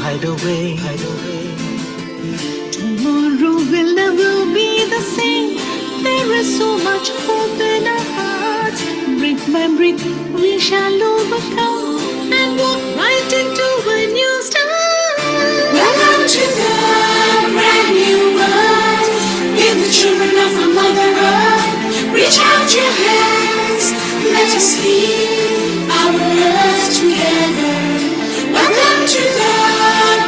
hide away. Tomorrow will never be the same. There is so much hope in our hearts. Brick by brick we shall overcome and walk right into a new start. Welcome to the brand new world. Give the children of our Mother Earth. Reach out your hands. Let us heal our earth together. Welcome to the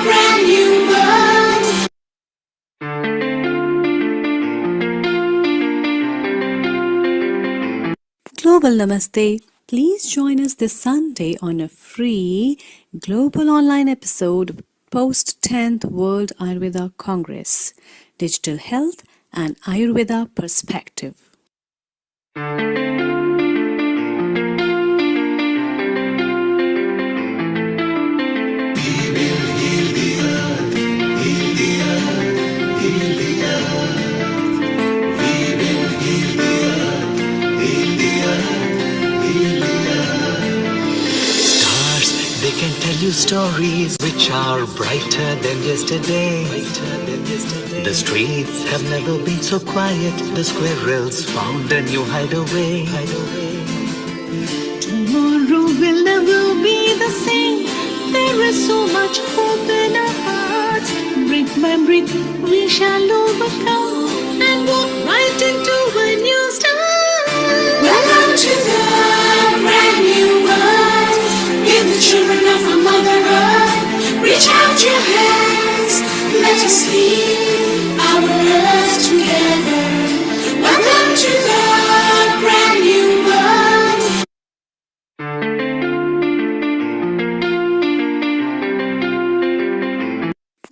brand new world. Global Namaste. Please join us this Sunday on a free global online episode post 10th World Ayurveda Congress, Digital Health and Ayurveda Perspective. They can tell you stories which are brighter than yesterday. The streets have never been so quiet. The squirrels found a new hideaway. Tomorrow will never be the same. There is so much hope in our hearts. Brick by brick we shall overcome and walk right into a new start. Welcome to the brand new world. Give the children of our Mother Earth. Reach out your hands. Let us heal our earth together. Welcome to the brand new world.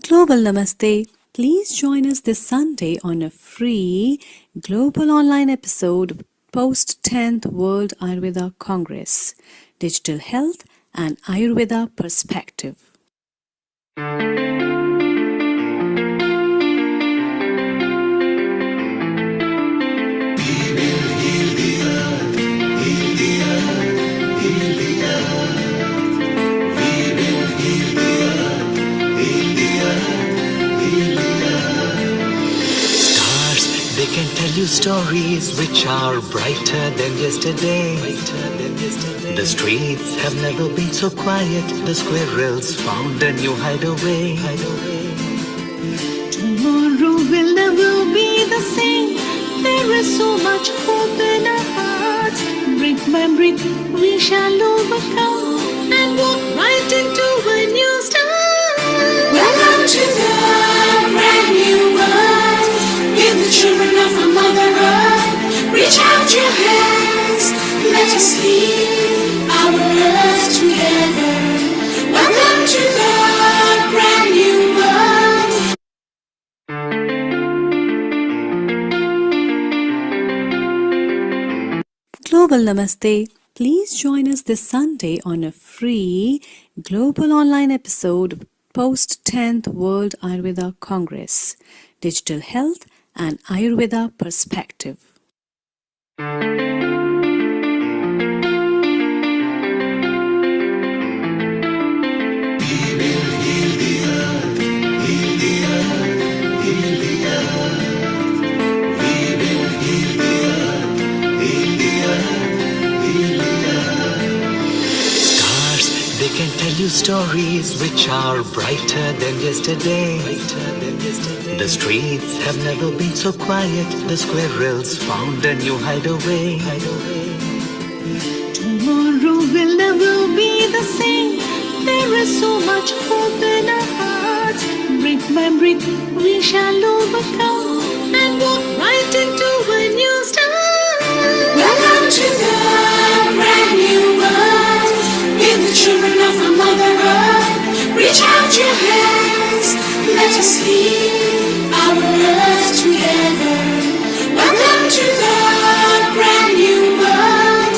Global Namaste. Please join us this Sunday on a free global online episode post 10th World Ayurveda Congress, Digital Health and Ayurveda Perspective. They can tell you stories which are brighter than yesterday. The streets have never been so quiet. The squirrels found a new hideaway. Tomorrow will never be the same. There is so much hope in our hearts. Brick by brick we shall overcome and walk right into a new start. Welcome to the brand new world. Give the children of our Mother Earth. Reach out your hands. Let us heal our earth together. Welcome to the brand new world. Global Namaste. Please join us this Sunday on a free global online episode post 10th World Ayurveda Congress, Digital Health and Ayurveda Perspective. They can tell you stories which are brighter than yesterday. The streets have never been so quiet. The squirrels found a new hideaway. Tomorrow will never be the same. There is so much hope in our hearts. Brick by brick we shall overcome and walk right into a new start. Welcome to the brand new world. Give the children of our Mother Earth. Reach out your hands. Let us heal our earth together. Welcome to the brand new world.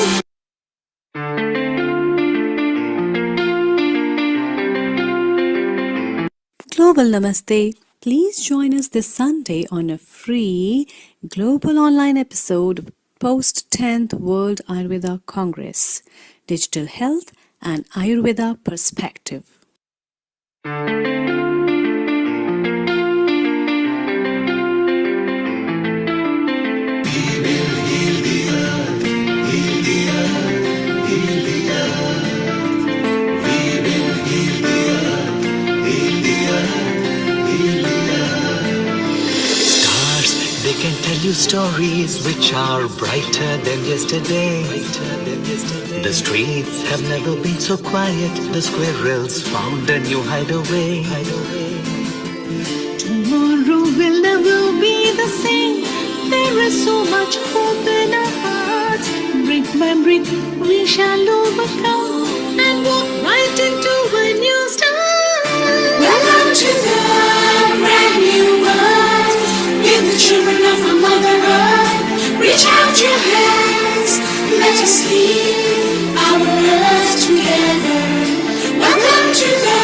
Global Namaste. Please join us this Sunday on a free global online episode post 10th World Ayurveda Congress, Digital Health and Ayurveda Perspective. you stories which are brighter than yesterday. The streets have never been so quiet. The squirrels found a new hideaway. Tomorrow will never be the same. There is so much hope in our hearts. Brick by brick, we shall overcome and walk right into a new start. Welcome to the brand new world. Give the children of our Mother Earth. Reach out your hands. Let us heal our earth together. Welcome to the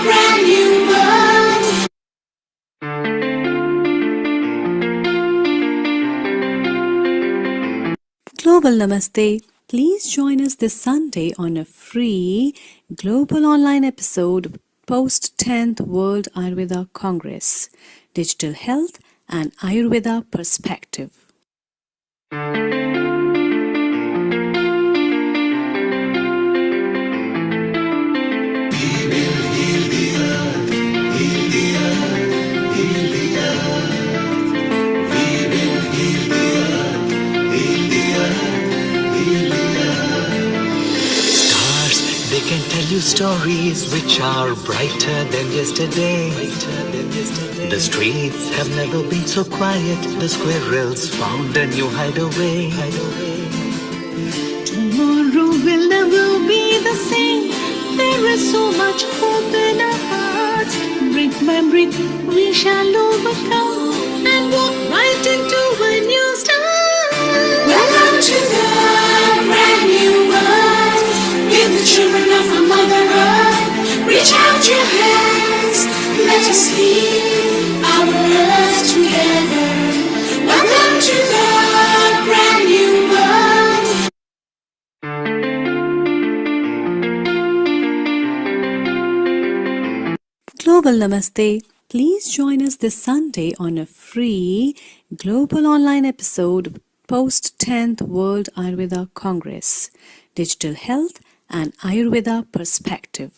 brand new world. Global Namaste. Please join us this Sunday on a free global online episode post 10th World Ayurveda Congress, Digital Health and Ayurveda Perspective. Stars, they can tell you stories which are brighter than yesterday. The streets have never been so quiet. The squirrels found a new hideaway. Tomorrow will never be the same. There is so much hope in our hearts. Brick by brick, we shall overcome and walk right into a new start. Welcome to the brand new world. Give the children of our Mother Earth. Reach out your hands. Let us heal our earth together. Welcome to the brand new world. Global Namaste. Please join us this Sunday on a free global online episode post 10th World Ayurveda Congress, Digital Health and Ayurveda Perspective.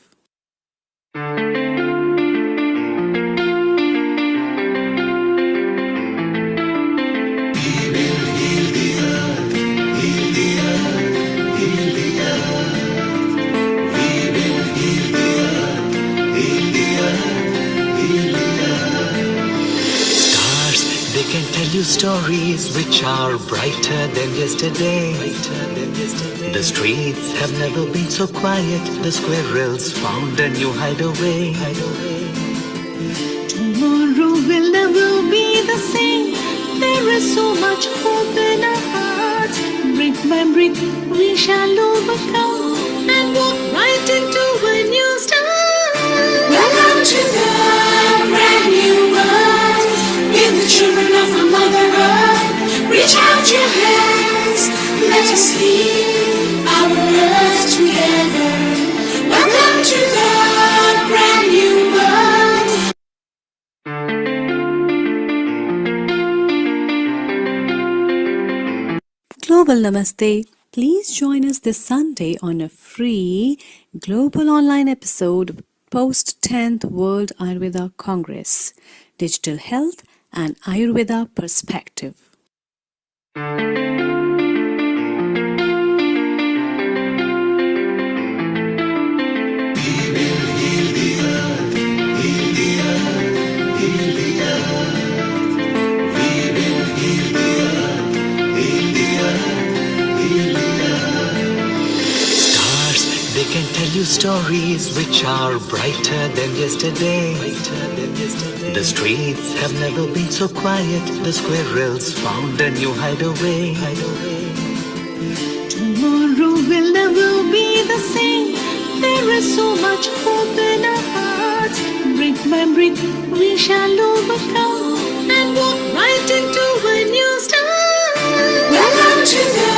Stars, they can tell you stories which are brighter than yesterday. The streets have never been so quiet. The squirrels found a new hideaway. Tomorrow will never be the same. There is so much hope in our hearts. Brick by brick, we shall overcome and walk right into a new start. Welcome to the brand new world. Give the children of our Mother Earth. Reach out your hands. Let us heal our earth together. Welcome to the brand new world. Global Namaste. Please join us this Sunday on a free global online episode post 10th World Ayurveda Congress, Digital Health and Ayurveda Perspective. Stars, they can tell you stories which are brighter than yesterday. The streets have never been so quiet. The squirrels found a new hideaway. Tomorrow will never be the same. There is so much hope in our hearts. Brick by brick, we shall overcome and walk right into a new start. Welcome to the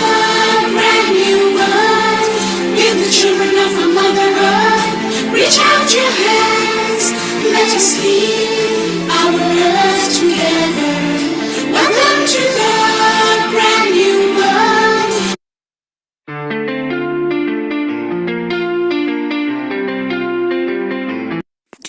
brand new world. Give the children of our Mother Earth. Reach out your hands. Let us heal our earth together. Welcome to the brand new world.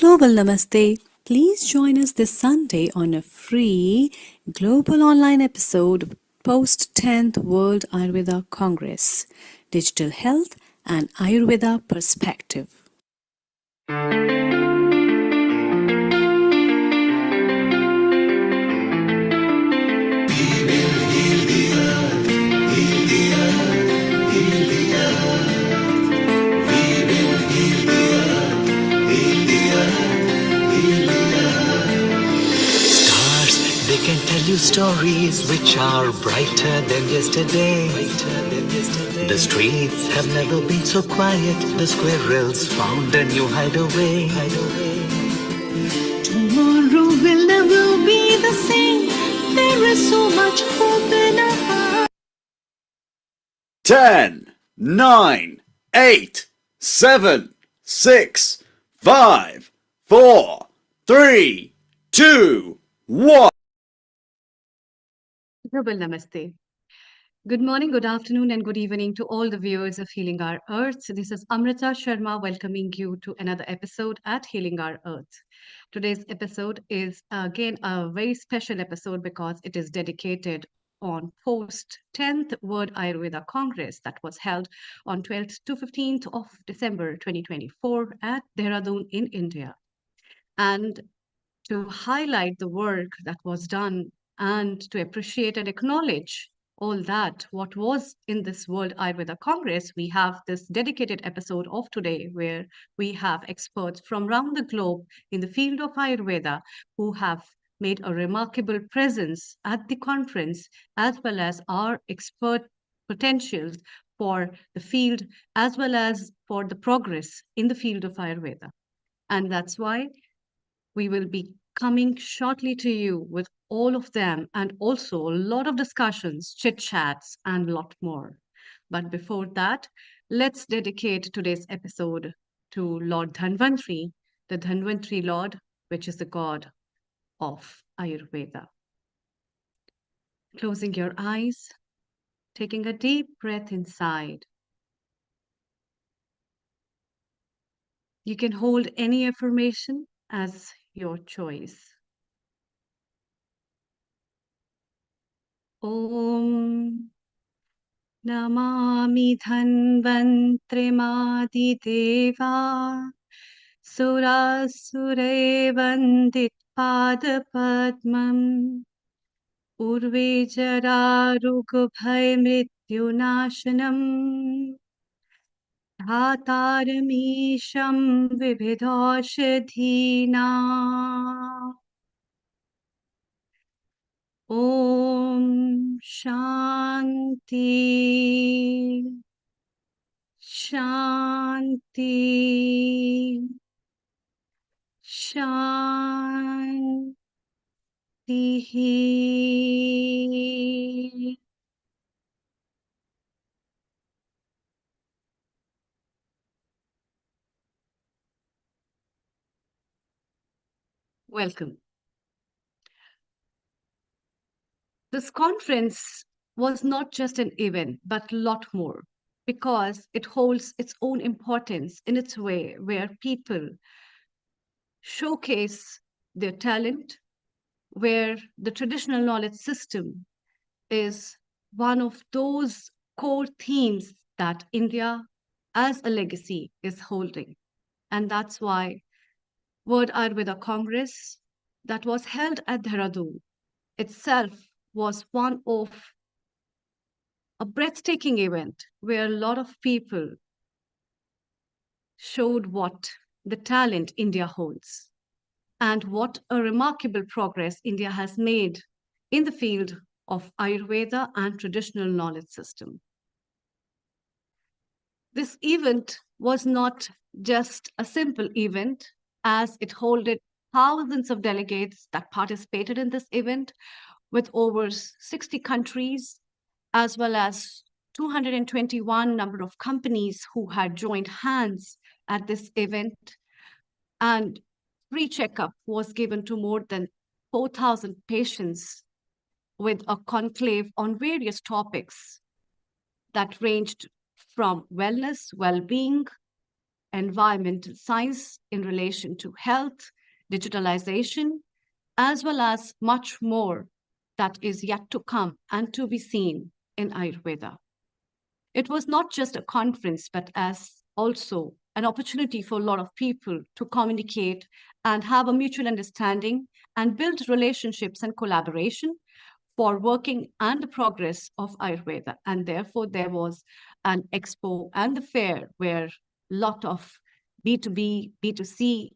Global Namaste. Please join us this Sunday on a free global online episode post 10th World Ayurveda Congress, Digital Health and Ayurveda Perspective. Stars, they can tell you stories which are brighter than yesterday. The streets have never been so quiet. The squirrels found a new hideaway. Tomorrow will never be the same. There is so much hope in our hearts. 10, 9, 8, 7, 6, 5, 4, 3, 2, 1. Double namaste. Good morning, good afternoon, and good evening to all the viewers of Healing Our Earth. This is Amrita Sharma welcoming you to another episode at Healing Our Earth. Today's episode is again a very special episode because it is dedicated on post 10th World Ayurveda Congress that was held on 12th to 15th of December 2024 at Dehradun in India. And to highlight the work that was done and to appreciate and acknowledge all that what was in this World Ayurveda Congress, we have this dedicated episode of today where we have experts from around the globe in the field of Ayurveda who have made a remarkable presence at the conference, as well as our expert potentials for the field, as well as for the progress in the field of Ayurveda. And that's why we will be coming shortly to you with all of them and also a lot of discussions, chit chats, and a lot more. But before that, let's dedicate today's episode to Lord Dhanvantri, the Dhanvantri Lord, which is the god of Ayurveda. Closing your eyes, taking a deep breath inside. You can hold any affirmation as your choice. Om Namami Dhanvantrimadideva Surasure Vandit Padapatmam Urvejara Rugubhai Mrityunashanam Dhataramisham Vibhidoshadhina Om Shanti Shanti Shanti. Welcome. This conference was not just an event, but a lot more, because it holds its own importance in its way, where people showcase their talent, where the traditional knowledge system is one of those core themes that India as a legacy is holding. And that's why World Ayurveda Congress that was held at Dehradun itself was one of a breathtaking event where a lot of people showed what the talent India holds and what a remarkable progress India has made in the field of Ayurveda and traditional knowledge system. This event was not just a simple event, as it holded thousands of delegates that participated in this event with over 60 countries, as well as 221 number of companies who had joined hands at this event. And free checkup was given to more than 4,000 patients with a conclave on various topics that ranged from wellness, well-being, environmental science in relation to health, digitalization, as well as much more that is yet to come and to be seen in Ayurveda. It was not just a conference, but as also an opportunity for a lot of people to communicate and have a mutual understanding and build relationships and collaboration for working and the progress of Ayurveda. And therefore, there was an expo and the fair where a lot of B2B, B2C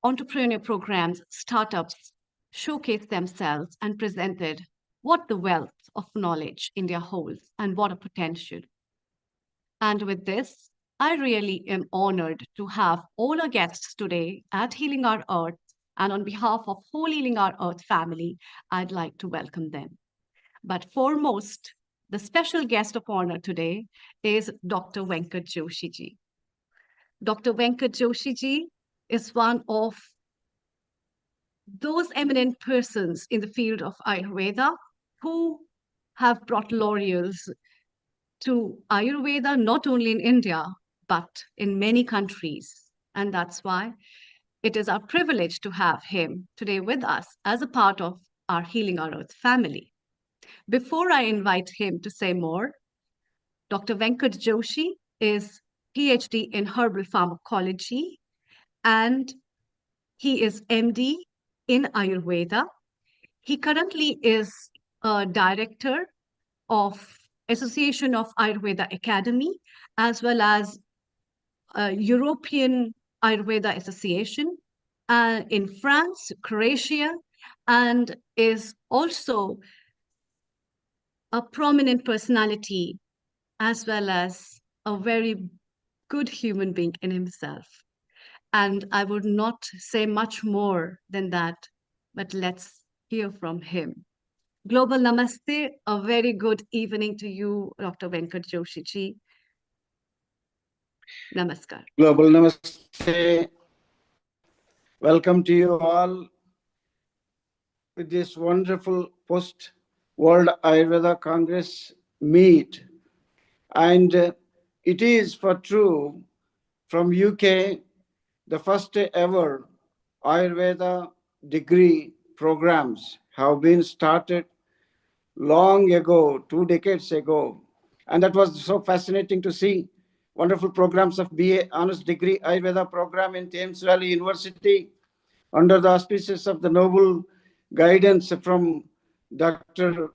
entrepreneur programs, startups showcased themselves and presented what the wealth of knowledge India holds and what a potential. And with this, I really am honored to have all our guests today at Healing Our Earth. And on behalf of whole Healing Our Earth family, I'd like to welcome them. But foremost, the special guest of honor today is Dr. Venkat Joshi ji. Dr. Venkat Joshi ji is one of those eminent persons in the field of Ayurveda who have brought laurels to Ayurveda, not only in India, but in many countries. And that's why it is our privilege to have him today with us as a part of our Healing Our Earth family. Before I invite him to say more, Dr. Venkat Joshi is PhD in herbal pharmacology and he is MD in Ayurveda. He currently is a director of Association of Ayurveda Academy, as well as European Ayurveda Association in France, Croatia, and is also a prominent personality as well as a very good human being in himself. And I would not say much more than that, but let's hear from him. Global Namaste, a very good evening to you, Dr. Venkat Joshi ji. Namaskar. Global Namaste. Welcome to you all with this wonderful post World Ayurveda Congress meet. And it is for true from UK, the first ever Ayurveda degree programs have been started long ago, 2 decades ago. And that was so fascinating to see. Wonderful programs of BA Honors Degree Ayurveda program in Thames Valley University under the auspices of the noble guidance from Dr.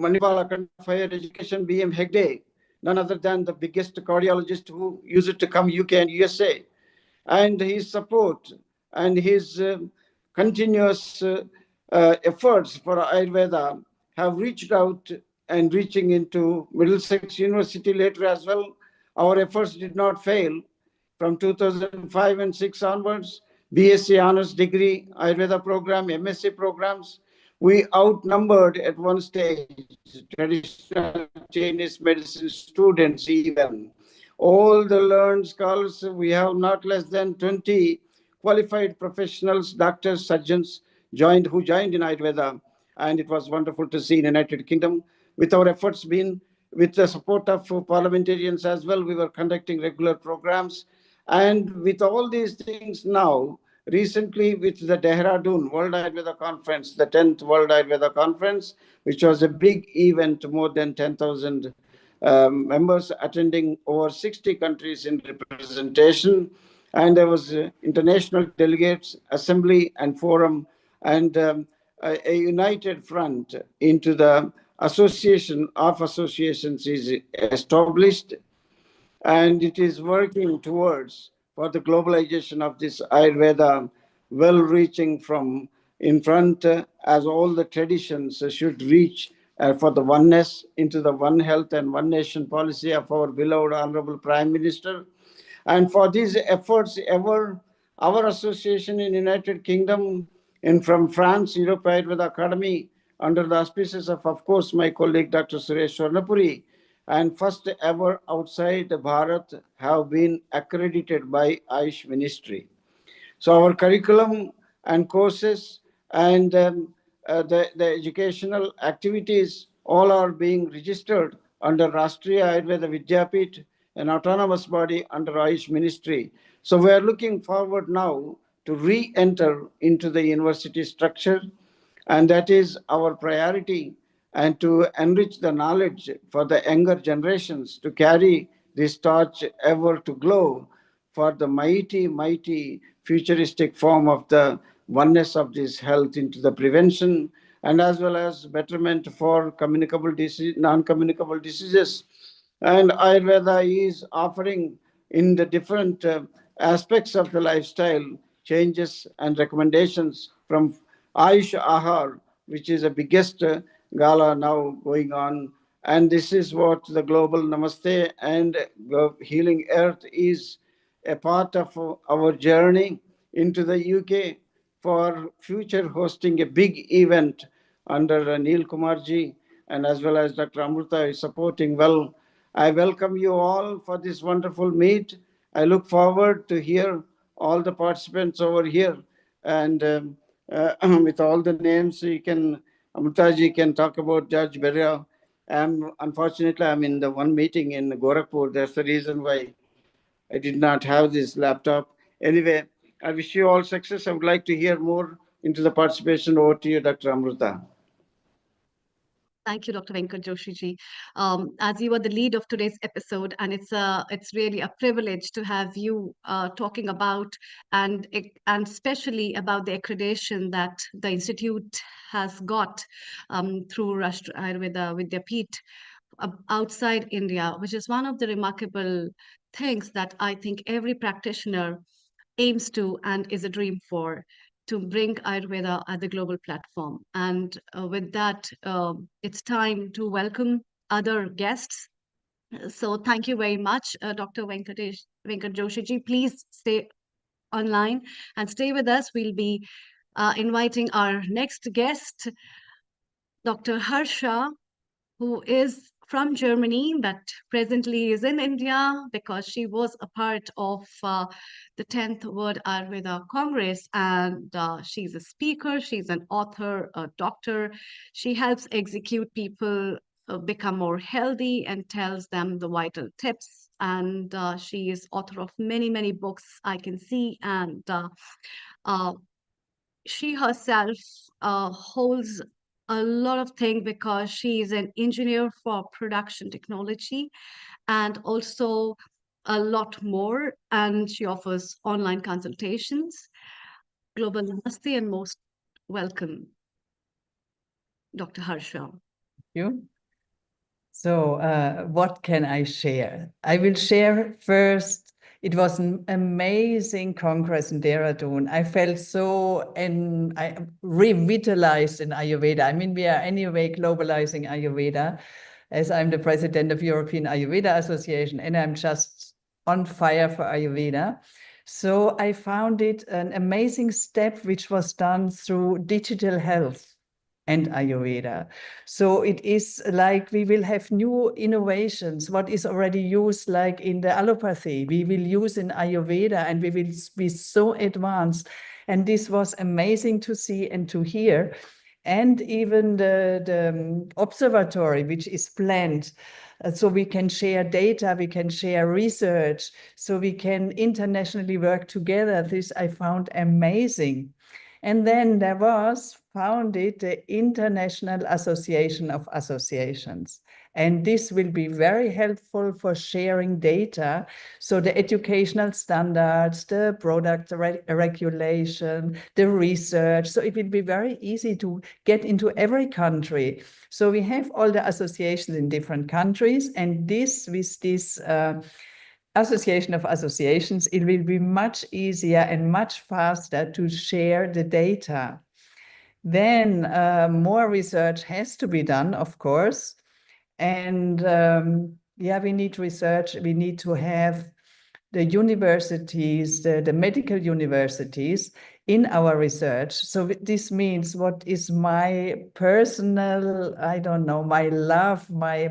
Manipal Akanda of Higher Education, BM Hegde, none other than the biggest cardiologist who used to come UK and USA. And his support and his continuous efforts for Ayurveda have reached out and reaching into Middlesex University later as well. Our efforts did not fail. From 2005 and 6 onwards, BSc Honors Degree Ayurveda program, MSc programs, we outnumbered at one stage traditional Chinese medicine students even. All the learned scholars, we have not less than 20 qualified professionals, doctors, surgeons who joined in Ayurveda. And it was wonderful to see in United Kingdom. With our efforts being, with the support of parliamentarians as well, we were conducting regular programs. And with all these things now, recently with the Dehradun World Ayurveda Conference, the 10th World Ayurveda Conference, which was a big event, more than 10,000 members attending over 60 countries in representation. And there was international delegates, assembly and forum, and a united front into the association of associations is established, and it is working towards for the globalization of this Ayurveda, well reaching from in front as all the traditions should reach for the oneness into the one health and one nation policy of our beloved Honorable Prime Minister. And for these efforts, our association in United Kingdom and from France, Europe Ayurveda Academy, under the auspices of course, my colleague Dr. Suresh Swarnapuri, and first ever outside Bharat have been accredited by Ayush Ministry. So our curriculum and courses and the educational activities all are being registered under Rashtriya Ayurveda Vidyapit an autonomous body under Ayush Ministry. So we are looking forward now to re-enter into the university structure, and that is our priority, and to enrich the knowledge for the younger generations to carry this torch ever to glow for the mighty, mighty futuristic form of the oneness of this health into the prevention and as well as betterment for communicable disease, non-communicable diseases. And Ayurveda is offering in the different aspects of the lifestyle changes and recommendations from Ayush Ahar, which is the biggest gala now going on. And this is what the global Namaste and Healing Earth is a part of our journey into the UK for future hosting a big event under Neil Kumarji and as well as Dr. Amrita is supporting well. I welcome you all for this wonderful meet. I look forward to hear all the participants over here and with all the names you can, Amritaji can talk about Judge Beria. Unfortunately, I'm in the one meeting in Gorakhpur. That's the reason why I did not have this laptop. Anyway, I wish you all success. I would like to hear more into the participation. Over to you, Dr. Amrita. Thank you, Dr. Venkat Joshi ji. As you are the lead of today's episode, and it's really a privilege to have you talking about and especially about the accreditation that the institute has got through Rashtra Ayurveda Vidyapeeth outside India, which is one of the remarkable things that I think every practitioner aims to and is a dream for, to bring Ayurveda at the global platform. And with that, it's time to welcome other guests. So thank you very much, Dr. Venkat Joshi ji. Please stay online and stay with us. We'll be inviting our next guest, Dr. Harsha, who is from Germany, but presently is in India because she was a part of the 10th World Ayurveda Congress. And she's a speaker, she's an author, a doctor. She helps execute people become more healthy and tells them the vital tips. And she is author of many, many books I can see. And she herself holds a lot of things because she is an engineer for production technology and also a lot more. And she offers online consultations. Global Namaste and most welcome, Dr. Harsha. You. So what can I share? I will share first. It was an amazing congress in Dehradun. I felt so revitalized in Ayurveda. I mean, we are anyway globalizing Ayurveda, as I'm the president of European Ayurveda Association, and I'm just on fire for Ayurveda. So I found it an amazing step, which was done through digital health and Ayurveda. So it is like we will have new innovations. What is already used like in the allopathy, we will use in Ayurveda, and we will be so advanced. And this was amazing to see and to hear. And even the observatory, which is planned, so we can share data, we can share research, so we can internationally work together. This I found amazing. And then there was founded the International Association of Associations. And this will be very helpful for sharing data. So the educational standards, the product regulation, the research. So it will be very easy to get into every country. So we have all the associations in different countries. And this, with this Association of Associations, it will be much easier and much faster to share the data. Then more research has to be done, of course. And yeah, we need research. We need to have the universities, the medical universities in our research. So this means what is my personal, I don't know, my love, my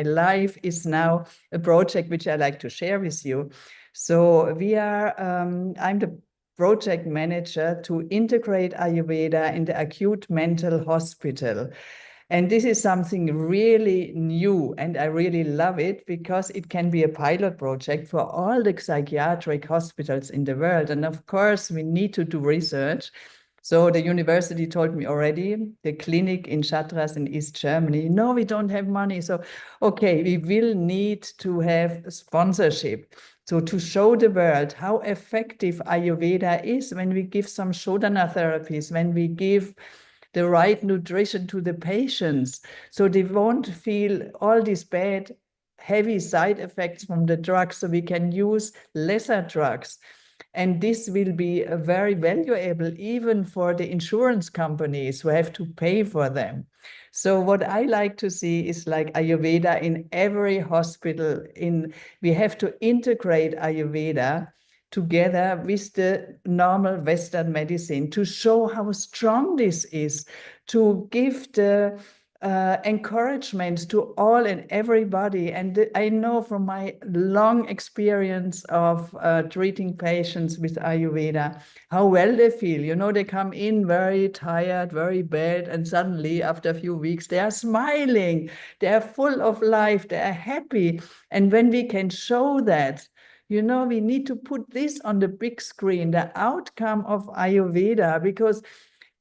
life is now a project which I like to share with you. So we are, I'm the project manager to integrate Ayurveda in the acute mental hospital. And this is something really new, and I really love it because it can be a pilot project for all the psychiatric hospitals in the world. And of course, we need to do research. So the university told me already, the clinic in Chatras in East Germany, no, we don't have money. So, okay, we will need to have sponsorship. So to show the world how effective Ayurveda is when we give some Shodhana therapies, when we give the right nutrition to the patients, so they won't feel all these bad, heavy side effects from the drugs, so we can use lesser drugs. And this will be very valuable even for the insurance companies who have to pay for them. So what I like to see is like Ayurveda in every hospital. We have to integrate Ayurveda together with the normal Western medicine to show how strong this is, to give the encouragement to all and everybody. And I know from my long experience of treating patients with Ayurveda, how well they feel. You know, they come in very tired, very bad, and suddenly after a few weeks, they are smiling, they are full of life, they are happy. And when we can show that, you know, we need to put this on the big screen, the outcome of Ayurveda, because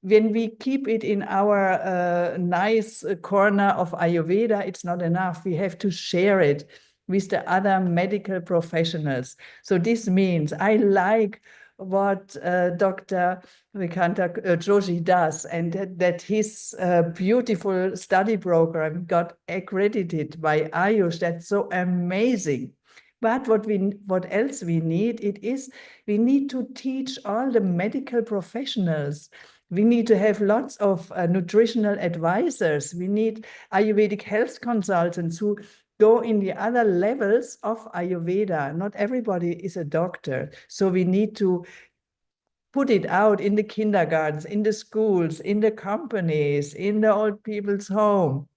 when we keep it in our nice corner of Ayurveda, it's not enough. We have to share it with the other medical professionals. So this means I like what Dr. Vikanta Joshi does, and that his beautiful study program got accredited by Ayush. That's so amazing. But what else we need, we need to teach all the medical professionals. We need to have lots of nutritional advisors. We need Ayurvedic health consultants who go in the other levels of Ayurveda. Not everybody is a doctor. So we need to put it out in the kindergartens, in the schools, in the companies, in the old people's home,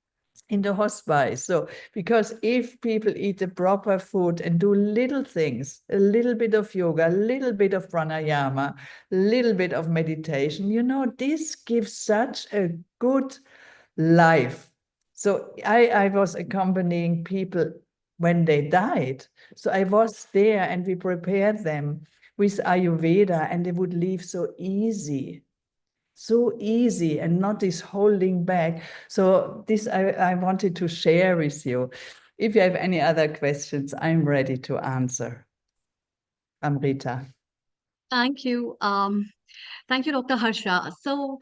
in the hospice. So, because if people eat the proper food and do little things, a little bit of yoga, a little bit of pranayama, a little bit of meditation, you know, this gives such a good life. So I was accompanying people when they died. So I was there and we prepared them with Ayurveda, and they would leave so easy and not this holding back. So this I wanted to share with you. If you have any other questions, I'm ready to answer. Amrita. Thank you. Thank you, Dr. Harsha. So,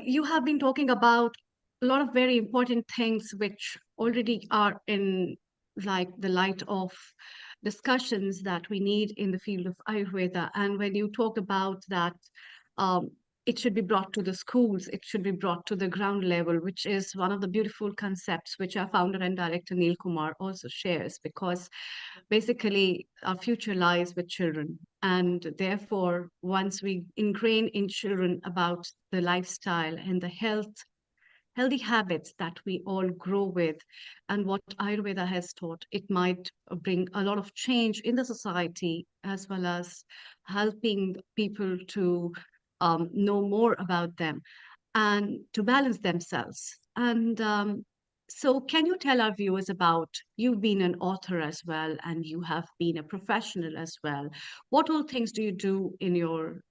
you have been talking about a lot of very important things which already are in like the light of discussions that we need in the field of Ayurveda. And when you talk about that, it should be brought to the schools, it should be brought to the ground level, which is one of the beautiful concepts which our founder and director Neil Kumar also shares, because basically our future lies with children. And therefore, once we ingrain in children about the lifestyle and the healthy habits that we all grow with, and what Ayurveda has taught, it might bring a lot of change in the society, as well as helping people to know more about them and to balance themselves. And so, can you tell our viewers about, you've been an author as well, and you have been a professional as well. What all things do you do in your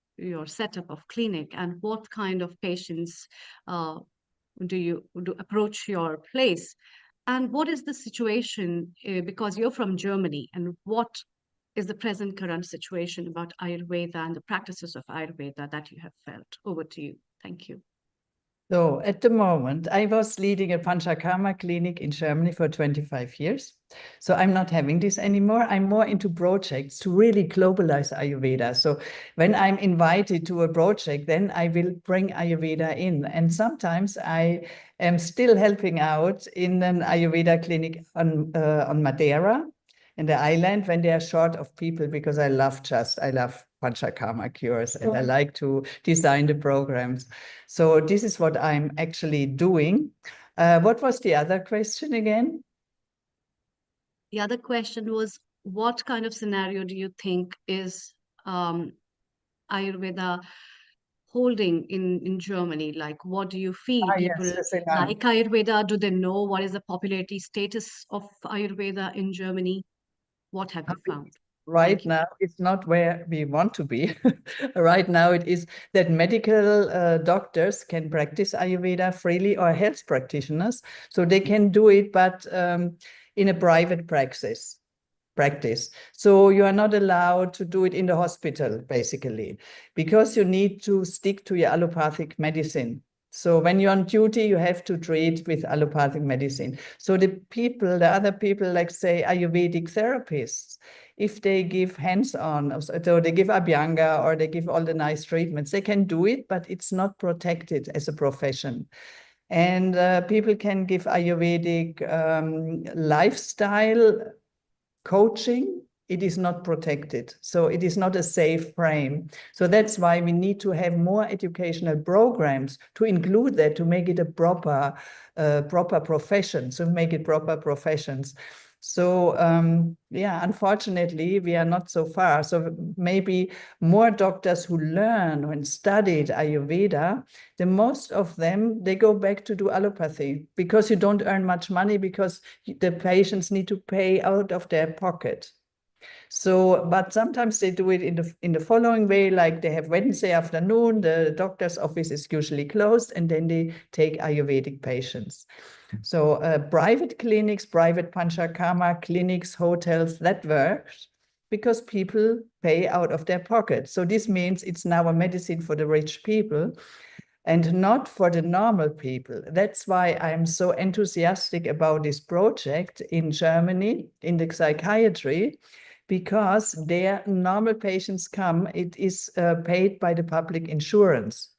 setup of clinic, and what kind of patients do you approach your place? And what is the situation, because you're from Germany, and what is the present current situation about Ayurveda and the practices of Ayurveda that you have felt? Over to you. Thank you. So at the moment, I was leading a Panchakarma clinic in Germany for 25 years. So I'm not having this anymore. I'm more into projects to really globalize Ayurveda. So when I'm invited to a project, then I will bring Ayurveda in. And sometimes I am still helping out in an Ayurveda clinic on Madeira, in the island, when they are short of people, because I love Panchakarma cures, and I like to design the programs. So this is what I'm actually doing. What was the other question again? The other question was, what kind of scenario do you think is Ayurveda holding in Germany? Like, what do you feel? Yes, People Cecilia. like Ayurveda? Do they know what is the popularity status of Ayurveda in Germany? What have you found? Right Thank you. now, it's not where we want to be. Right now, it is that medical doctors can practice Ayurveda freely, or health practitioners, so they can do it, but in a private practice. So you are not allowed to do it in the hospital, basically, because you need to stick to your allopathic medicine. So when you're on duty, you have to treat with allopathic medicine. So the other people, like say Ayurvedic therapists, if they give hands-on, so they give Abhyanga or they give all the nice treatments, they can do it, but it's not protected as a profession. And people can give Ayurvedic lifestyle coaching. It is not protected. So it is not a safe frame. So that's why we need to have more educational programs to include that, to make it a proper profession, so make it proper professions. So yeah, unfortunately, we are not so far. So maybe more doctors who learn and studied Ayurveda, the most of them, they go back to do allopathy, because you don't earn much money, because the patients need to pay out of their pocket. So, but sometimes they do it in the following way, like they have Wednesday afternoon, the doctor's office is usually closed, and then they take Ayurvedic patients. So private clinics, private Panchakarma clinics, hotels, that works because people pay out of their pocket. So this means it's now a medicine for the rich people and not for the normal people. That's why I'm so enthusiastic about this project in Germany, in the psychiatry, because their normal patients come, it is paid by the public insurance.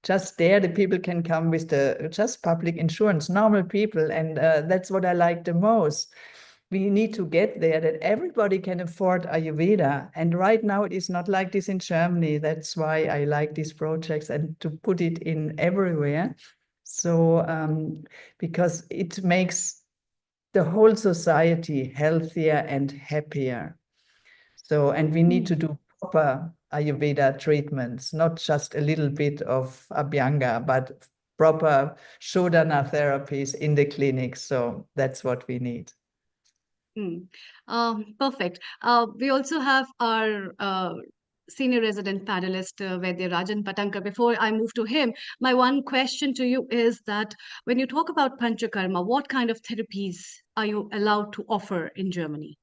Just there, the people can come with the just public insurance, normal people, and that's what I like the most. We need to get there that everybody can afford Ayurveda, and right now it is not like this in Germany. That's why I like these projects and to put it in everywhere. So because it makes the whole society healthier and happier. So, and we need to do proper Ayurveda treatments, not just a little bit of Abhyanga, but proper Shodhana therapies in the clinic. So that's what we need. Perfect. We also have our senior resident panelist, Vaidya Rajan Patankar. Before I move to him, my one question to you is that when you talk about Panchakarma, what kind of therapies are you allowed to offer in Germany?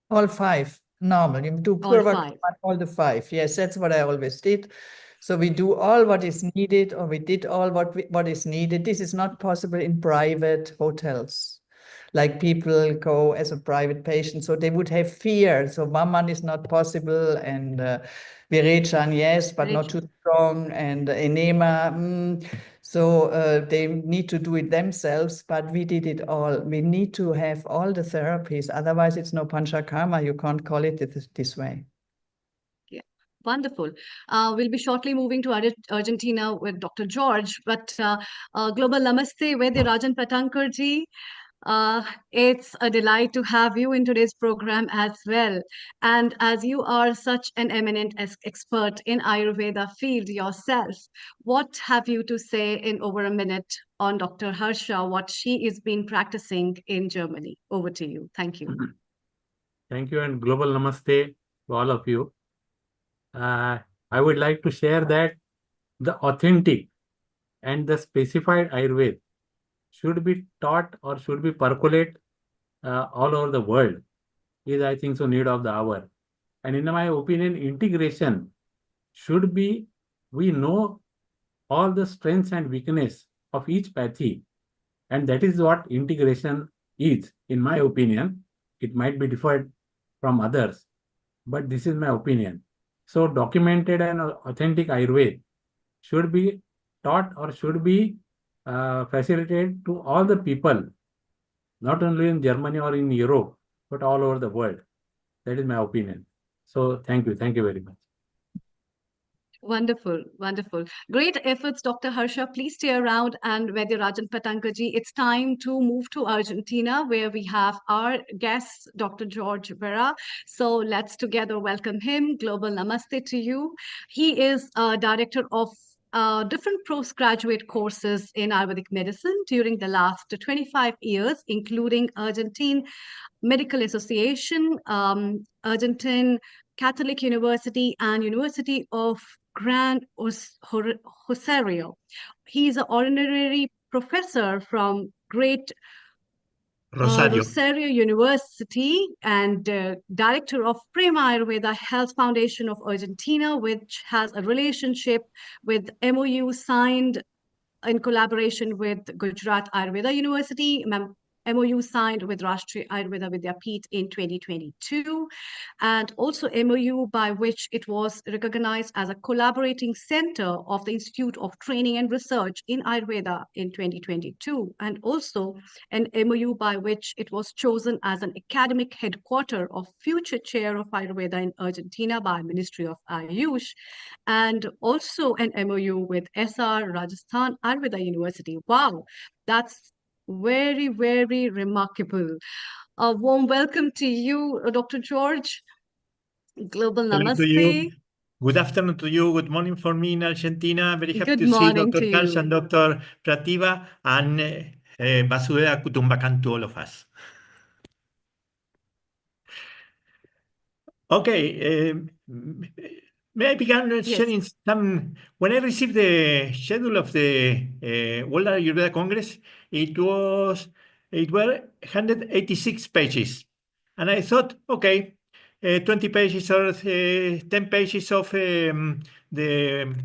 All five, normal. You do All Purva, five. all the five. Yes, that's what I always did. So we do all what is needed, or we did all what is needed. This is not possible in private hotels. Like people go as a private patient, so they would have fear. So Vaman is not possible, and Virechan, yes, but not too strong, and enema. So they need to do it themselves, but we did it all. We need to have all the therapies. Otherwise, it's no Panchakarma. You can't call it this way. Yeah, wonderful. We'll be shortly moving to Argentina with Dr. George, but Global Namaste, Vaidya Rajan Patankar ji. It's a delight to have you in today's program as well. And as you are such an eminent expert in Ayurveda field yourself, what have you to say in over a minute on Dr. Harsha, what she is been practicing in Germany? Over to you. Thank you. Thank you and global namaste to all of you. I would like to share that the authentic and the specified Ayurveda should be taught or should be percolate all over the world is, I think, so need of the hour. And in my opinion, integration should be, we know all the strengths and weakness of each pathy, and that is what integration is, in my opinion. It might be different from others, but this is my opinion. So documented and authentic Ayurveda should be taught or should be facilitated to all the people, not only in Germany or in Europe, but all over the world. That is my opinion. So thank you very much. Wonderful, wonderful. Great efforts, Dr. Harsha. Please stay around, and Vaidya Rajan Patankaji, it's time to move to Argentina, where we have our guest, Dr. George Vera. So let's together welcome him. Global Namaste to you. He is Director of different postgraduate courses in Ayurvedic medicine during the last 25 years, including Argentine Medical Association, Argentine Catholic University, and University of Gran Rosario. He is an honorary professor from Great Rosario University and director of Prema Ayurveda Health Foundation of Argentina, which has a relationship with MOU signed in collaboration with Gujarat Ayurveda University, MOU signed with Rashtriya Ayurveda Vidyapeeth in 2022, and also MOU by which it was recognized as a collaborating center of the Institute of Training and Research in Ayurveda in 2022, and also an MOU by which it was chosen as an academic headquarter of future chair of Ayurveda in Argentina by Ministry of Ayush, and also an MOU with SR Rajasthan Ayurveda University. Wow, that's very, very remarkable. A warm welcome to you, Dr. George. Global Hello to you. namaste. Good afternoon to you. Good morning for me in Argentina. Very happy Good to see morning Dr. to Karls you. and Dr. Prativa and Vasudeva Kutumbakan to all of us. Okay, may I begin sharing some? When I received the schedule of the World Ayurveda Congress, it were 186 pages, and I thought, okay, 20 pages or 10 pages of the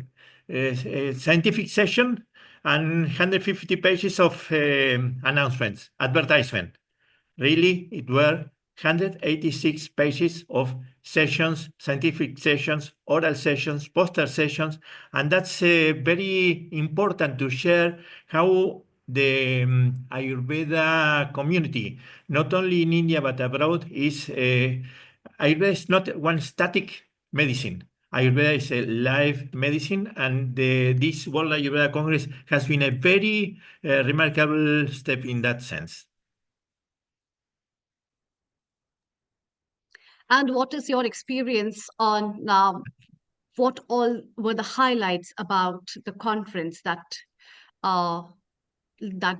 scientific session and 150 pages of announcements, advertisement. Really, it were 186 pages of sessions, scientific sessions, oral sessions, poster sessions, and that's very important to share how the Ayurveda community, not only in India but abroad, is Ayurveda is not one static medicine. Ayurveda is a live medicine, and this World Ayurveda Congress has been a very remarkable step in that sense. And what is your experience on what all were the highlights about the conference that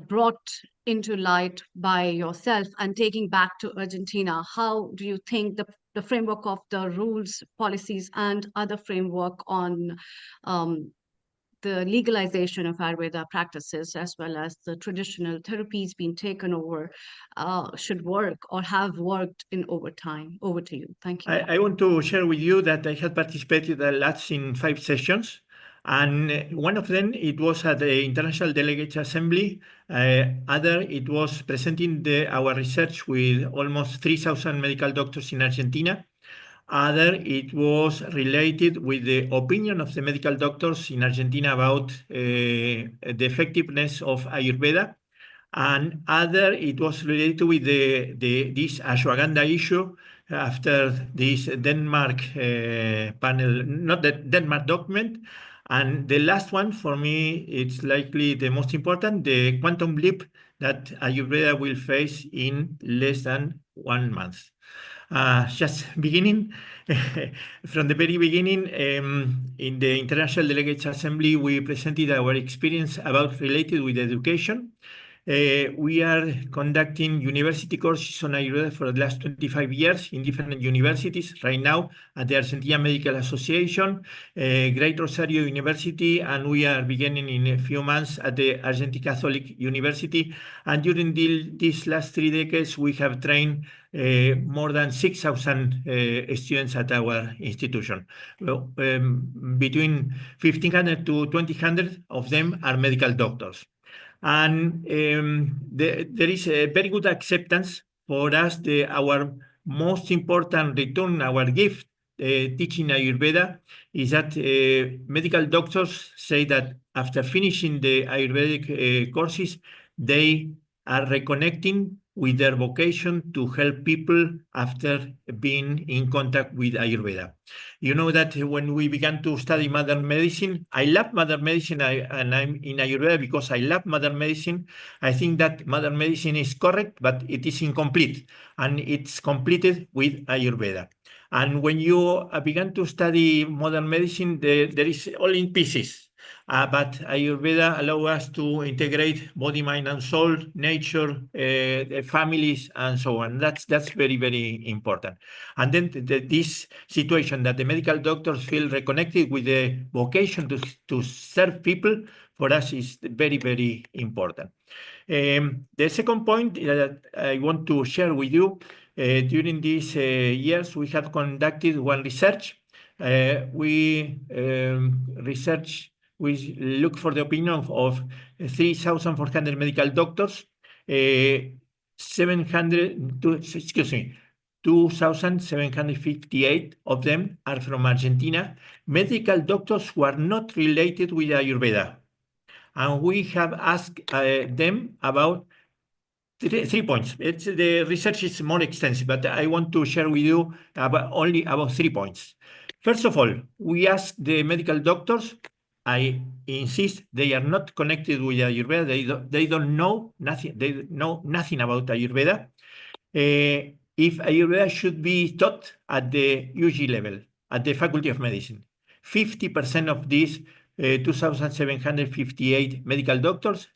brought into light by yourself and taking back to Argentina? How do you think the framework of the rules, policies, and other framework on the legalization of Ayurveda practices, as well as the traditional therapies being taken over, should work or have worked in over time? Over to you. Thank you. I want to share with you that I had participated a lot in 5 sessions, and one of them, it was at the International Delegates Assembly. Other, it was presenting our research with almost 3,000 medical doctors in Argentina. Other, it was related with the opinion of the medical doctors in Argentina about the effectiveness of Ayurveda. And other, it was related with this ashwagandha issue after this Denmark panel, not the Denmark document. And the last one, for me, it's likely the most important, the quantum leap that Ayurveda will face in less than 1 month. Just beginning, from the very beginning, in the International Delegates Assembly, we presented our experience about related with education. We are conducting university courses on Ayurveda for the last 25 years in different universities. Right now at the Argentina Medical Association, Great Rosario University, and we are beginning in a few months at the Argentine Catholic University. And during these last 3 decades, we have trained more than 6,000 students at our institution. Well, between 1,500 to 2,000 of them are medical doctors. And there is a very good acceptance for us. Our most important return, our gift, teaching Ayurveda, is that medical doctors say that after finishing the Ayurvedic courses, they are reconnecting with their vocation to help people after being in contact with Ayurveda. You know that when we began to study modern medicine, I love modern medicine, and I'm in Ayurveda because I love modern medicine. I think that modern medicine is correct, but it is incomplete, and it's completed with Ayurveda. And when you began to study modern medicine, there is all in pieces. but Ayurveda allows us to integrate body, mind, and soul, nature, the families, and so on. That's very, very important. And then this situation that the medical doctors feel reconnected with the vocation to serve people, for us is very, very important. The second point that I want to share with you, during these years, we have conducted one research. We look for the opinion of 3,400 medical doctors, 2,758 of them are from Argentina, medical doctors who are not related with Ayurveda. And we have asked them about 3 points. The research is more extensive, but I want to share with you only about 3 points. First of all, we asked the medical doctors. I insist they are not connected with Ayurveda. They don't know nothing. They know nothing about Ayurveda. If Ayurveda should be taught at the UG level, at the Faculty of Medicine. 50% of these 2,758 medical doctors,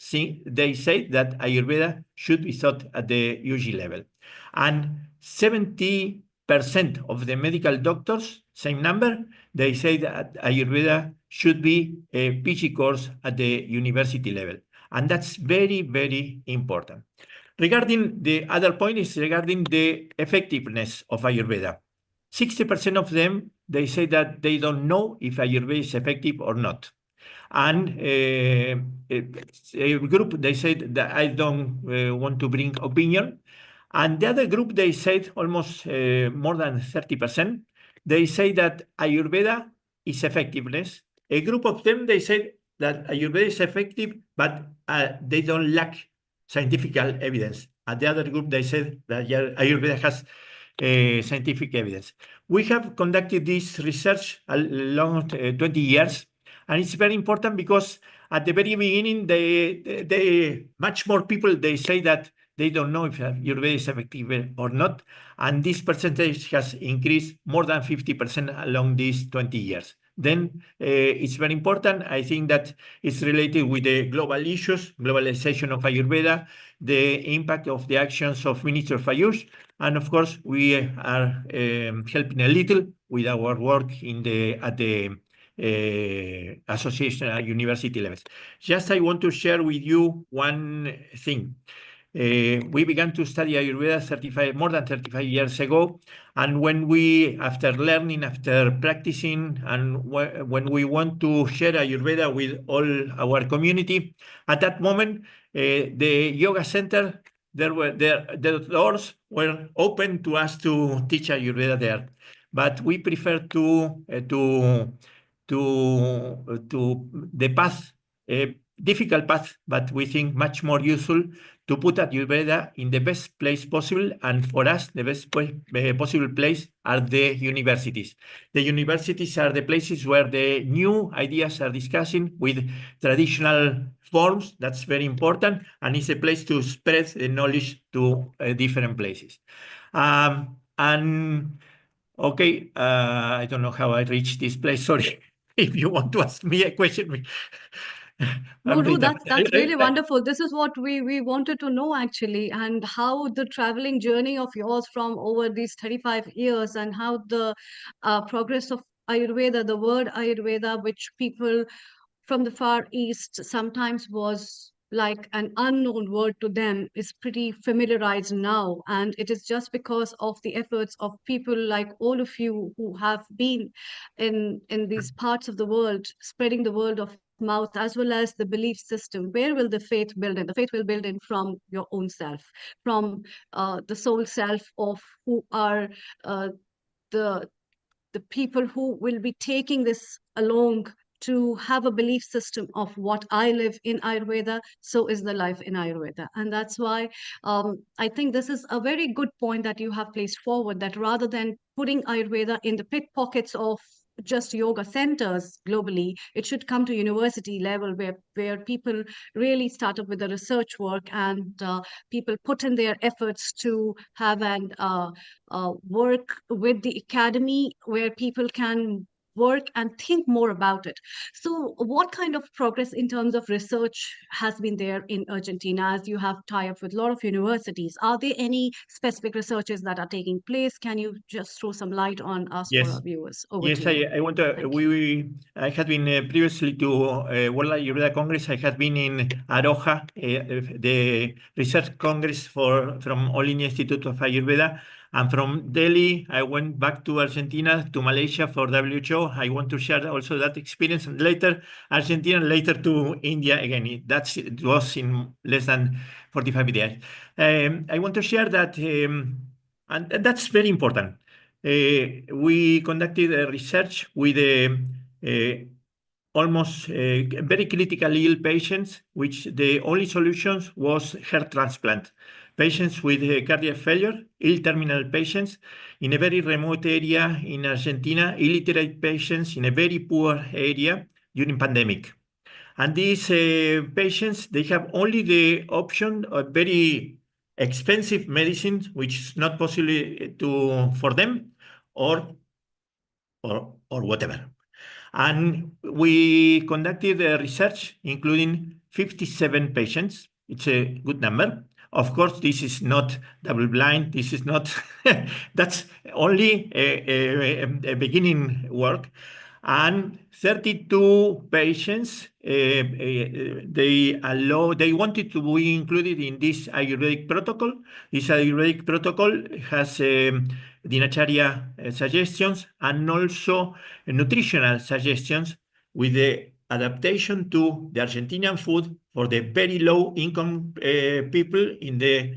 they say that Ayurveda should be taught at the UG level. And 70% of the medical doctors, same number, they say that Ayurveda should be a PG course at the university level. And that's very, very important. Regarding the other point is regarding the effectiveness of Ayurveda. 60% of them, they say that they don't know if Ayurveda is effective or not. And a group, they said that I don't want to bring opinion. And the other group, they said almost more than 30%, they say that Ayurveda is effectiveness. A group of them, they said that Ayurveda is effective, but they don't lack scientific evidence. And the other group, they said that Ayurveda has scientific evidence. We have conducted this research along 20 years, and it's very important because at the very beginning, much more people, they say that they don't know if Ayurveda is effective or not, and this percentage has increased more than 50% along these 20 years. Then it's very important. I think that it's related with the global issues, globalization of Ayurveda, the impact of the actions of Minister of Ayush, and of course, we are helping a little with our work at the association at university levels. Just I want to share with you one thing. We began to study Ayurveda more than 35 years ago. And when we, after learning, after practicing, and when we want to share Ayurveda with all our community, at that moment, the yoga center, the doors were open to us to teach Ayurveda there. But we prefer to the path, difficult path, but we think much more useful to put Ayurveda in the best place possible. And for us, the best possible place are the universities. The universities are the places where the new ideas are discussing with traditional forms. That's very important. And it's a place to spread the knowledge to different places. Okay, I don't know how I reached this place. Sorry. If you want to ask me a question. No, that's really wonderful. This is what we wanted to know actually, and how the traveling journey of yours from over these 35 years, and how the progress of Ayurveda, the word Ayurveda, which people from the Far East sometimes was like an unknown word to them, is pretty familiarized now. And it is just because of the efforts of people like all of you who have been in these parts of the world, spreading the word of mouth, as well as the belief system. Where will the faith build in? The faith will build in from your own self, from the soul self of who are the people who will be taking this along to have a belief system of what I live in Ayurveda, so is the life in Ayurveda. And that's why I think this is a very good point that you have placed forward, that rather than putting Ayurveda in the pit pockets of just yoga centers globally, it should come to university level where people really start up with the research work, and people put in their efforts to have an work with the academy where people can work and think more about it. So what kind of progress in terms of research has been there in Argentina, as you have tie up with a lot of universities? Are there any specific researches that are taking place? Can you just throw some light on us for our Yes. viewers? Over Yes, to you. I want to. Thank you. I had been previously to World Ayurveda Congress. I had been in Aroja, the research congress from All India Institute of Ayurveda, and from Delhi I went back to Argentina, to Malaysia for WHO. I want to share also that experience, and later Argentina, later to India again. It was in less than 45 days. I want to share that, and that's very important. We conducted research with almost very critically ill patients, which the only solution was heart transplant. Patients with cardiac failure, ill terminal patients in a very remote area in Argentina, illiterate patients in a very poor area during pandemic. And these patients, they have only the option of very expensive medicines, which is not possible for them, or whatever. And we conducted research, including 57 patients. It's a good number. Of course, this is not double blind. This is not, that's only a beginning work. And 32 patients, they wanted to be included in this Ayurvedic protocol. This Ayurvedic protocol has dinacharya suggestions and also nutritional suggestions with the adaptation to the Argentinian food for the very low income people in the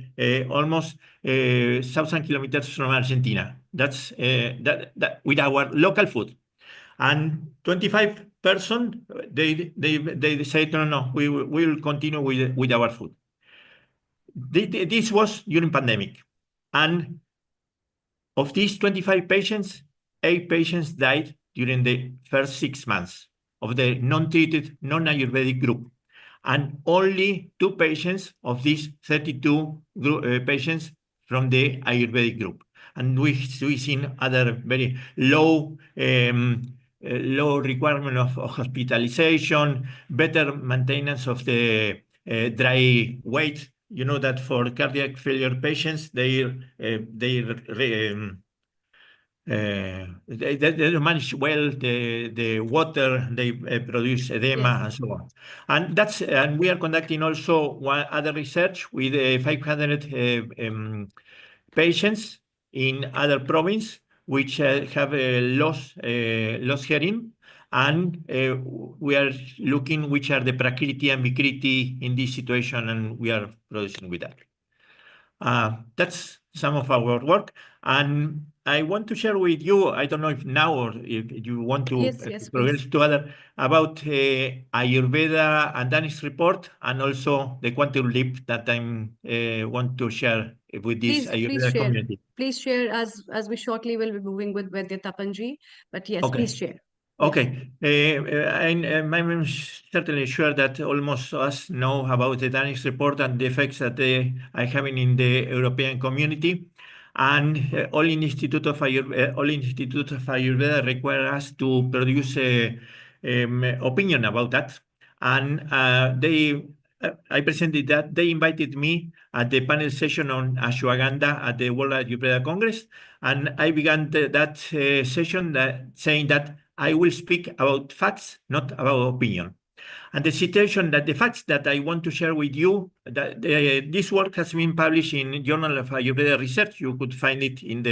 almost 1,000 kilometers from Argentina. That's that with our local food. And 25 person, they say, no, we will continue with our food. This was during pandemic. And of these 25 patients, 8 patients died during the first 6 months of the non-treated, non-Ayurvedic group. And only 2 patients of these 32 patients from the Ayurvedic group. And we've seen other very low requirement of hospitalization, better maintenance of the dry weight. You know that for cardiac failure patients, they manage well the water, they produce edema, Yes. and so on. And we are conducting also one other research with 500 patients in other province which have lost hearing, and we are looking which are the prakriti and vikriti in this situation, and we are producing with that. That's some of our work, and I want to share with you, I don't know if now or if you want to Yes, progress please. to other, about Ayurveda and Danish report, and also the quantum leap that I want to share with this Please Ayurveda share. community. Please share, as we shortly will be moving with Vaidya Tapanji. But yes, Okay. please share. Okay, I'm certainly sure that almost us know about the Danish report and the effects that they are having in the European community. And All Institute of Ayurveda require us to produce a opinion about that. And I presented that. They invited me at the panel session on ashwagandha at the World Ayurveda Congress. And I began that session saying that I will speak about facts, not about opinion. And the situation that the facts that I want to share with you, that this work has been published in Journal of Ayurveda Research. You could find it in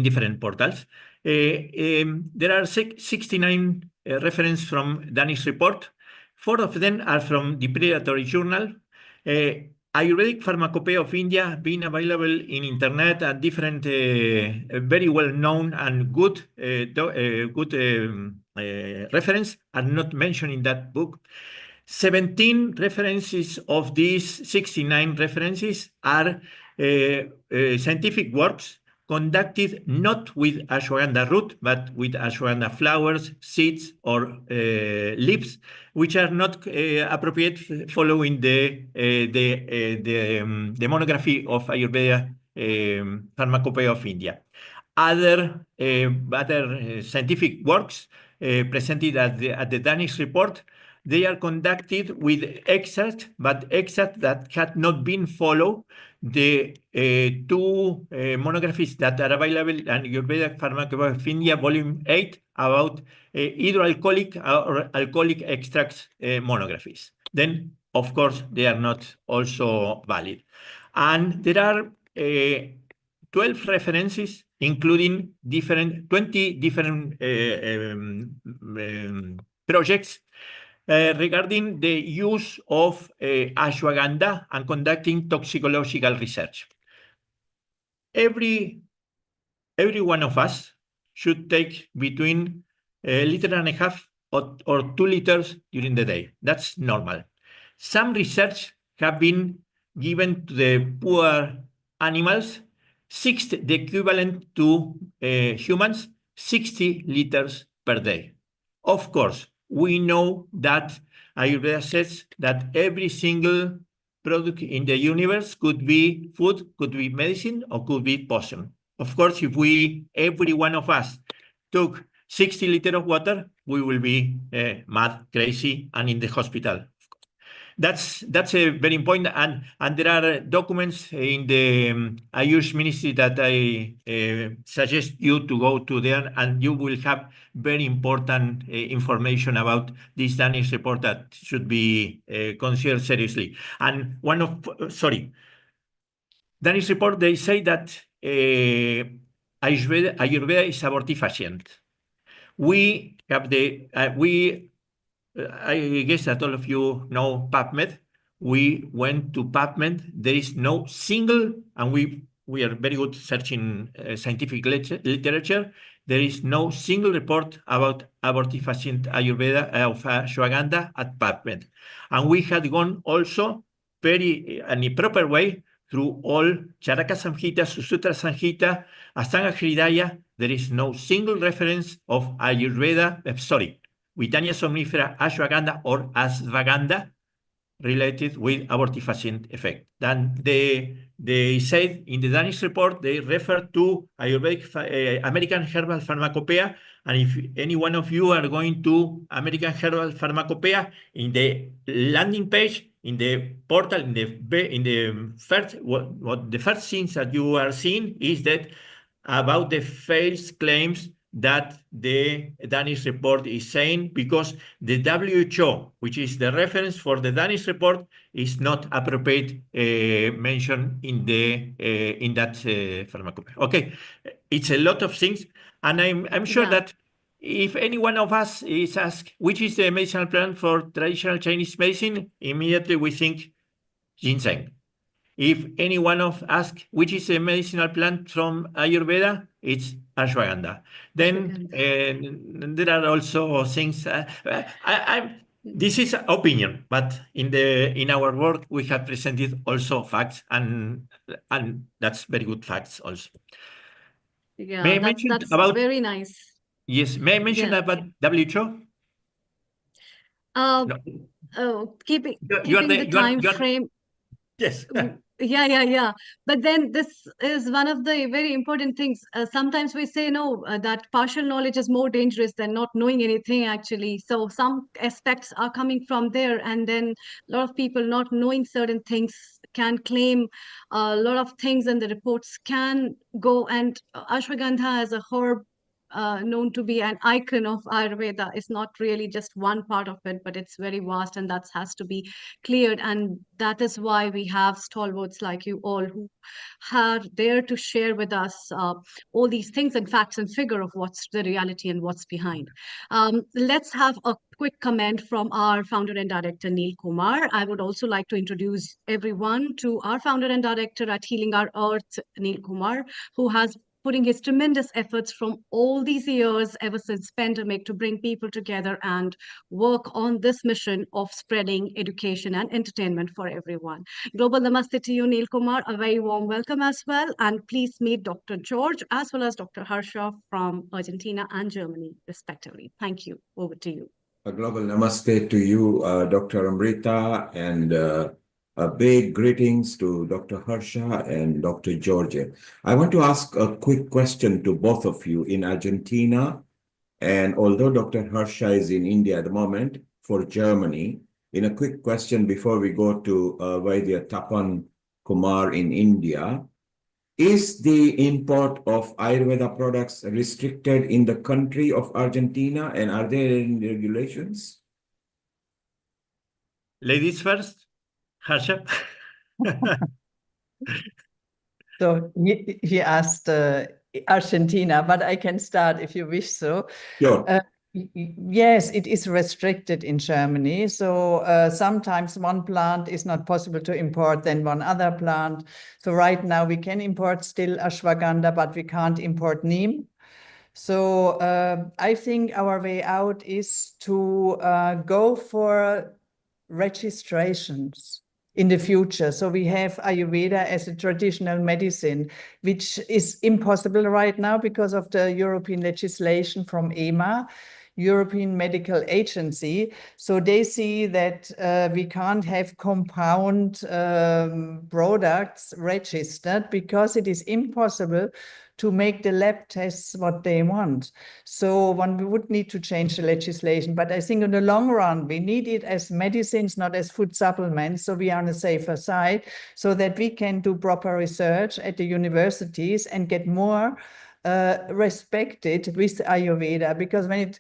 different portals. There are 69 references from Danish report. 4 of them are from the Predatory Journal. Ayurvedic Pharmacopoeia of India being available in internet and different very well known and good reference are not mentioned in that book. 17 references of these 69 references are scientific works conducted not with ashwagandha root, but with ashwagandha flowers, seeds, or leaves, which are not appropriate following the monography of Ayurveda Pharmacopoeia of India. other scientific works presented at the Danish report, they are conducted with excerpts, but excerpts that had not been followed. The two monographies that are available in Ayurvedic Pharmacopoeia of India, Volume 8, about hydroalcoholic or alcoholic extracts monographies. Then, of course, they are not also valid. And there are 12 references, including 20 different projects regarding the use of ashwagandha and conducting toxicological research. Every one of us should take between a liter and a half or 2 liters during the day. That's normal. Some research have been given to the poor animals, the equivalent to humans, 60 liters per day. Of course, we know that Ayurveda says that every single product in the universe could be food, could be medicine, or could be poison. Of course, if every one of us took 60 liters of water, we will be mad, crazy, and in the hospital. That's a very important, and there are documents in the Ayush Ministry that I suggest you to go to there, and you will have very important information about this Danish report that should be considered seriously. And Danish report, they say that Ayurveda is abortifacient. We have I guess that all of you know PubMed. We went to PubMed. There is no single, and we are very good searching scientific literature. There is no single report about abortifacient Ayurveda of ashwagandha at PubMed. And we had gone also in a proper way through all Charaka Samhita, Susutra Samhita, Astanga Hridaya. There is no single reference of Ayurveda, Witania somnifera, ashwagandha, or ashwagandha related with abortifacient effect. Then they said in the Danish report, they refer to Ayurvedic American Herbal Pharmacopoeia. And if any one of you are going to American Herbal Pharmacopoeia, in the landing page, in the portal, in the first, the first things that you are seeing is that about the false claims that the Danish report is saying, because the WHO, which is the reference for the Danish report, is not appropriate mentioned in that pharmacopoeia. Okay, it's a lot of things, and I'm sure that if any one of us is asked which is the medicinal plant for traditional Chinese medicine, immediately we think ginseng. If any one of us asks which is a medicinal plant from Ayurveda, it's ashwagandha. Then there are also things. This is opinion, but in our work we have presented also facts, and that's very good facts also. Yeah, may I mention that's about very nice. Yes, may I mention about WHO? Keeping You are the time frame. Yes. Yeah. But then this is one of the very important things. Sometimes we say no, that partial knowledge is more dangerous than not knowing anything actually. So some aspects are coming from there, and then a lot of people not knowing certain things can claim a lot of things, and the reports can go. And ashwagandha as a herb, known to be an icon of Ayurveda, is not really just one part of it, but it's very vast, and that has to be cleared. And that is why we have stalwarts like you all who are there to share with us all these things and facts and figure of what's the reality and what's behind. Let's have a quick comment from our founder and director, Neil Kumar. I would also like to introduce everyone to our founder and director at Healing Our Earth, Neil Kumar, who has putting his tremendous efforts from all these years ever since pandemic to bring people together and work on this mission of spreading education and entertainment for everyone. Global Namaste to you, Neil Kumar. A very warm welcome as well. And please meet Dr. George as well as Dr. Harsha from Argentina and Germany, respectively. Thank you. Over to you. A global namaste to you, Dr. Amrita, and A big greetings to Dr. Harsha and Dr. George. I want to ask a quick question to both of you in Argentina. And although Dr. Harsha is in India at the moment, for Germany, in a quick question before we go to Vaidya Tapan Kumar in India, is the import of Ayurveda products restricted in the country of Argentina, and are there any regulations? Ladies first, Harsha. So he asked Argentina, but I can start if you wish so. Sure. Yes, it is restricted in Germany. So sometimes one plant is not possible to import than one other plant. So right now we can import still ashwagandha, but we can't import neem. So I think our way out is to go for registrations in the future. So we have Ayurveda as a traditional medicine, which is impossible right now because of the European legislation from EMA, European Medical Agency. So they see that we can't have compound products registered because it is impossible to make the lab tests what they want. So one would need to change the legislation. But I think in the long run, we need it as medicines, not as food supplements. So we are on a safer side so that we can do proper research at the universities and get more respected with Ayurveda, because when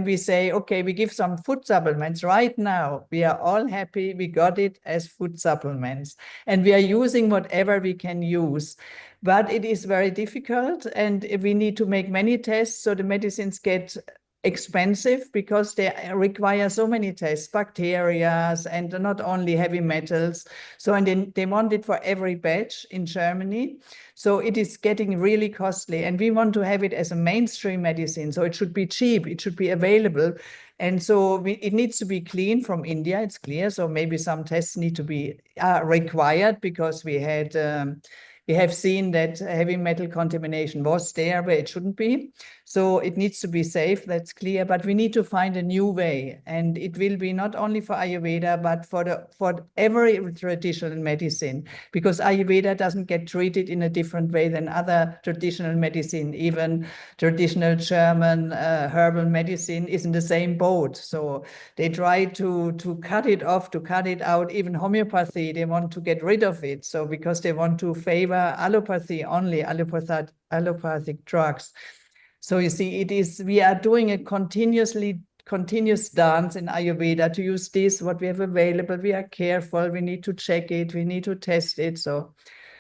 we say, okay, we give some food supplements right now, we are all happy we got it as food supplements and we are using whatever we can use. But it is very difficult and we need to make many tests, so the medicines get expensive because they require so many tests, bacteria and not only heavy metals. So and they want it for every batch in Germany. So it is getting really costly and we want to have it as a mainstream medicine. So it should be cheap, it should be available. And so it needs to be clean from India, it's clear. So maybe some tests need to be required because we have seen that heavy metal contamination was there where it shouldn't be. So it needs to be safe, that's clear, but we need to find a new way. And it will be not only for Ayurveda, but for every traditional medicine, because Ayurveda doesn't get treated in a different way than other traditional medicine. Even traditional German herbal medicine is in the same boat. So they try to cut it off, to cut it out. Even homeopathy, they want to get rid of it. So because they want to favor allopathy only, allopathic drugs. So you see, we are doing a continuous dance in Ayurveda to use this, what we have available. We are careful, we need to check it, we need to test it. So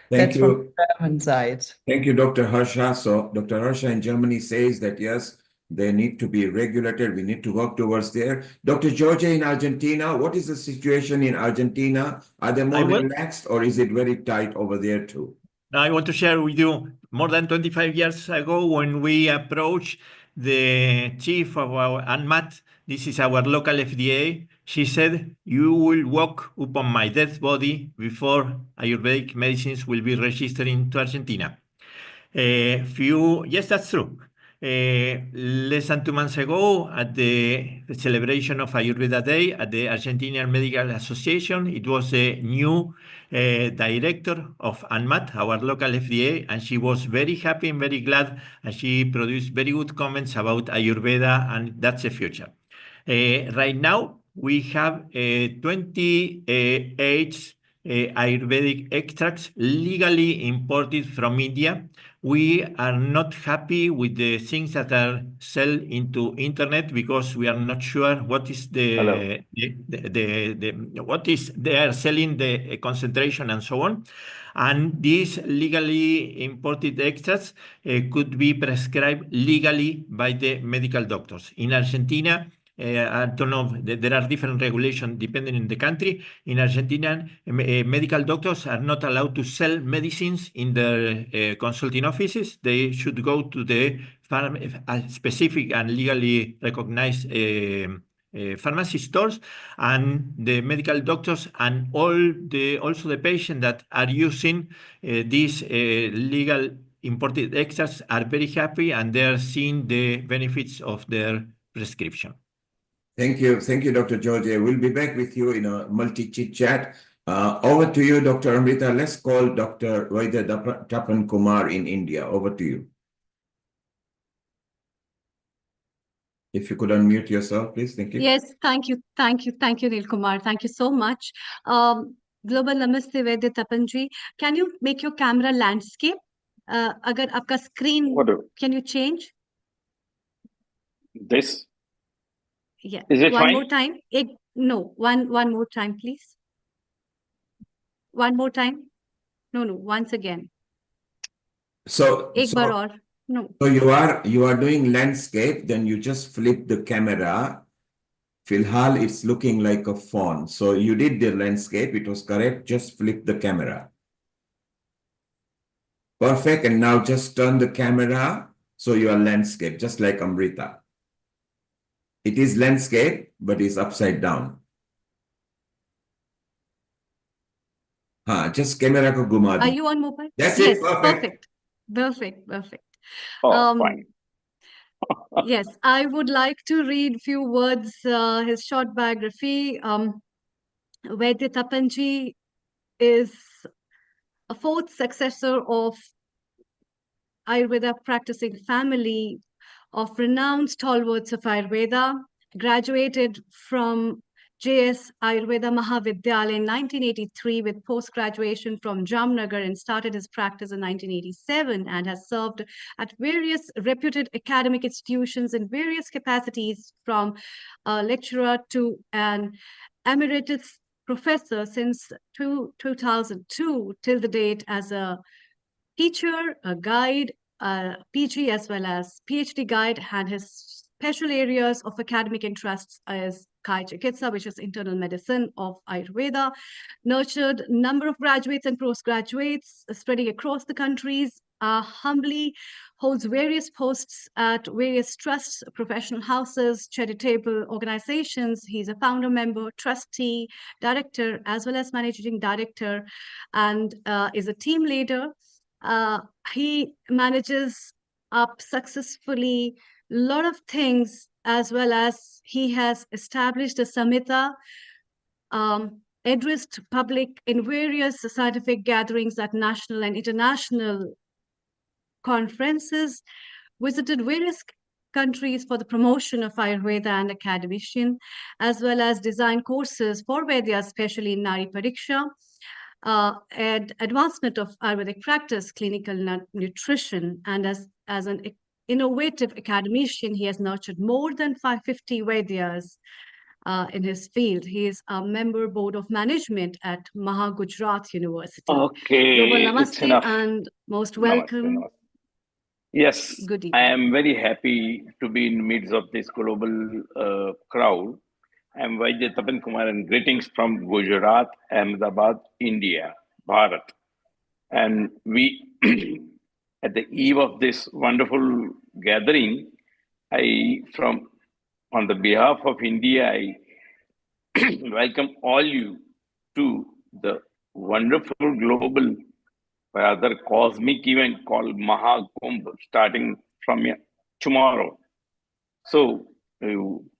Thank that's you. from the German side. Thank you, Dr. Harsha. So Dr. Harsha in Germany says that, yes, they need to be regulated. We need to work towards there. Dr. George in Argentina, what is the situation in Argentina? Are they more relaxed or is it very tight over there too? I want to share with you more than 25 years ago when we approached the chief of our ANMAT, this is our local FDA, she said, you will walk upon my dead body before Ayurvedic medicines will be registered into Argentina. Yes, that's true. Less than 2 months ago, at the celebration of Ayurveda Day at the Argentinian Medical Association, it was the new director of ANMAT, our local FDA, and she was very happy and very glad, and she produced very good comments about Ayurveda, and that's the future. Right now, we have 28 Ayurvedic extracts legally imported from India. We are not happy with the things that are sold into internet because we are not sure what is what is they are selling, the concentration and so on. And these legally imported extracts could be prescribed legally by the medical doctors. In Argentina, I don't know, there are different regulations depending on the country. In Argentina, medical doctors are not allowed to sell medicines in their consulting offices. They should go to the specific and legally recognized pharmacy stores, and the medical doctors and also the patients that are using these legal imported extracts are very happy and they are seeing the benefits of their prescription. Thank you, Dr. George. We'll be back with you in a multi-chit chat. Over to you, Dr. Amrita. Let's call Dr. Vaidya Tapan Kumar in India. Over to you. If you could unmute yourself, please. Thank you. Yes, thank you, Neil Kumar. Thank you so much. Global Namaste Vaidya Tapan ji. Can you make your camera landscape? Agar aapka screen, can you change? This? Yeah. Is it one fine? more time. No, one more time, please. One more time. No, once again. So Ek bar aur. No. So you are doing landscape, then you just flip the camera. Filhal, it's looking like a phone. So you did the landscape, it was correct. Just flip the camera. Perfect. And now just turn the camera so you are landscape, just like Amrita. It is landscape, but it's upside down. Just camera ko guma Are di. you on mobile? That's Yes, it. Perfect. Perfect. Oh, fine. Yes, I would like to read few words, his short biography. Vaidya Tapanji is a fourth successor of Ayurveda practicing family of renowned stalwarts of Ayurveda, graduated from JS Ayurveda Mahavidyalaya in 1983 with post-graduation from Jamnagar and started his practice in 1987 and has served at various reputed academic institutions in various capacities from a lecturer to an emeritus professor since 2002 till the date as a teacher, a guide, a PG as well as PhD guide, and his special areas of academic interests is Kai Chikitsa, which is internal medicine of Ayurveda, nurtured a number of graduates and postgraduates spreading across the countries, humbly holds various posts at various trusts, professional houses, charitable organizations. He's a founder member, trustee, director, as well as managing director, and is a team leader. He manages up successfully a lot of things, as well as he has established a Samhita, addressed public in various scientific gatherings at national and international conferences, visited various countries for the promotion of Ayurveda and academician, as well as designed courses for Vaidya, especially in Nari Pariksha, and advancement of Ayurvedic practice, clinical nutrition, and as an innovative academician, he has nurtured more than 550 Vaidyas in his field. He is a member board of management at Maha Gujarat University. Okay, Global it's Namaste enough. and most welcome. Namaste. Yes, Good evening. I am very happy to be in the midst of this global crowd. I am Vaidya Tapan Kumar and greetings from Gujarat, Ahmedabad, India, Bharat. And we, at the eve of this wonderful gathering, on the behalf of India, I welcome all you to the wonderful global, rather cosmic event called Maha Kumbh, starting from tomorrow. So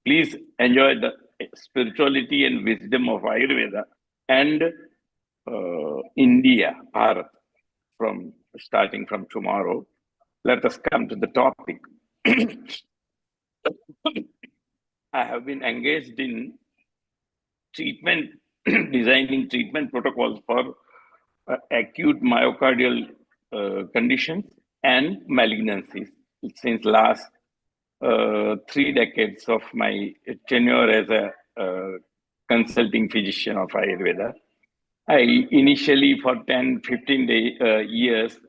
please enjoy the spirituality and wisdom of Ayurveda and India, Bharat, starting from tomorrow. Let us come to the topic. I have been engaged in designing treatment protocols for acute myocardial conditions and malignancies since last 3 decades of my tenure as a consulting physician of Ayurveda. I initially for 10-15 years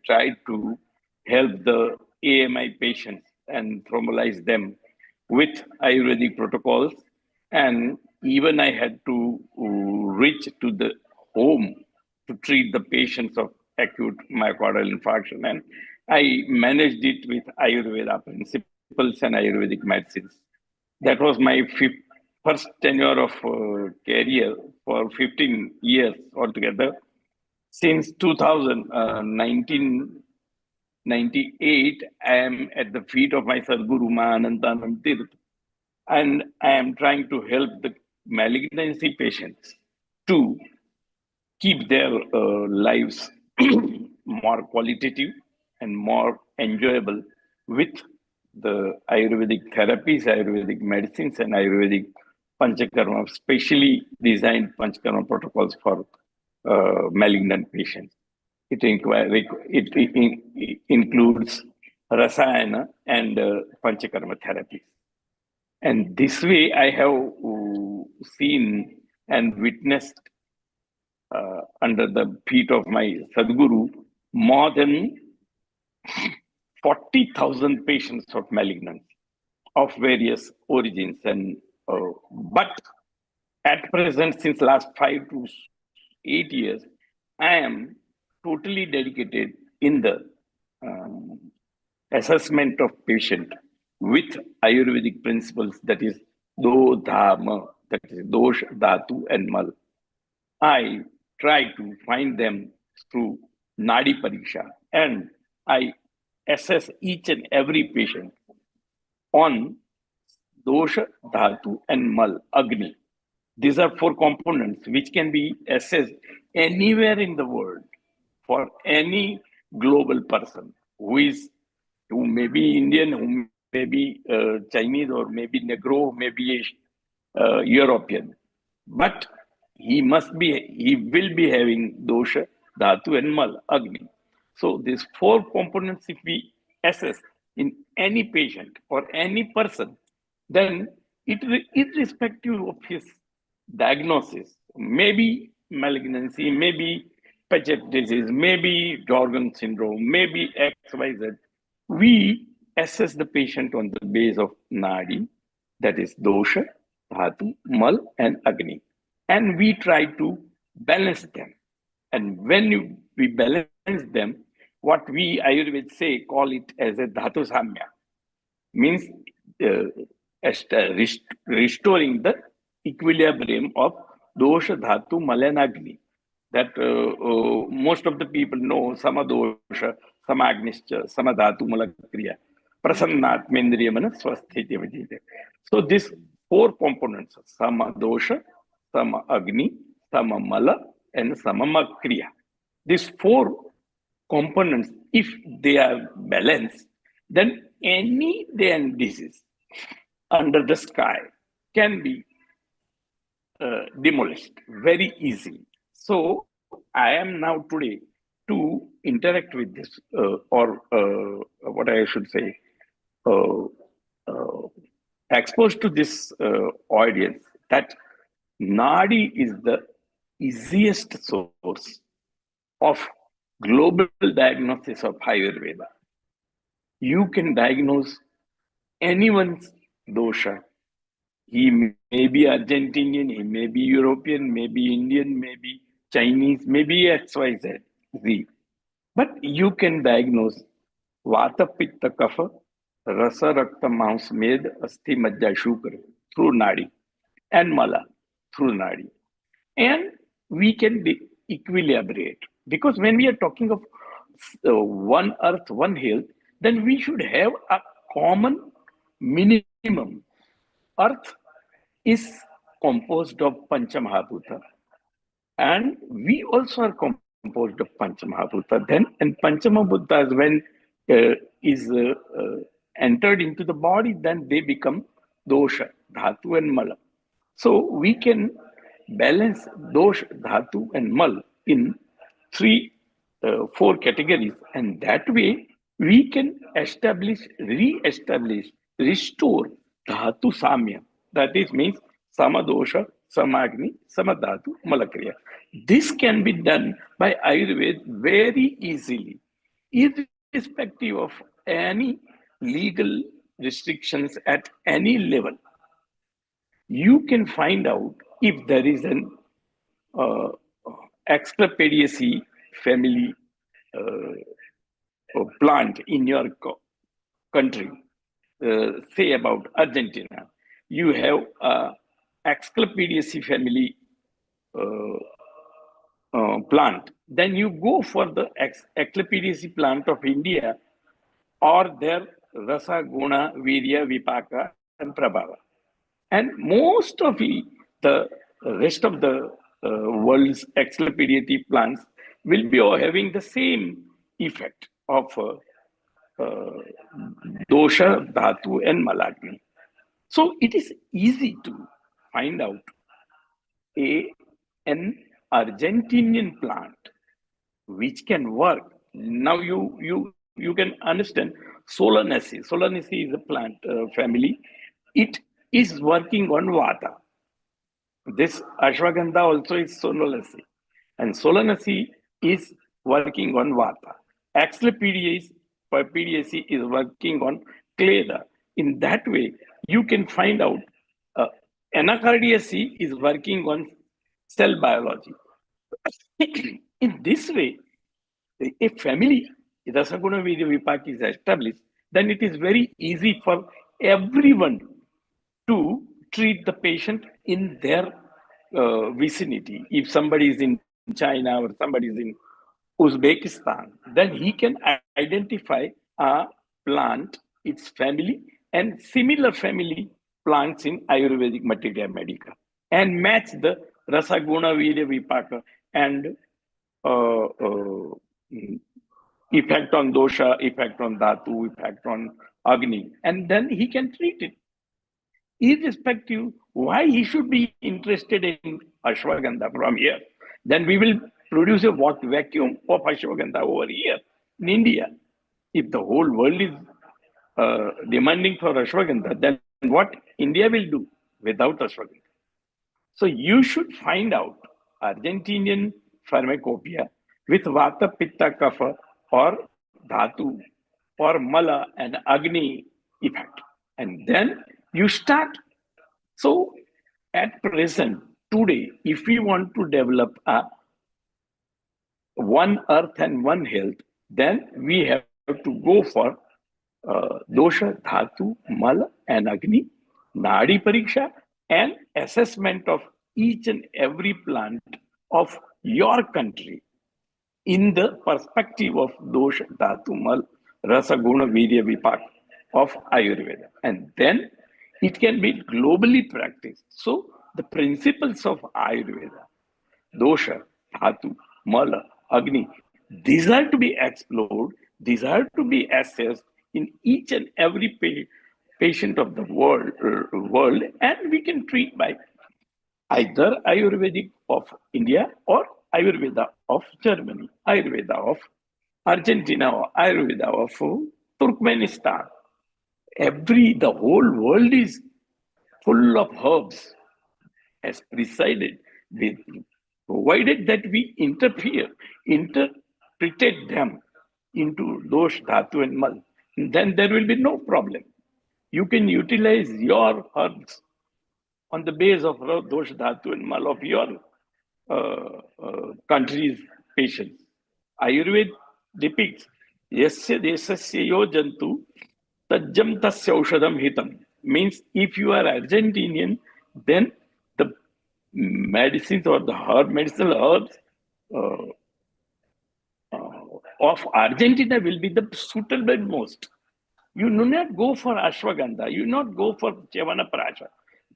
tried to help the AMI patients and thrombolize them with Ayurvedic protocols, and even I had to reach to the home to treat the patients of acute myocardial infarction, and I managed it with Ayurveda principles and Ayurvedic medicines. That was my first tenure of career for 15 years altogether. Since 1998, I am at the feet of my Sadguru Mahanandanand Tirth. and I am trying to help the malignancy patients to keep their lives more qualitative and more enjoyable with the Ayurvedic therapies, Ayurvedic medicines, and Ayurvedic Panchakarma, specially designed Panchakarma protocols for malignant patients. It includes Rasayana and Panchakarma therapies. And this way, I have seen and witnessed under the feet of my Sadguru more than 40,000 patients of malignancy of various origins. And but at present, since last 5 to 8 years, I am totally dedicated in the assessment of patient with Ayurvedic principles, that is Do Dharma, that is Dosh, Dhatu, and Mal. I try to find them through Nadi Pariksha, and I assess each and every patient on Dosha, Dhatu, and Mal, Agni. These are 4 components which can be assessed anywhere in the world for any global person who may be Indian, who may be Chinese, or maybe Negro, maybe European. But he will be having Dosha, Dhatu, and Mal, Agni. So these 4 components, if we assess in any patient or any person, then irrespective of his diagnosis, maybe malignancy, maybe Paget disease, maybe Jordan syndrome, maybe XYZ, we assess the patient on the base of Nadi, that is Dosha, Dhatu, Mal, and Agni. And we try to balance them. And when we balance them, what we Ayurveda call it as a Dhatu Samya, means restoring the equilibrium of Dosha, Dhatu, Mal, and Agni. That most of the people know Sama Dosha, Sama Agnischa, Sama Dhatu, Mala Kriya, Prasannat, Mendriya, Mana, Swasthiti, Vajite. So these 4 components, Sama Dosha, Sama Agni, Sama Mala, and Sama Kriya. These 4 components, if they are balanced, then any disease under the sky can be demolished very easily. So I am now today to interact with this, or what I should say, exposed to this audience, that Nadi is the easiest source of global diagnosis of Ayurveda. You can diagnose anyone's dosha. He may be Argentinian, he may be European, maybe Indian, maybe Chinese, maybe XYZ. But you can diagnose Vata, Pitta, Kapha, Rasa, Rakta, Mans, Med, Asti, Majja, Shukra through Nadi, and Mala through Nadi. And we can equilibrate, because when we are talking of one earth, one health, then we should have a common minimum. Earth is composed of Panchamahabhuta, and we also are composed of Panchamahabhuta. Then, and Panchamahabhuta, when is entered into the body, then they become dosha, dhatu, and mala. So we can balance dosha, dhatu, and mal in 4 categories, and that way we can re-establish, restore dhatu samya. That is means sama dosha, sama agni, sama dhatu, malakriya. This can be done by Ayurveda very easily, irrespective of any legal restrictions at any level. You can find out if there is an Asclepiaceae family plant in your country. Say about Argentina, you have Asclepiaceae family plant. Then you go for the Asclepiaceae plant of India, or their Rasa, Guna, Virya, Vipaka, and Prabhava. And most of the rest of the world's exlipidity plants will be having the same effect of dosha, dhatu, and malagni. So it is easy to find out an Argentinian plant which can work. Now you can understand Solanaceae. Solanaceae is a plant family. It is working on vata. This ashwagandha also is Solanaceae, and Solanaceae is working on vata. Axlepidiaceae is working on kleda. In that way, you can find out Anacardiaceae is working on cell biology. In this way, a family Rasaguna Vidya Vipak is established, then it is very easy for everyone to treat the patient in their vicinity. If somebody is in China or somebody is in Uzbekistan, then he can identify a plant, its family, and similar family plants in Ayurvedic Materia Medica and match the Rasaguna Virya Vipaka and effect on dosha, effect on dhatu, effect on agni, and then he can treat it. Irrespective why he should be interested in ashwagandha from here, then we will produce a vacuum of ashwagandha over here in India. If the whole world is demanding for ashwagandha, then what India will do without ashwagandha? So you should find out Argentinian pharmacopoeia with vata, pitta, kapha, or dhatu, or mala and agni effect, and then you start. So at present, today, if we want to develop a one earth and one health, then we have to go for dosha, dhatu, mala, and agni, nadi pariksha, and assessment of each and every plant of your country in the perspective of dosha, dhatu, mal, rasa, guna, virya, vipak of Ayurveda. And then it can be globally practiced. So the principles of Ayurveda, dosha, dhatu, mala, agni, these are to be explored, these are to be assessed in each and every patient of the world, and we can treat by either Ayurvedic of India or Ayurveda of Germany, Ayurveda of Argentina, or Ayurveda of Turkmenistan. The whole world is full of herbs, as presided with, provided that we interpreted them into dosh, dhatu, and mal, then there will be no problem. You can utilize your herbs on the base of dosh, dhatu, and mal of your country's patients. Ayurveda depicts yasya desasya yo jantu tajjam tasya aushadam hitam. Means if you are Argentinian, then the medicines or the medicinal herbs of Argentina will be the suitable most. You do not go for ashwagandha, you do not go for Chyavanprasha.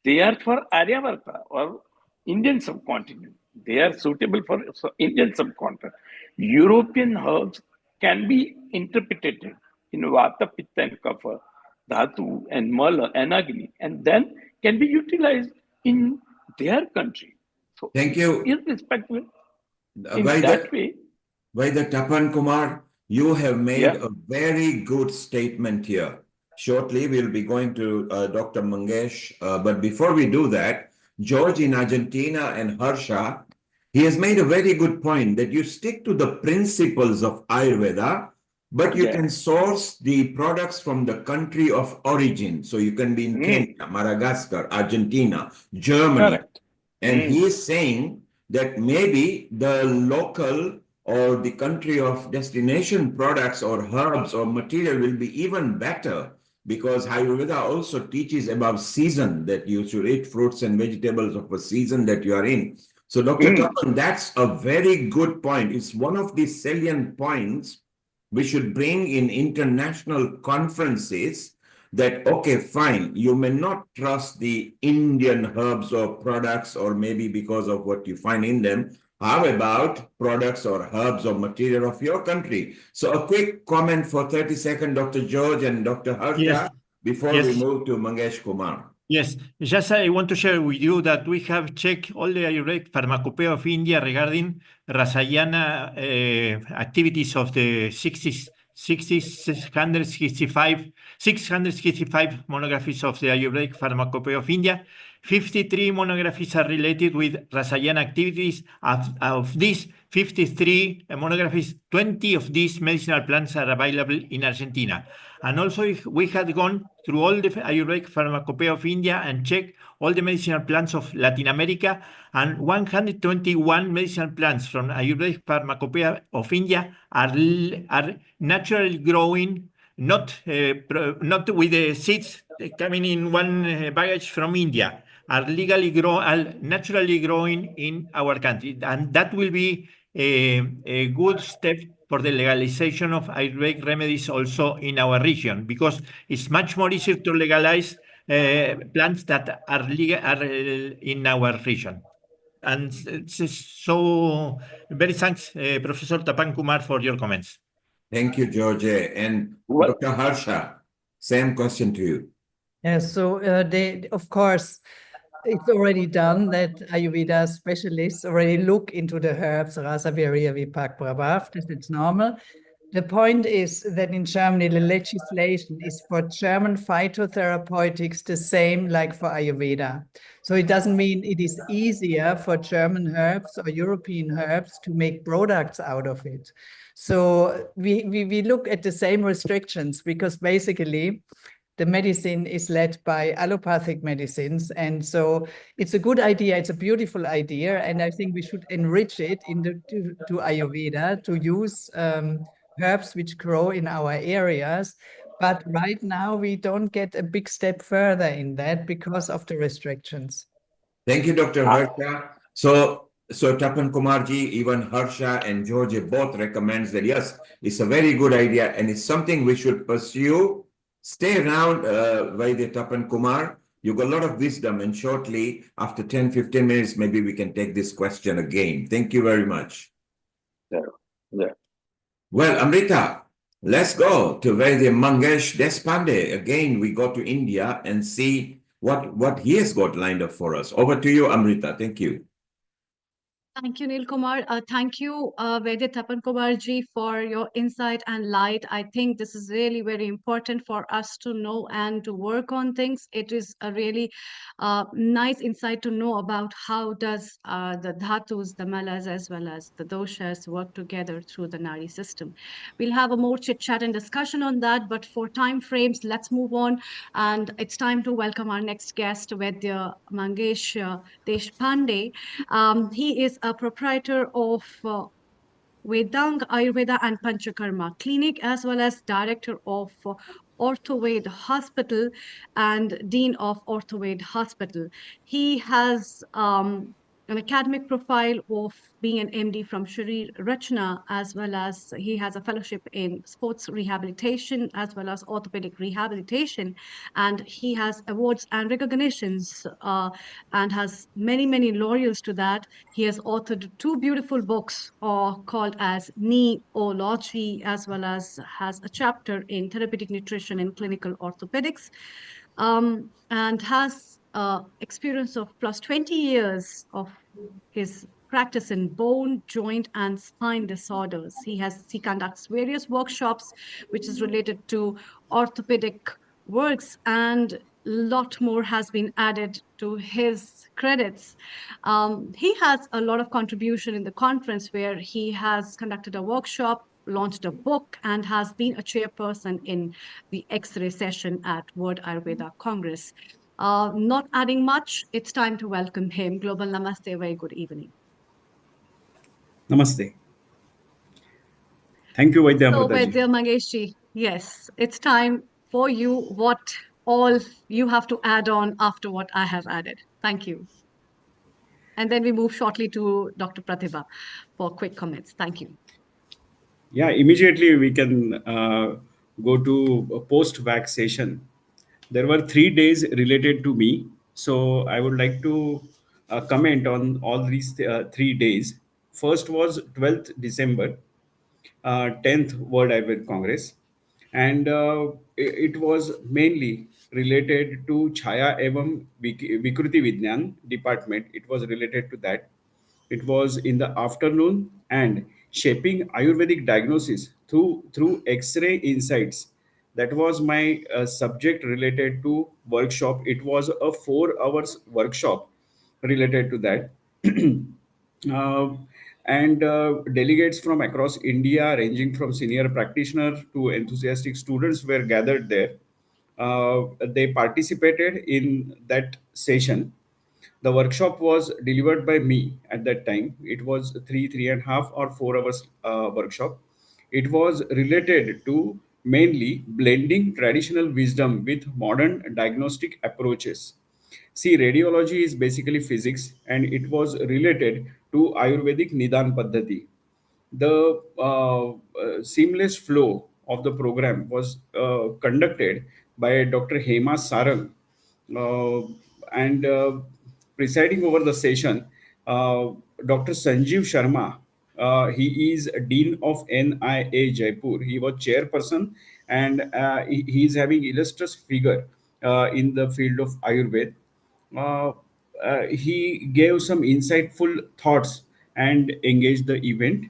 They are for Aryavarta or Indian subcontinent. They are suitable for Indian subcontinent. European herbs can be interpreted in Vata, Pitta, and Kapha, Dhatu, and Mala, and Agni, and then can be utilized in their country. So, thank you. Irrespective, in that way. Vaidya Tapan Kumar, you have made a very good statement here. Shortly, we'll be going to Dr. Mangesh. But before we do that, George in Argentina and Harsha, he has made a very good point that you stick to the principles of Ayurveda, but you can source the products from the country of origin. So you can be in Kenya, Madagascar, Argentina, Germany. And he is saying that maybe the local or the country of destination products or herbs or material will be even better, because Ayurveda also teaches about season, that you should eat fruits and vegetables of a season that you are in. So Dr. Tapan, that's a very good point. It's one of the salient points we should bring in international conferences, that, okay, fine, you may not trust the Indian herbs or products, or maybe because of what you find in them. How about products or herbs or material of your country? So a quick comment for 30 seconds, Dr. George and Dr. Harsha, Yes. before we Yes. move to Mangesh Kumar. Yes, just I want to share with you that we have checked all the Ayurvedic Pharmacopoeia of India regarding Rasayana activities of the 665 monographies of the Ayurvedic Pharmacopoeia of India. 53 monographies are related with Rasayana activities. Of these 53 monographies, 20 of these medicinal plants are available in Argentina. And also we had gone through all the Ayurvedic Pharmacopoeia of India and checked all the medicinal plants of Latin America, and 121 medicinal plants from Ayurvedic Pharmacopoeia of India are naturally growing, not with the seeds coming in one baggage from India, are naturally growing in our country. And that will be a good step for the legalization of Ayurvedic remedies also in our region, because it's much more easier to legalize plants that are in our region. And so, very thanks, Professor Tapan Kumar, for your comments. Thank you, George. And Well, Dr. Harsha, same question to you. Yes, so of course, it's already done that Ayurveda specialists already look into the herbs, Rasa, Virya, Vipak, Prabhav. It's normal. The point is that in Germany, the legislation is for German phytotherapeutics the same like for Ayurveda. So it doesn't mean it is easier for German herbs or European herbs to make products out of it. So we look at the same restrictions, because basically the medicine is led by allopathic medicines. And so it's a good idea. It's a beautiful idea. And I think we should enrich it to Ayurveda, to use herbs which grow in our areas. But right now we don't get a big step further in that because of the restrictions. Thank you, Dr. Harsha. So Tapan Kumarji, even Harsha and George both recommends that, yes, it's a very good idea and it's something we should pursue. Stay around, Vaidya Tapan Kumar. You got a lot of wisdom, and shortly, after 10, 15 minutes, maybe we can take this question again. Thank you very much. Yeah. Well, Amrita, let's go to Vaidya Mangesh Deshpande. Again, we go to India and see what he has got lined up for us. Over to you, Amrita. Thank you. Thank you, Neil Kumar. Thank you, Vaidya Tapan Kumar ji, for your insight and light. I think this is really very important for us to know and to work on things. It is a really nice insight to know about how does the dhatus, the malas, as well as the doshas work together through the Nari system. We'll have a more chit chat and discussion on that, but for time frames, let's move on. And it's time to welcome our next guest, Vaidya Mangesh Deshpande. He is a proprietor of Vedang Ayurveda and Panchakarma Clinic, as well as director of Orthoved Hospital and Dean of Orthoved Hospital. He has an academic profile of being an MD from Sharir Rachna, as well as he has a fellowship in sports rehabilitation, as well as orthopedic rehabilitation. And he has awards and recognitions and has many, many laurels to that. He has authored 2 beautiful books called as Neology, as well as has a chapter in therapeutic nutrition and clinical orthopedics, and has experience of plus 20 years of his practice in bone, joint, and spine disorders. He conducts various workshops which is related to orthopedic works, and lot more has been added to his credits. He has a lot of contribution in the conference, where he has conducted a workshop, launched a book, and has been a chairperson in the X-ray session at World Ayurveda Congress. Not adding much, it's time to welcome him. Global Namaste, very good evening. Namaste. Thank you, Vaidya So, Amrita ji. Vaidya Mangesh, yes, it's time for you. What all you have to add on after what I have added. Thank you. And then we move shortly to Dr. Pratibha for quick comments. Thank you. Yeah, immediately we can go to a post-WAC session. there were 3 days related to me. So I would like to comment on all these 3 days. First was 12th December, 10th World Ayurveda Congress, and it was mainly related to Chaya Evam Vikruti Vignan department. It was related to that. It was in the afternoon, and shaping Ayurvedic diagnosis through X-ray insights. That was my subject related to workshop. It was a 4 hours workshop related to that. Uh, and delegates from across India, ranging from senior practitioner to enthusiastic students, were gathered there. They participated in that session. The workshop was delivered by me at that time. It was 3.5 or 4 hours workshop. It was related to mainly blending traditional wisdom with modern diagnostic approaches. See, radiology is basically physics, and it was related to Ayurvedic Nidan Paddhati. The seamless flow of the program was conducted by Dr. Hema Sarang, uh, and presiding over the session, Dr. Sanjeev Sharma. He is Dean of NIA Jaipur. He was chairperson, and he is having illustrious figure in the field of Ayurveda. uh, he gave some insightful thoughts and engaged the event.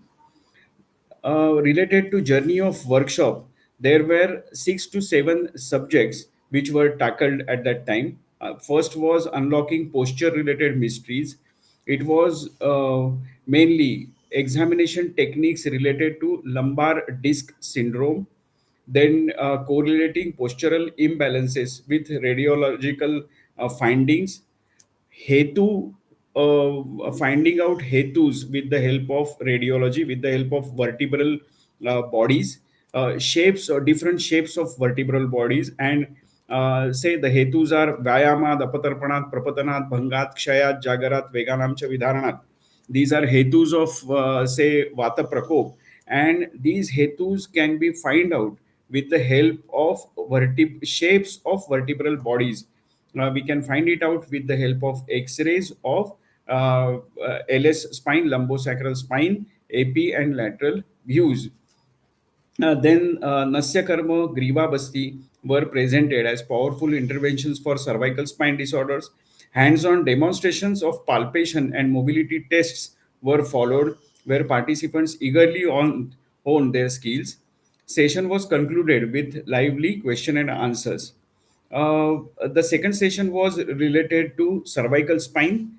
Related to journey of workshop, there were 6 to 7 subjects which were tackled at that time. First was unlocking posture related mysteries. It was mainly examination techniques related to lumbar disc syndrome, then correlating postural imbalances with radiological findings. Hetu, finding out hetus with the help of radiology, with the help of vertebral bodies, shapes or different shapes of vertebral bodies, and say the hetus are Vyama, Dapatarpanat, Prapatanat, Bhangat, Kshayat, Jagarat, Veganam cha Vidharanat. These are hetus of say Vata Prakop, and these hetus can be find out with the help of shapes of vertebral bodies. We can find it out with the help of X-rays of LS spine, lumbosacral spine, AP, and lateral views. Then Nasya Karma, Griva Basti were presented as powerful interventions for cervical spine disorders. Hands-on demonstrations of palpation and mobility tests were followed, where participants eagerly honed their skills. Session was concluded with lively question and answers. Uh, the second session was related to cervical spine.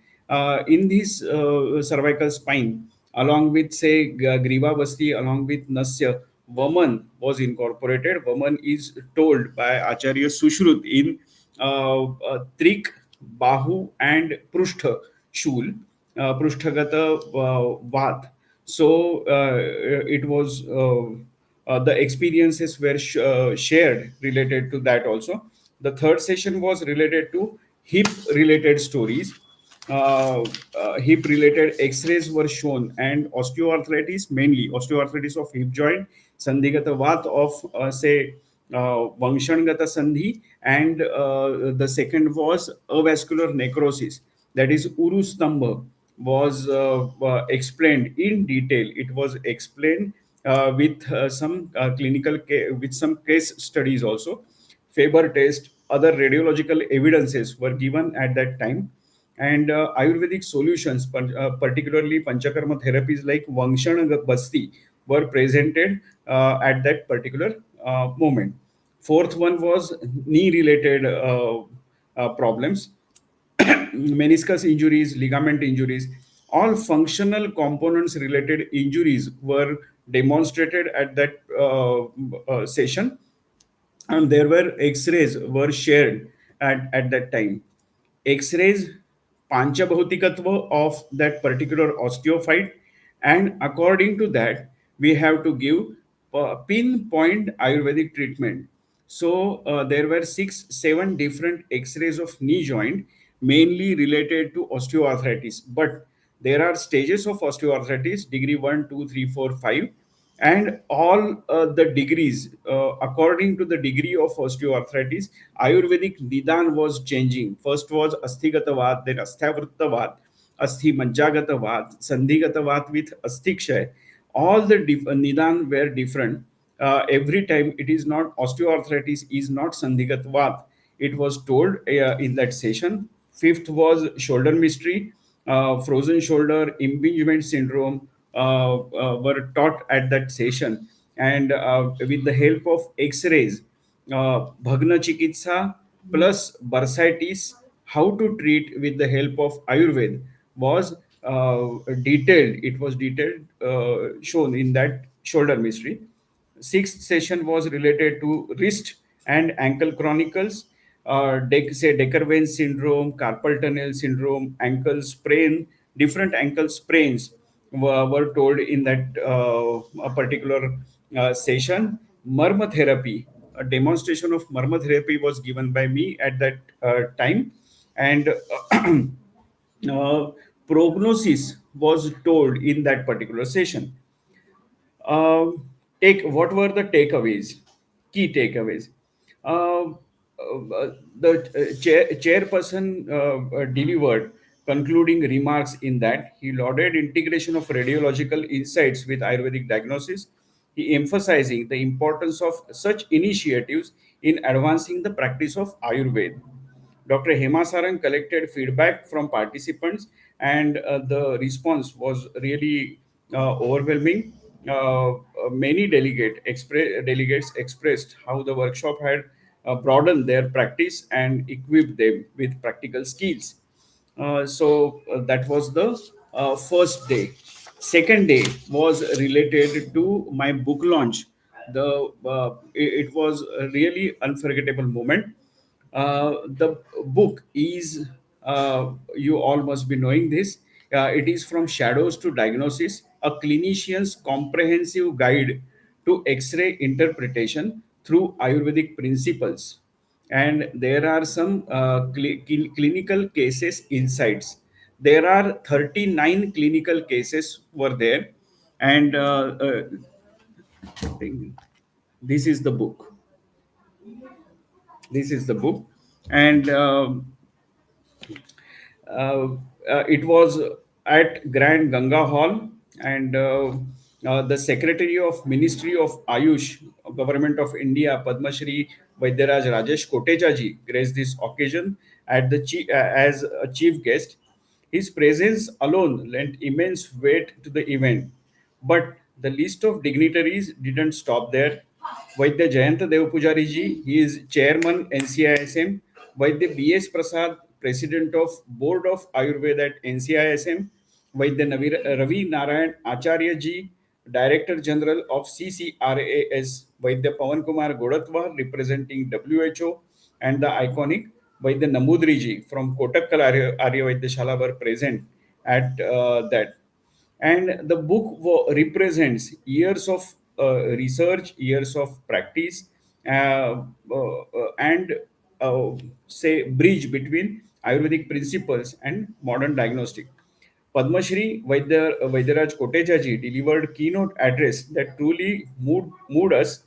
In this cervical spine, along with say Griva Basti, along with Nasya, Vaman was incorporated. Vaman is told by Acharya Sushrut in Trik, Bahu, and Prushtha Shul, Prusthagata Vat. So it was the experiences were shared related to that also. The third session was related to hip related stories. Hip related x-rays were shown, and osteoarthritis, mainly osteoarthritis of hip joint, sandhigata vat of say Vangshanagata Sandhi, and the second was avascular necrosis, that is Urustamba, was explained in detail. It was explained with some with some case studies also. Faber test, other radiological evidences were given at that time, and Ayurvedic solutions, particularly Panchakarma therapies like Vangshan Basti, were presented at that particular moment. Fourth one was knee related problems, meniscus injuries, ligament injuries, all functional components related injuries were demonstrated at that session, and there were x-rays were shared at that time. X-rays, panchabhautikatva of that particular osteophyte, and according to that we have to give pinpoint Ayurvedic treatment. So there were 6 7 different x-rays of knee joint, mainly related to osteoarthritis, but there are stages of osteoarthritis: degree 1 2 3 4 5, and all the degrees, according to the degree of osteoarthritis, Ayurvedic Nidan was changing. First was Asthigatavad, then Asthavruttavad, Asthi Manjagatavad, Sandhigatavad with Asthikshay. All the Nidan were different. Every time it is not osteoarthritis, is not Sandhigatavad. It was told in that session. Fifth was shoulder mystery, frozen shoulder, impingement syndrome were taught at that session. And with the help of X-rays, Bhagna Chikitsa plus bursitis, how to treat with the help of Ayurveda was detailed. It was detailed, shown in that shoulder mystery. Sixth session was related to wrist and ankle chronicles, say Decker vein syndrome, carpal tunnel syndrome, ankle sprain, different ankle sprains were told in that a particular session. Murmur therapy, a demonstration of murmur therapy was given by me at that time, and uh, prognosis was told in that particular session. Take what were the takeaways, key takeaways. Uh, the chairperson delivered concluding remarks in that he lauded integration of radiological insights with Ayurvedic diagnosis. He emphasizing the importance of such initiatives in advancing the practice of Ayurveda. Dr. Hema Sarang collected feedback from participants, and the response was really overwhelming. Many delegates expressed how the workshop had broadened their practice and equipped them with practical skills. That was the first day. Second day was related to my book launch. It was a really unforgettable moment. The book is, you all must be knowing this. It is From Shadows to Diagnosis, a clinician's comprehensive guide to X-ray interpretation through Ayurvedic principles. And there are some clinical cases insights. There are 39 clinical cases were there, and this is the book. This is the book, and it was at Grand Ganga Hall, and the Secretary of Ministry of Ayush, Government of India, Padma Shri Vaidyaraj Rajesh Kotecha ji, graced this occasion at as a chief guest. His presence alone lent immense weight to the event. But the list of dignitaries didn't stop there. Vaidya Jayanta Dev Pujari ji, he is chairman NCISM. Vaidya B.S. Prasad, president of Board of Ayurveda at NCISM. Vaidya Ravi Narayan Acharya ji, director general of CCRAS. Vaidya Pawan Kumar Godatwa, representing WHO, and the iconic Vaidya Namudri ji from Kotakkal Arya Vaidyashala were present at that. And the book represents years of research, years of practice, and say bridge between Ayurvedic principles and modern diagnostic. Padma Shri Vaidyaraj Kotecha ji delivered keynote address that truly moved us.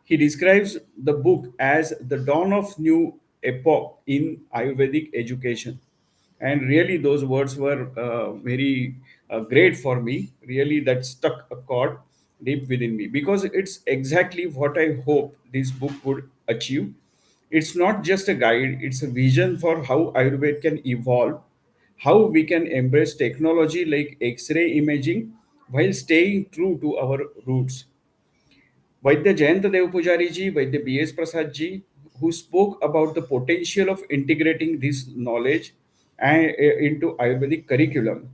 He describes the book as the dawn of new epoch in Ayurvedic education. And really, those words were very great for me. Really, that stuck a chord deep within me, because it's exactly what I hope this book would achieve. It's not just a guide, it's a vision for how Ayurveda can evolve, how we can embrace technology like X ray imaging while staying true to our roots. Vaidya Jayanta Dev Pujari ji, Vaidya B.S. Prasad ji, who spoke about the potential of integrating this knowledge into Ayurvedic curriculum.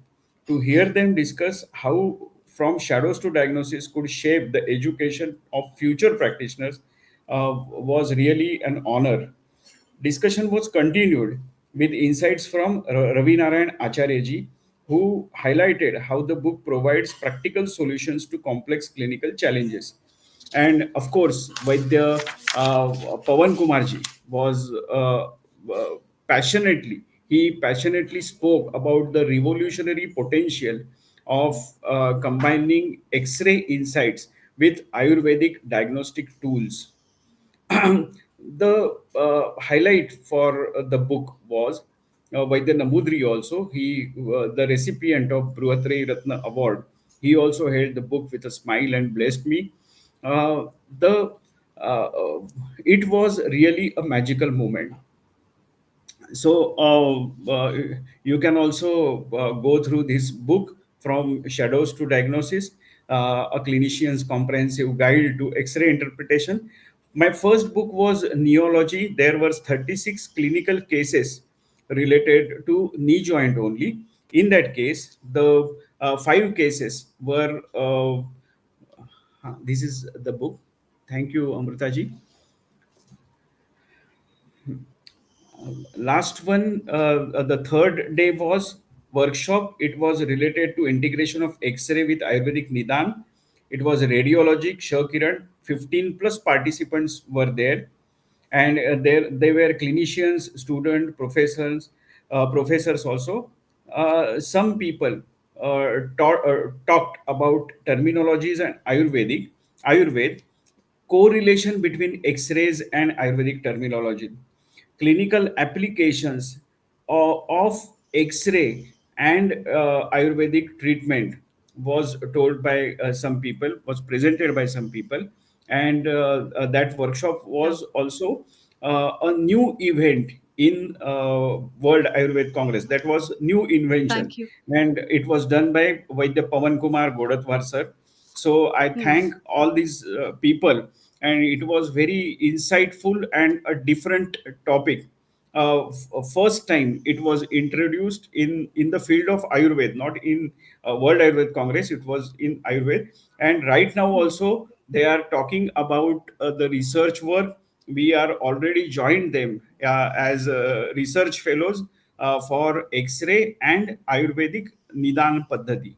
To hear them discuss how From Shadows to Diagnosis could shape the education of future practitioners was really an honor. Discussion was continued with insights from Ravi Narayan Acharya ji, who highlighted how the book provides practical solutions to complex clinical challenges. And of course, Vaidya Pawan Kumarji was passionately spoke about the revolutionary potential of combining X-ray insights with Ayurvedic diagnostic tools. The highlight for the book was Vaidya Namudri also. The recipient of Bruhatri Ratna Award, he also held the book with a smile and blessed me. Uh, the It was really a magical moment. So you can also go through this book, From Shadows to Diagnosis, a clinician's comprehensive guide to X-ray interpretation. My first book was neurology. There were 36 clinical cases related to knee joint only. In that case, the 5 cases were this is the book. Thank you, Amritaji. Last one, the third day was workshop. It was related to integration of X-ray with Ayurvedic Nidan. It was radiologic, Shakiran. 15 plus participants were there, and there they were clinicians, students, professors also. Some people talked about terminologies and Ayurved, correlation between X-rays and Ayurvedic terminology, clinical applications of X-ray and Ayurvedic treatment was told by some people, was presented by some people, and that workshop was also a new event in World Ayurveda Congress. That was new invention, Thank you. and it was done by Vaidya Pawan Kumar Godatwar sir. So I Hmm. thank all these people, and it was very insightful and a different topic. First time it was introduced in the field of Ayurveda, not in World Ayurveda Congress. It was in Ayurveda, and right now Hmm. also they are talking about the research work. We are already joined them as research fellows for X-ray and Ayurvedic Nidan Paddhati.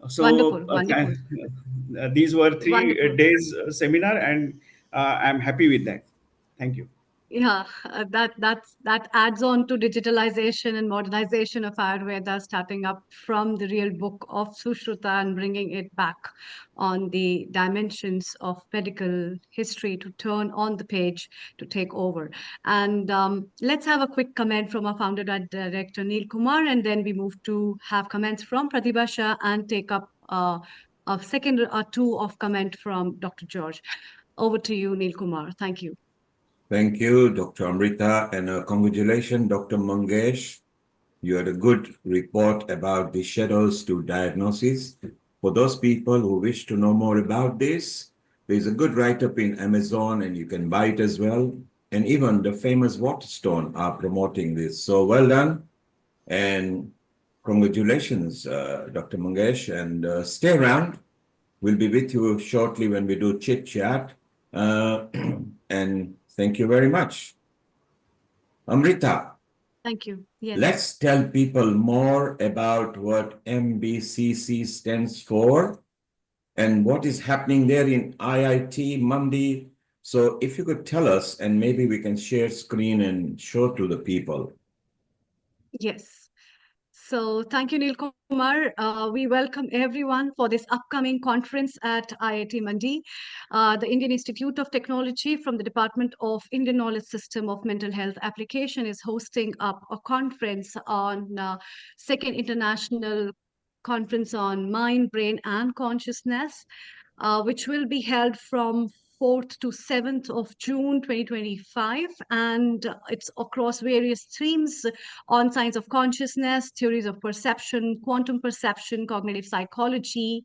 So Wonderful, wonderful, these were 3 wonderful. days seminar, and I'm happy with that. Thank you. Yeah, that adds on to digitalization and modernization of Ayurveda, starting up from the real book of Sushruta and bringing it back on the dimensions of medical history to turn on the page to take over. And let's have a quick comment from our founder and director Neil Kumar, and then we move to have comments from Pratibha Shah and take up a second or two of comment from Dr. George. Over to you, Neil Kumar. Thank you. Thank you, Dr. Amrita, and congratulations, Dr. Mangesh. You had a good report about the shadows to diagnosis. For those people who wish to know more about this, there's a good write-up in Amazon, and you can buy it as well. And even the famous Waterstone are promoting this. So well done, and congratulations, Dr. Mangesh, and stay around. We'll be with you shortly when we do chit chat. And thank you very much. Amrita, Thank you. Yes. let's tell people more about what MBCC stands for and what is happening there in IIT Mandi. So if you could tell us, and maybe we can share screen and show to the people. Yes. So thank you, Neil Kumar. We welcome everyone for this upcoming conference at IIT Mandi. The Indian Institute of Technology from the Department of Indian Knowledge System of Mental Health Application is hosting up a conference on Second International Conference on Mind, Brain and Consciousness, which will be held from 4th to 7th of June 2025. And it's across various themes on science of consciousness, theories of perception, quantum perception, cognitive psychology,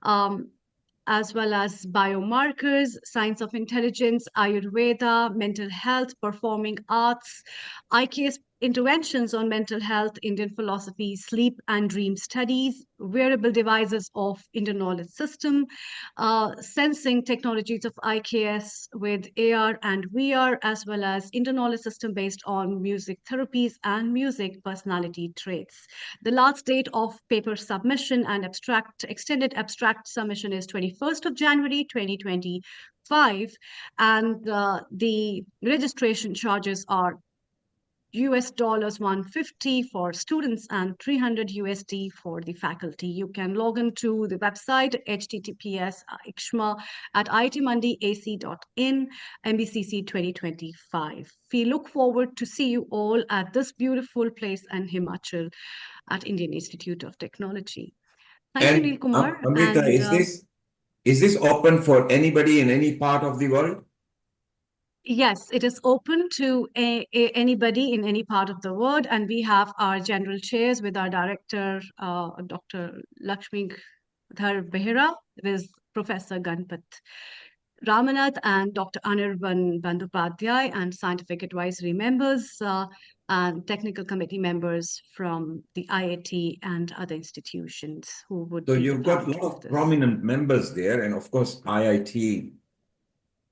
um, as well as biomarkers, science of intelligence, Ayurveda, mental health, performing arts, IKS interventions on mental health, Indian philosophy, sleep and dream studies, wearable devices of Indian knowledge system, sensing technologies of IKS with AR and VR, as well as Indian knowledge system based on music therapies and music personality traits. The last date of paper submission and extended abstract submission is 21st of January 2025, and the registration charges are US dollars 150 for students and 300 USD for the faculty. You can log into the website https://ikshma at itmandiac.in MBCC 2025. We look forward to see you all at this beautiful place in Himachal at Indian Institute of Technology. Thank you, And Neil Kumar. Amrita, And is this open for anybody in any part of the world? yes, it is open to anybody in any part of the world, and we have our general chairs with our director, Dr. Lakshmi Dhar Behera, with Professor Ganpat Ramanath and Dr. Anirban Bandyopadhyay, and scientific advisory members and technical committee members from the IIT and other institutions who would So be you've got a lot of this. prominent members there, and of course, IIT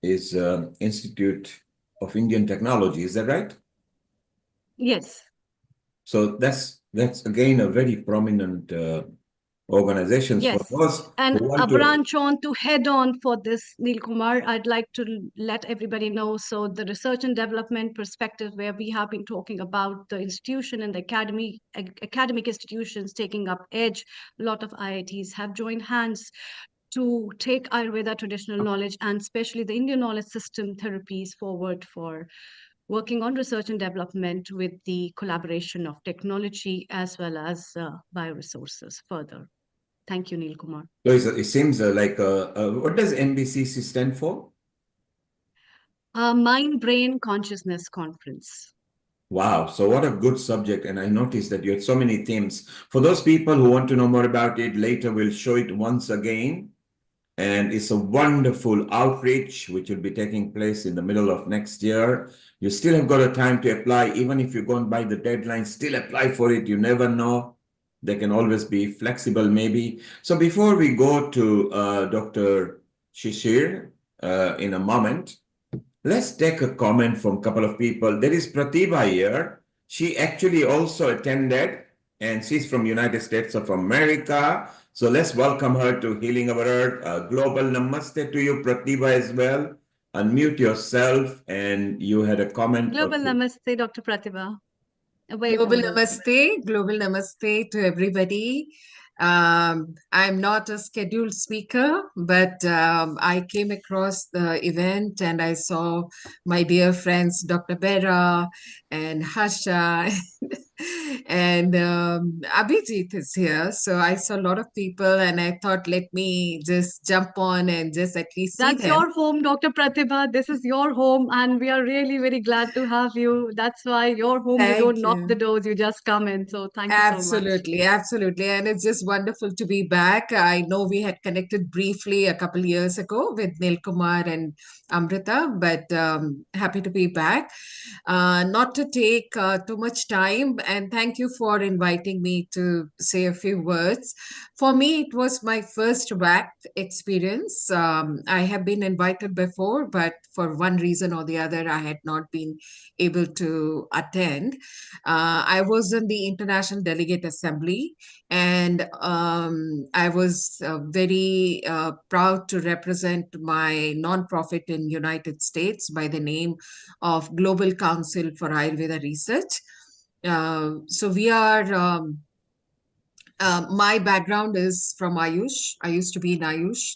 is Institute of Indian Technology. Is that right? Yes. So that's again a very prominent organization. Yes, For those and who a want to. branch on to head on for this, Neil Kumar, I'd like to let everybody know. So the research and development perspective, where we have been talking about the institution and the academic institutions taking up edge, a lot of IITs have joined hands to take Ayurveda traditional knowledge and especially the Indian knowledge system therapies forward for working on research and development with the collaboration of technology as well as bioresources further. Thank you, Neil Kumar. So it seems like what does MBCC stand for? Mind Brain Consciousness Conference. Wow, so what a good subject. And I noticed that you had so many themes. For those people who want to know more about it, later we'll show it once again. And it's a wonderful outreach, which will be taking place in the middle of next year. You still have got a time to apply. Even if you're going by the deadline, still apply for it. You never know. They can always be flexible, maybe. So before we go to Dr. Shishir in a moment, let's take a comment from a couple of people. There is Pratibha here. She actually also attended, and she's from United States of America. So let's welcome her to Healing Our Earth. Global Namaste to you, Pratibha, as well. Unmute yourself, and you had a comment. Global Namaste, Dr. Pratibha. Global Namaste to everybody. I'm not a scheduled speaker, but I came across the event and I saw my dear friends, Dr. Bera and Harsha and Abhijit is here. So I saw a lot of people and I thought, let me just jump on and just at least see That's them. your home, Dr. Pratibha. This is your home, and we are really very glad to have you. That's why your home, you don't knock the doors, you just come in. So thank you so much. Absolutely, absolutely. And it's just wonderful to be back. I know we had connected briefly a couple years ago with Neil Kumar and Amrita, but happy to be back. Not to take too much time, and thank you for inviting me to say a few words. For me, it was my first WAC experience. I have been invited before, but for one reason or the other, I had not been able to attend. I was in the International Delegate Assembly, and I was very proud to represent my nonprofit in United States by the name of Global Council for Ayurveda Research. So we are, my background is from Ayush. I used to be in Ayush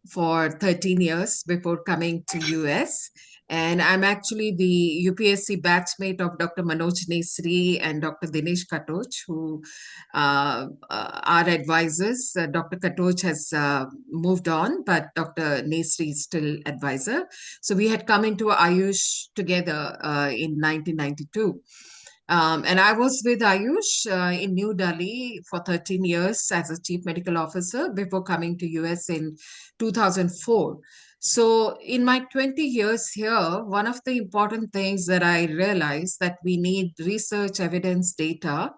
for 13 years before coming to US. And I'm actually the UPSC batchmate of Dr. Manoj Nesri and Dr. Dinesh Katoch, who are advisors. Dr. Katoch has moved on, but Dr. Nesri is still advisor. So we had come into Ayush together in 1992. And I was with Ayush in New Delhi for 13 years as a chief medical officer before coming to US in 2004. So in my 20 years here, one of the important things that I realized that we need research evidence data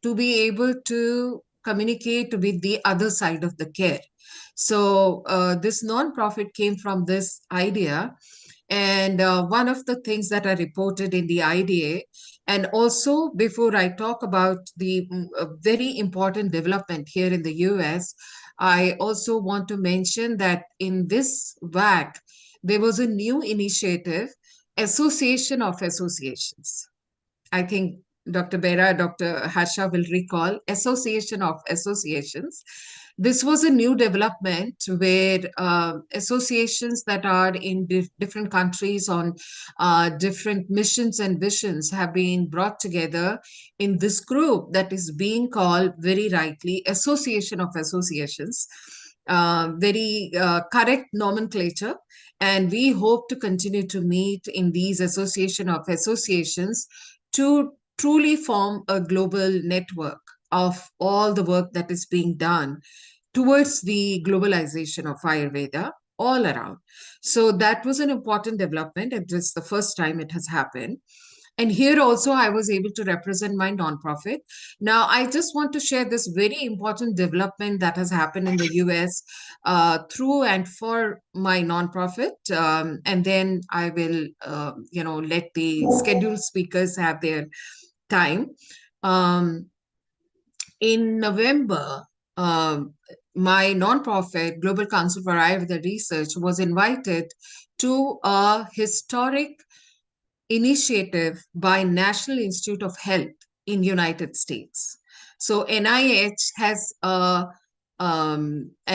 to be able to communicate with the other side of the care. So this nonprofit came from this idea. And one of the things that are reported in the IDA, and also before I talk about the very important development here in the US, I also want to mention that in this WAC, there was a new initiative, Association of Associations. I think Dr. Bera, Dr. Harsha will recall, Association of Associations. This was a new development where associations that are in different countries on different missions and visions have been brought together in this group that is being called, very rightly, Association of Associations. Very correct nomenclature. And we hope to continue to meet in these Association of Associations to truly form a global network of all the work that is being done towards the globalization of Ayurveda all around. So that was an important development. It is the first time it has happened. And here also, I was able to represent my nonprofit. Now, I just want to share this very important development that has happened in the US through and for my nonprofit. And then I will, let the scheduled speakers have their time. In November, my nonprofit, Global Council for Ayurveda Research, was invited to a historic initiative by National Institute of Health in United States. So NIH has an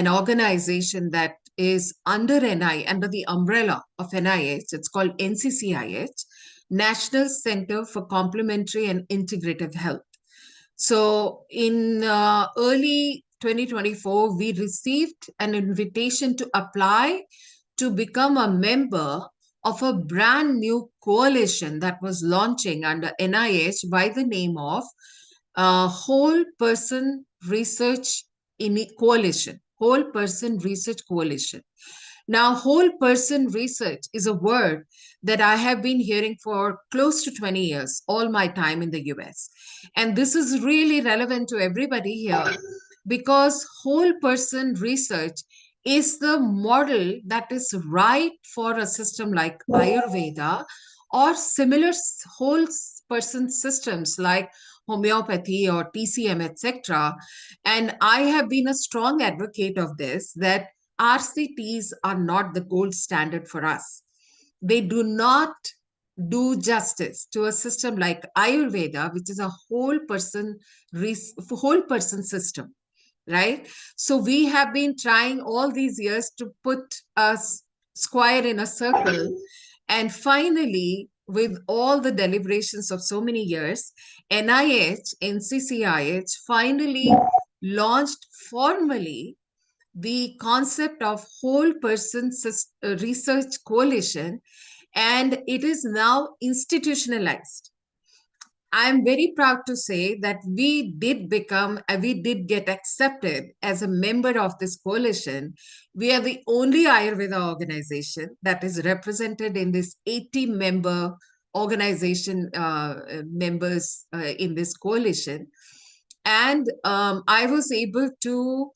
organization that is under the umbrella of NIH. It's called NCCIH, National Center for Complementary and Integrative Health. So in early 2024, we received an invitation to apply to become a member of a brand new coalition that was launching under NIH by the name of Whole Person Research Coalition. Whole Person Research Coalition. Now, whole person research is a word that I have been hearing for close to 20 years, all my time in the US. And this is really relevant to everybody here because whole person research is the model that is right for a system like Ayurveda or similar whole person systems like homeopathy or TCM, etc. And I have been a strong advocate of this, that RCTs are not the gold standard for us. They do not do justice to a system like Ayurveda, which is a whole person system, right? So we have been trying all these years to put a square in a circle, and finally, with all the deliberations of so many years, NCCIH finally launched formally the concept of whole person research coalition, and it is now institutionalized. I'm very proud to say that we did get accepted as a member of this coalition. We are the only Ayurveda organization that is represented in this 80-member organization, members in this coalition. And I was able to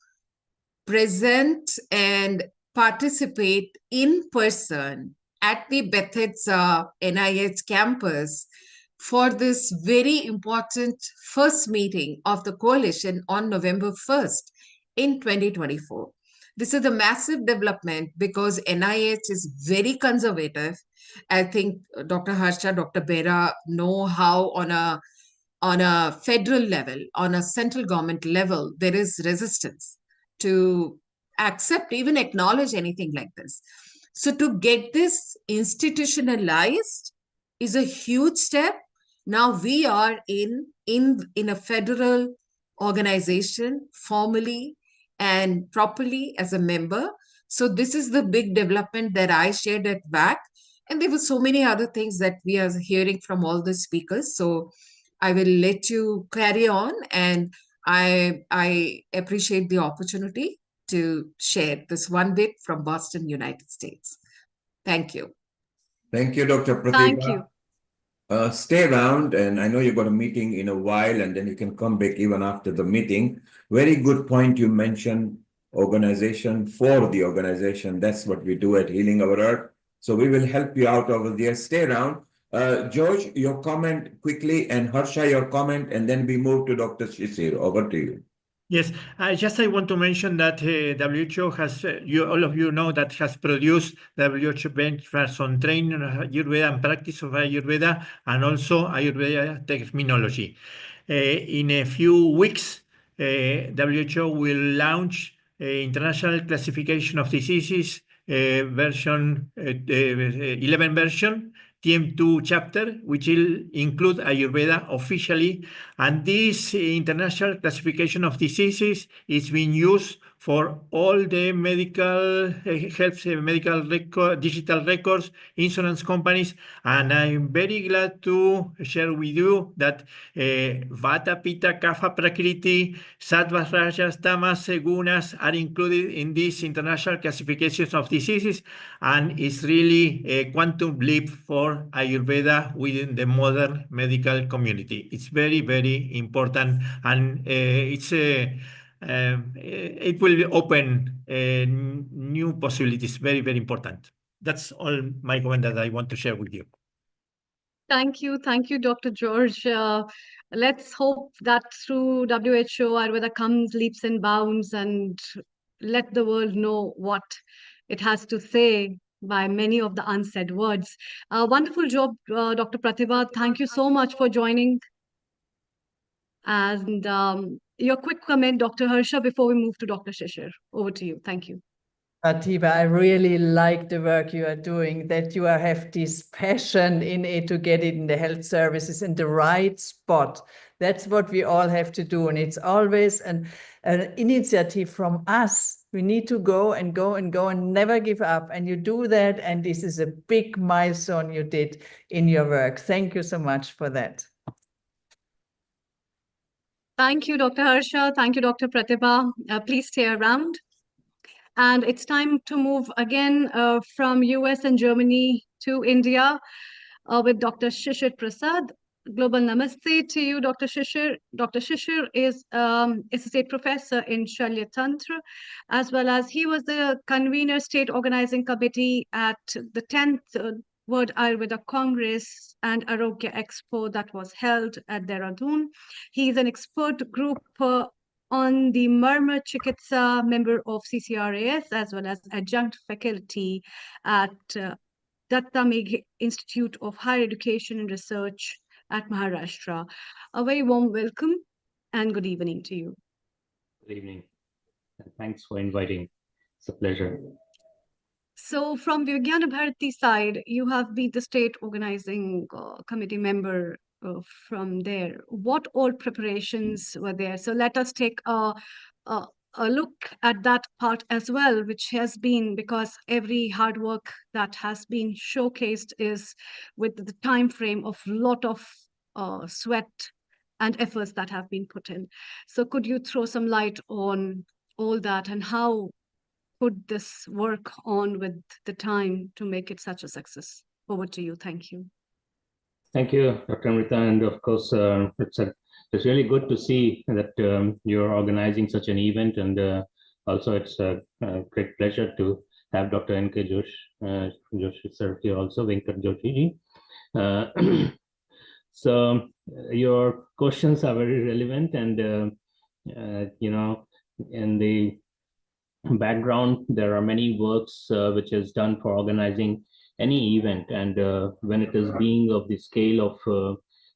present and participate in person at the Bethesda NIH campus for this very important first meeting of the coalition on November 1st in 2024. This is a massive development because NIH is very conservative. I think Dr. Harsha, Dr. Bera know how on a federal level, on a central government level, there is resistance to accept, even acknowledge anything like this. So to get this institutionalized is a huge step. Now we are in a federal organization formally and properly as a member. So this is the big development that I shared at WAC. And there were so many other things that we are hearing from all the speakers. So I will let you carry on, and I appreciate the opportunity to share this one bit from Boston, United States. Thank you. Thank you, Dr. Pratibha. Thank you. Stay around, and I know you've got a meeting in a while, and then you can come back even after the meeting. Very good point you mentioned, organization for the organization. That's what we do at Healing Our Earth. So we will help you out over there. Stay around. George, your comment quickly, and Harsha, your comment, and then we move to Dr. Shishir. Over to you. Yes, I want to mention that WHO has, all of you know, that has produced WHO benchmarks on training of Ayurveda and practice of Ayurveda, and also Ayurveda terminology. In a few weeks, WHO will launch International Classification of Diseases version 11 version, TM2 chapter, which will include Ayurveda officially. And this international classification of diseases is being used for all the medical health, medical record, digital records, insurance companies. And I'm very glad to share with you that Vata, Pitta, Kapha, Prakriti, Sattvas, Rajas, Tamas, Gunas are included in these international classifications of diseases. And it's really a quantum leap for Ayurveda within the modern medical community. It's very, very important, and it will open new possibilities. Very, very important. That's all my comment that I want to share with you. Thank you, Dr. George. Let's hope that through WHO, Ayurveda comes leaps and bounds and let the world know what it has to say by many of the unsaid words. Wonderful job, Dr. Pratibha. Thank you so much for joining. And your quick comment, Dr. Harsha, before we move to Dr. Shishir. Over to you. Thank you. Pratibha, I really like the work you are doing, that you have this passion in it to get it in the health services in the right spot. That's what we all have to do. And it's always an initiative from us. We need to go and go and go and never give up. And you do that. And this is a big milestone you did in your work. Thank you so much for that. Thank you, Dr. Harsha. Thank you, Dr. Pratibha. Please stay around. And it's time to move again from US and Germany to India with Dr. Shishir Prasad. Global Namaste to you, Dr. Shishir. Dr. Shishir is Associate Professor in Shalya Tantra, as well as he was the convener State Organizing Committee at the 10th World Ayurveda Congress and Arogya Expo that was held at Dehradun. He is an expert group on the Marma Chikitsa, member of CCRAS, as well as adjunct faculty at Datta Meghe Institute of Higher Education and Research at Maharashtra. A very warm welcome and good evening to you. Good evening, and thanks for inviting. It's a pleasure. So from Vigyana Bharati side, you have been the state organizing committee member from there. What all preparations were there? So let us take a look at that part as well, which has been, because every hard work that has been showcased is with the time frame of lot of sweat and efforts that have been put in. So could you throw some light on all that and how could this work on with the time to make it such a success? Over to you. Thank you. Thank you, Dr. Amrita. And of course, it's really good to see that you're organizing such an event. And also it's a great pleasure to have Dr. N.K. Joshi sir here also, Venkat Joshi. So your questions are very relevant, and in the background, there are many works which is done for organizing any event, and when it is being of the scale of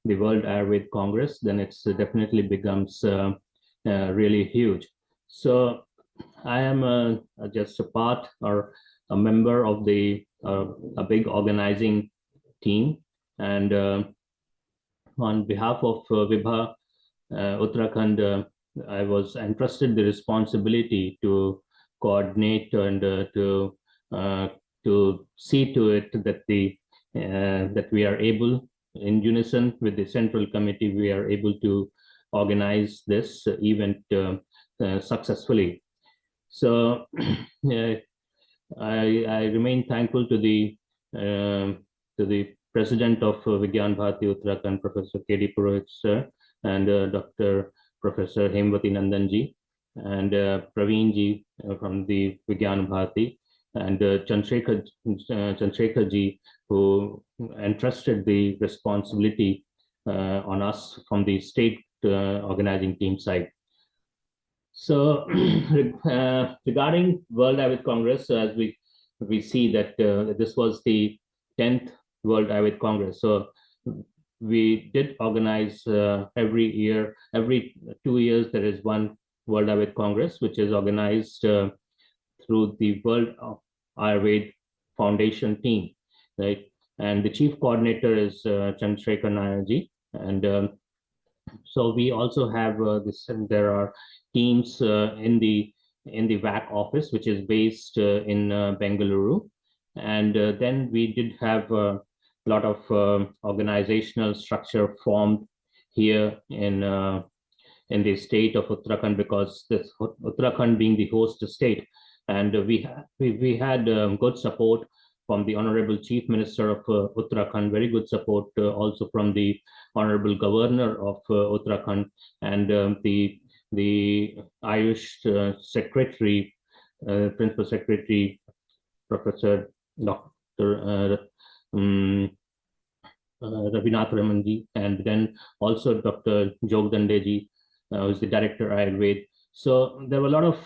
the World Ayurveda Congress, then it's definitely becomes really huge. So I am just a part or a member of the a big organizing team, and on behalf of Vibha Uttarakhand, I was entrusted the responsibility to coordinate and to see to it that that we are able, in unison with the central committee, we are able to organize this event successfully. So I remain thankful to the President of Vigyan Bharati Uttarakhand, Professor K.D. Purohit sir, and Dr. Professor Hemvati Nandanji, and Praveen ji from the Vigyan Bharati, and Chandrasekhar ji, who entrusted the responsibility on us from the state organizing team side. So regarding World Ayurveda Congress, as we see that this was the 10th World Ayurveda Congress. So we did organize every year, every 2 years, there is one World Ayurveda Congress, which is organized through the World Ayurveda Foundation team, right? And the chief coordinator is Chandrasekhar Nairji. And so we also have this. There are teams in the WAC office, which is based in Bengaluru, and then we did have a lot of organizational structure formed here in the state of Uttarakhand, because this Uttarakhand being the host state, and we had good support from the Honorable Chief Minister of Uttarakhand, very good support also from the Honorable Governor of Uttarakhand, and the Ayush Secretary, Principal Secretary, Professor Dr. Ravinath Ramanji, and then also Dr. Jogdandeji, who is the Director Ayurveda. So there were a lot of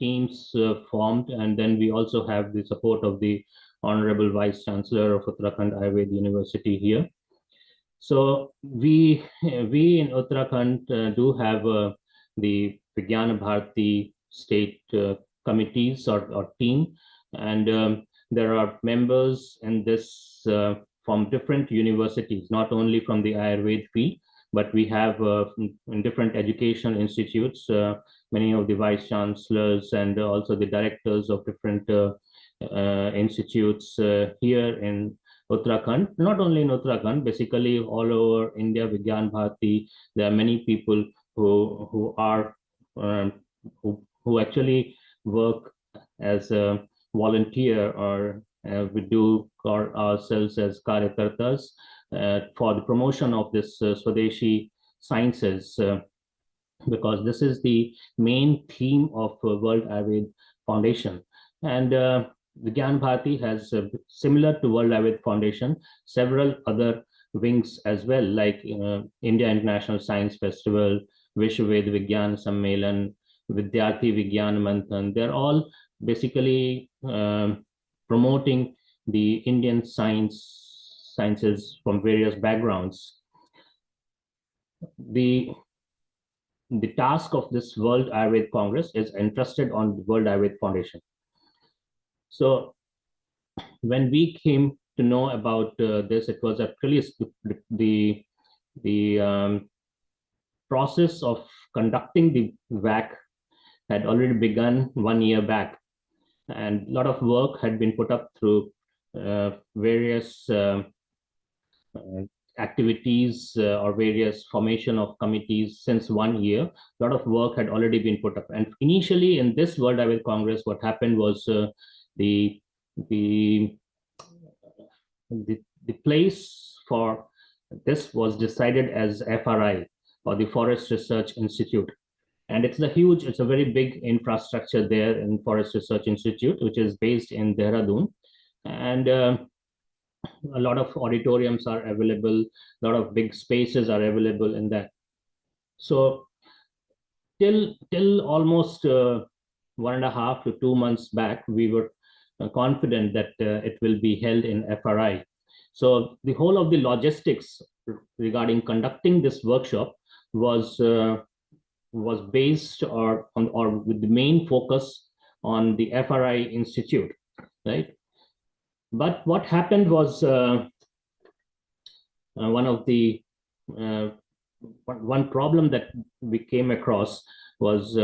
teams formed, and then we also have the support of the Honorable Vice Chancellor of Uttarakhand Ayurveda University here. So we in Uttarakhand do have the Vigyana Bharati state committees or team, and there are members in this from different universities, not only from the Ayurveda field, but we have in different education institutes, many of the vice chancellors and also the directors of different institutes here in Uttarakhand. Not only in Uttarakhand, basically all over India, Vigyan Bharati, there are many people who are who actually work as a volunteer, or we do call ourselves as karyakartas for the promotion of this Swadeshi sciences, because this is the main theme of World Ayurveda Foundation. And Vigyan Bharati has, similar to World Ayurveda Foundation, several other wings as well, like India International Science Festival, Vishwaved Vigyan Sammelan, Vidyarthi Vigyan Manthan. They're all basically promoting the Indian sciences from various backgrounds. The task of this World Ayurveda Congress is entrusted on the World Ayurveda Foundation. So when we came to know about this, it was actually the process of conducting the WAC had already begun 1 year back, and a lot of work had been put up through various activities or various formation of committees since 1 year. A lot of work had already been put up, and initially in this World Ayurveda Congress, what happened was the place for this was decided as FRI, or the Forest Research Institute. And it's a very big infrastructure there in Forest Research Institute, which is based in Dehradun. And a lot of auditoriums are available, a lot of big spaces are available in that. So till almost 1.5 to 2 months back, we were confident that it will be held in FRI. So the whole of the logistics regarding conducting this workshop was based or with the main focus on the FRI Institute, right? But what happened was one problem that we came across was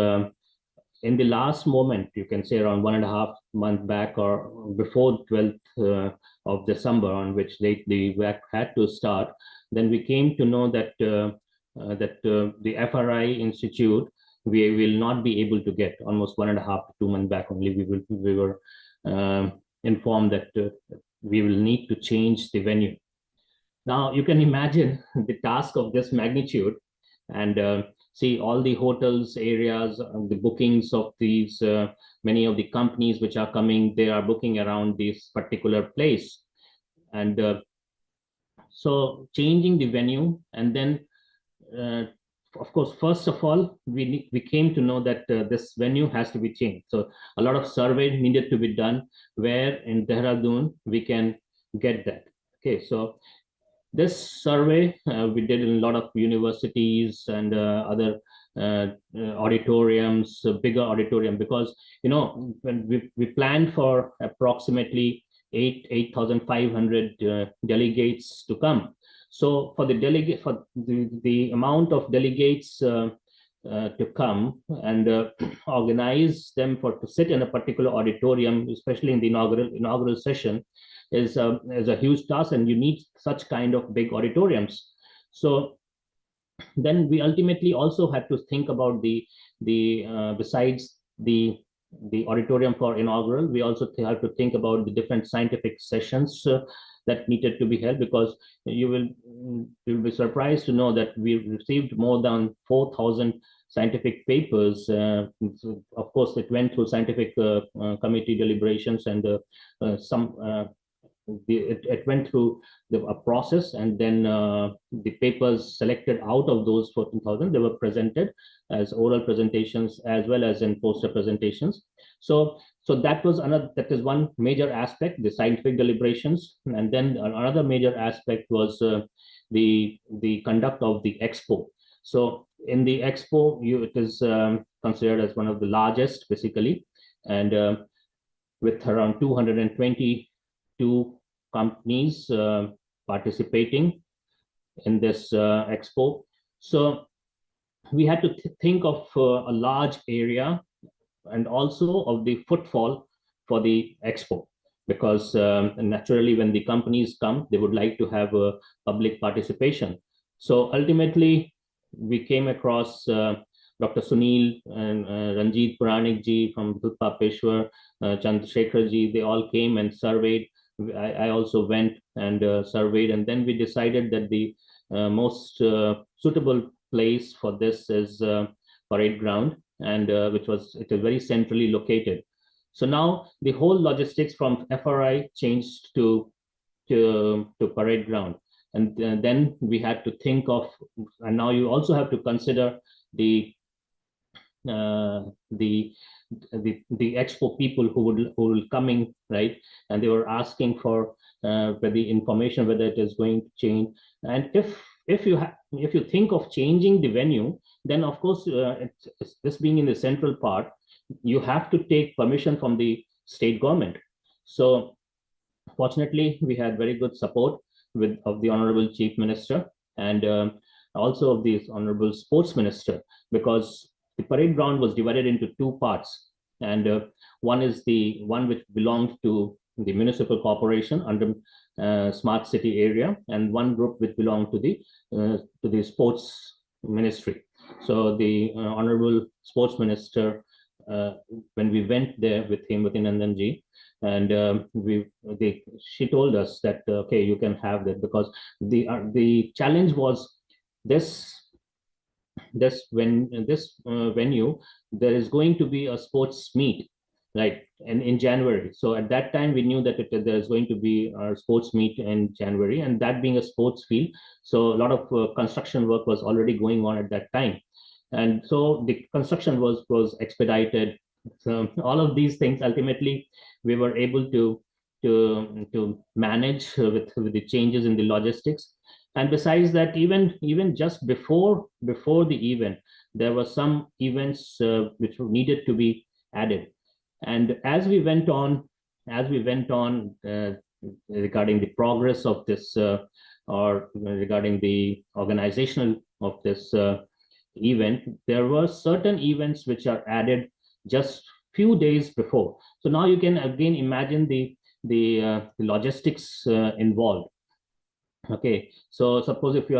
in the last moment, you can say around 1.5 months back, or before 12th of December, on which date the WAC had to start. Then we came to know that the FRI Institute, we will not be able to get. Almost 1.5 to 2 months back only, we were informed that we will need to change the venue. Now you can imagine the task of this magnitude, and see all the hotels areas, the bookings of these, many of the companies which are coming, they are booking around this particular place. And so changing the venue, and then of course, first of all, we came to know that this venue has to be changed. So a lot of survey needed to be done where in Dehradun we can get that. Okay, so this survey we did in a lot of universities and other auditoriums, bigger auditorium, because when we planned for approximately 8,500 delegates to come. So for the amount of delegates to come and organize them to sit in a particular auditorium, especially in the inaugural session, is a huge task, and you need such kind of big auditoriums. So then we ultimately also had to think about the besides the auditorium for inaugural, we also have to think about the different scientific sessions that needed to be held, because you'll be surprised to know that we received more than 4,000 scientific papers. Of course, it went through scientific committee deliberations, and it went through a process, and then the papers selected out of those 14,000, they were presented as oral presentations as well as in poster presentations. So that is one major aspect, the scientific deliberations. And then another major aspect was the conduct of the expo. So in the expo, it is considered as one of the largest, basically, and with around 222 companies participating in this expo. So we had to think of a large area and also of the footfall for the expo, because naturally when the companies come, they would like to have a public participation. So ultimately, we came across Dr. Sunil and Ranjit Puranik ji from Dudpapeshwar, Chandrasekhar ji, they all came and surveyed. I also went and surveyed, and then we decided that the most suitable place for this is Parade Ground, and it is very centrally located. So now the whole logistics from FRI changed to Parade Ground, and then we had to think of, and now you also have to consider the expo people who will coming, right? And they were asking for the information whether it is going to change. And if you think of changing the venue, then of course this being in the central part, you have to take permission from the state government. So fortunately, we had very good support of the Honorable Chief Minister, and also of the Honorable Sports Minister, because the parade ground was divided into two parts, and one is the one which belonged to the municipal corporation under smart city area, and one group which belonged to the sports ministry. So the Honorable Sports Minister, when we went there with him, with Nandanji, and she told us that okay, you can have that, because the challenge was this venue, there is going to be a sports meet, right, and in January. So at that time we knew that there's going to be a sports meet in January, and that being a sports field, so a lot of construction work was already going on at that time, and so the construction was expedited. So all of these things, ultimately we were able to manage with the changes in the logistics. And besides that, even just before the event, there were some events which needed to be added. And as we went on regarding the progress of this, or regarding the organizational of this event, there were certain events which are added just few days before. So now you can again imagine the logistics involved. Okay, so suppose if you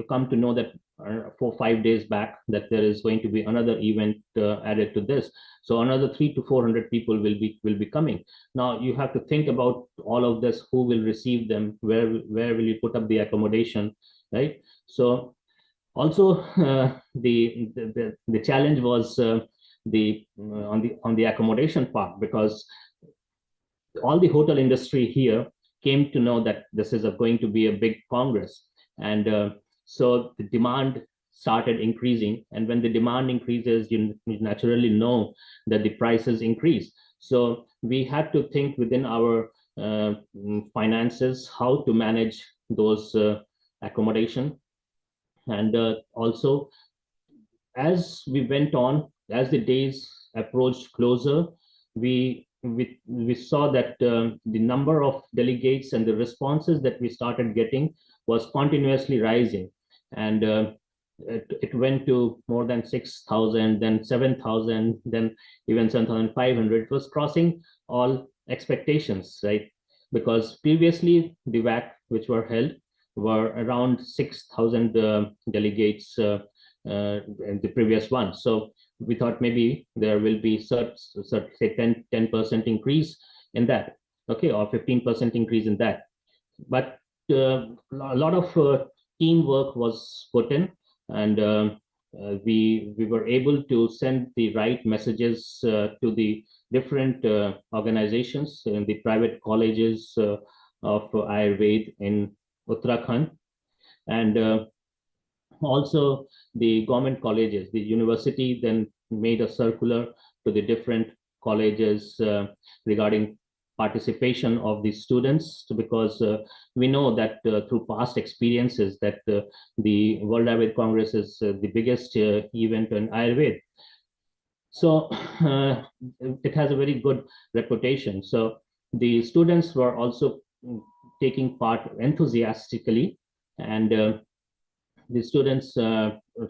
come to know that 4 or 5 days back that there is going to be another event added to this, so another 300 to 400 people will be coming. Now you have to think about all of this: who will receive them, where will you put up the accommodation, right? So also the challenge was on the accommodation part, because all the hotel industry here came to know that this is going to be a big congress, and so the demand started increasing, and when the demand increases, you naturally know that the prices increase. So we had to think within our finances how to manage those accommodation. And also, as we went on, as the days approached closer, we saw that the number of delegates and the responses that we started getting was continuously rising, and it went to more than 6,000, then 7,000, then even 7,500. It was crossing all expectations, right? Because previously the WAC which were held were around 6,000 delegates in the previous one. So we thought maybe there will be say 10% increase in that, okay, or 15% increase in that. But a lot of teamwork was put in, and we were able to send the right messages to the different organizations in the private colleges of Ayurveda in Uttarakhand, and also the government colleges. The university then made a circular to the different colleges regarding participation of the students, because we know that through past experiences that the World Ayurveda Congress is the biggest event in Ayurveda. So it has a very good reputation. So the students were also taking part enthusiastically, and the students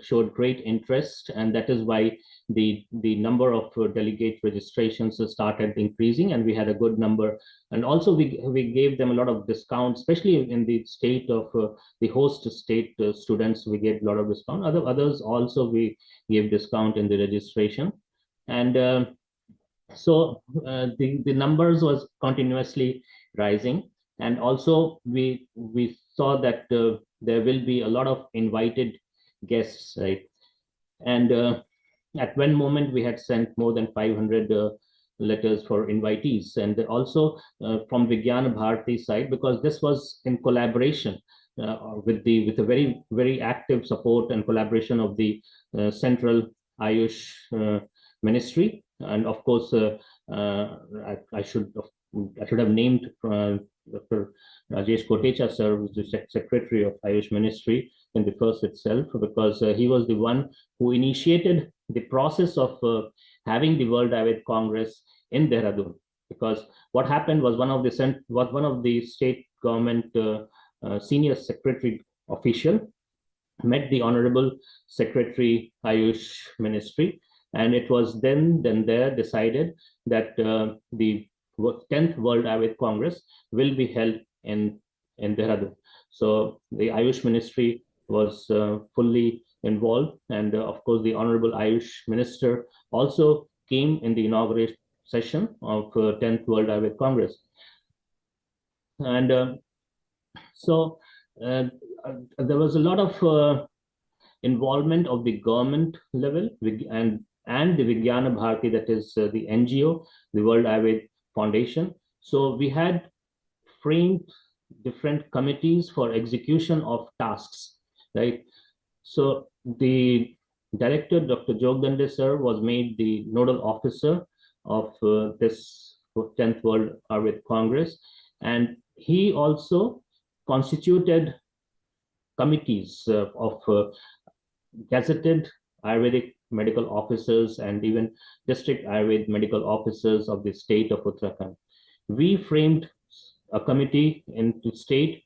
showed great interest, and that is why the number of delegate registrations started increasing, and we had a good number. And also we gave them a lot of discounts, especially in the state of the host state students. We gave a lot of discount. Others also we gave discount in the registration, and so the numbers was continuously rising. And also we saw that there will be a lot of invited guests, right? And at one moment we had sent more than 500 letters for invitees, and also from Vijnana Bharati side, because this was in collaboration with a very active support and collaboration of the Central Ayush Ministry. And of course I should have named Dr. Rajesh Kotecha sir, who is the Secretary of Ayush Ministry in the first itself, because he was the one who initiated the process of having the World Ayurveda Congress in Dehradun. Because what happened was one of the state government senior secretary official met the Honorable Secretary Ayush Ministry, and it was then there decided that the 10th World Ayurveda Congress will be held in Dehradun. So the Ayush Ministry was fully involved, and of course the Honorable Ayush Minister also came in the inauguration session of 10th World Ayurveda Congress. And so there was a lot of involvement of the government level and the Vijnana Bharati, that is the NGO, the World Ayurveda Foundation. So we had framed different committees for execution of tasks, right? So the director, Dr. Jogdande sir, was made the nodal officer of this 10th World Ayurveda Congress, and he also constituted committees of gazetted Ayurvedic medical officers and even district Ayurveda medical officers of the state of Uttarakhand. We framed a committee in the state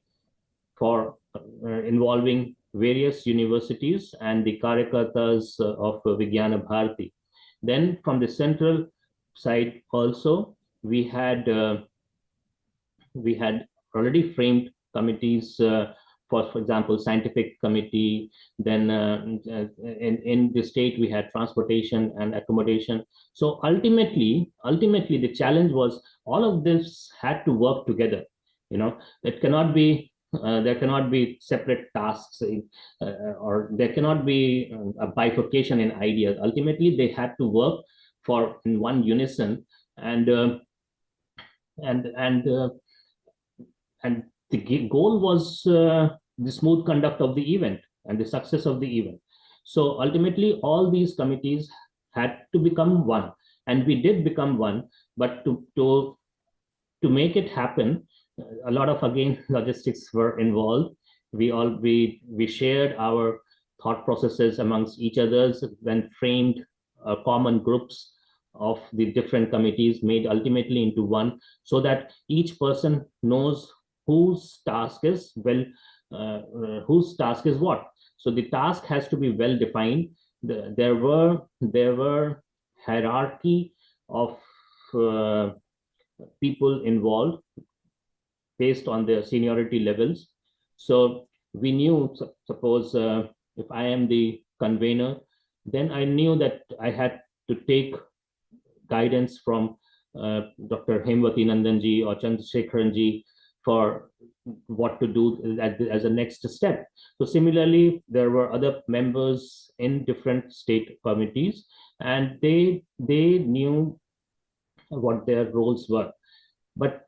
for involving various universities and the Karyakartas of Vijnana Bharati. Then from the central side also, we had already framed committees for example, scientific committee. Then in the state we had transportation and accommodation. So ultimately the challenge was all of this had to work together. It cannot be there cannot be separate tasks, or there cannot be a bifurcation in ideas. Ultimately they had to work in one unison, and the goal was the smooth conduct of the event and the success of the event. So ultimately, all these committees had to become one, and we did become one. But to make it happen, a lot of again logistics were involved. We shared our thought processes amongst each others, then framed common groups of the different committees, made ultimately into one, so that each person knows whose task is whose task is what. So the task has to be well defined. There were hierarchy of people involved based on their seniority levels. So we knew, suppose if I am the convener, then I knew that I had to take guidance from Dr. Hemwati Nandanji or Chandrasekharanji for what to do as a next step. So similarly, there were other members in different state committees, and they knew what their roles were. But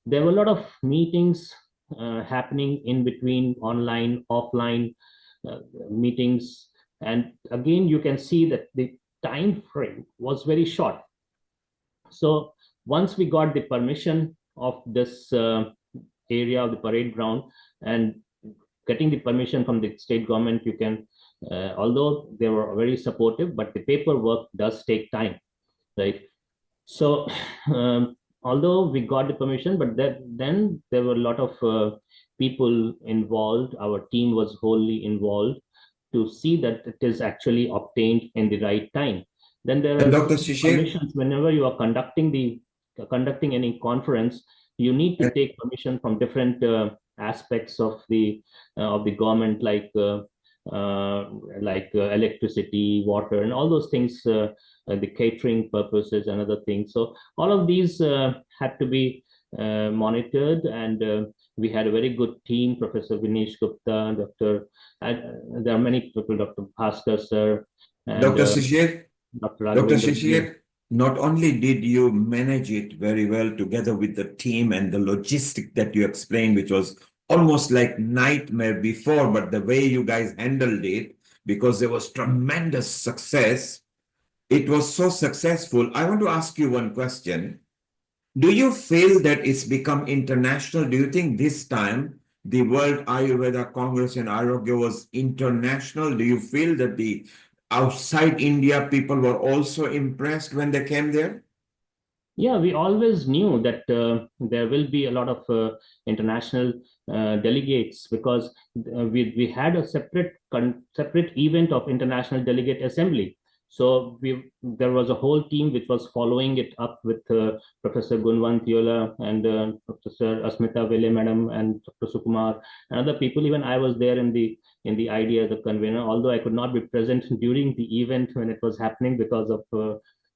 there were a lot of meetings happening in between, online, offline meetings. And again, you can see that the time frame was very short. So once we got the permission of this area of the parade ground, and getting the permission from the state government, you can, although they were very supportive, but the paperwork does take time, right? So although we got the permission, but then there were a lot of people involved. Our team was wholly involved to see that it is actually obtained in the right time. Then there are Dr. Shishir, permissions whenever you are conducting any conference. You need to take permission from different aspects of the government, like electricity, water, and all those things, the catering purposes and other things. So all of these had to be monitored, and we had a very good team, Professor Vinesh Gupta, there are many people, Dr. Bhaskar sir, and Dr. Shishir, Dr. Dr. Raghvendra ji. Shishir, not only did you manage it very well together with the team and the logistic that you explained, which was almost like nightmare before, but the way you guys handled it, because there was tremendous success, it was so successful. I want to ask you one question. Do you feel that it's become international? Do you think this time the World Ayurveda Congress in Arogya was international? Do you feel that the outside India people were also impressed when they came there? Yeah, we always knew that there will be a lot of international delegates, because we had a separate event of international delegate assembly. So there was a whole team which was following it up with Professor Gunwant Yola and Professor Asmita Vele Madam and Dr. Sukumar and other people. Even I was there in the idea as a convener, although I could not be present during the event when it was happening because of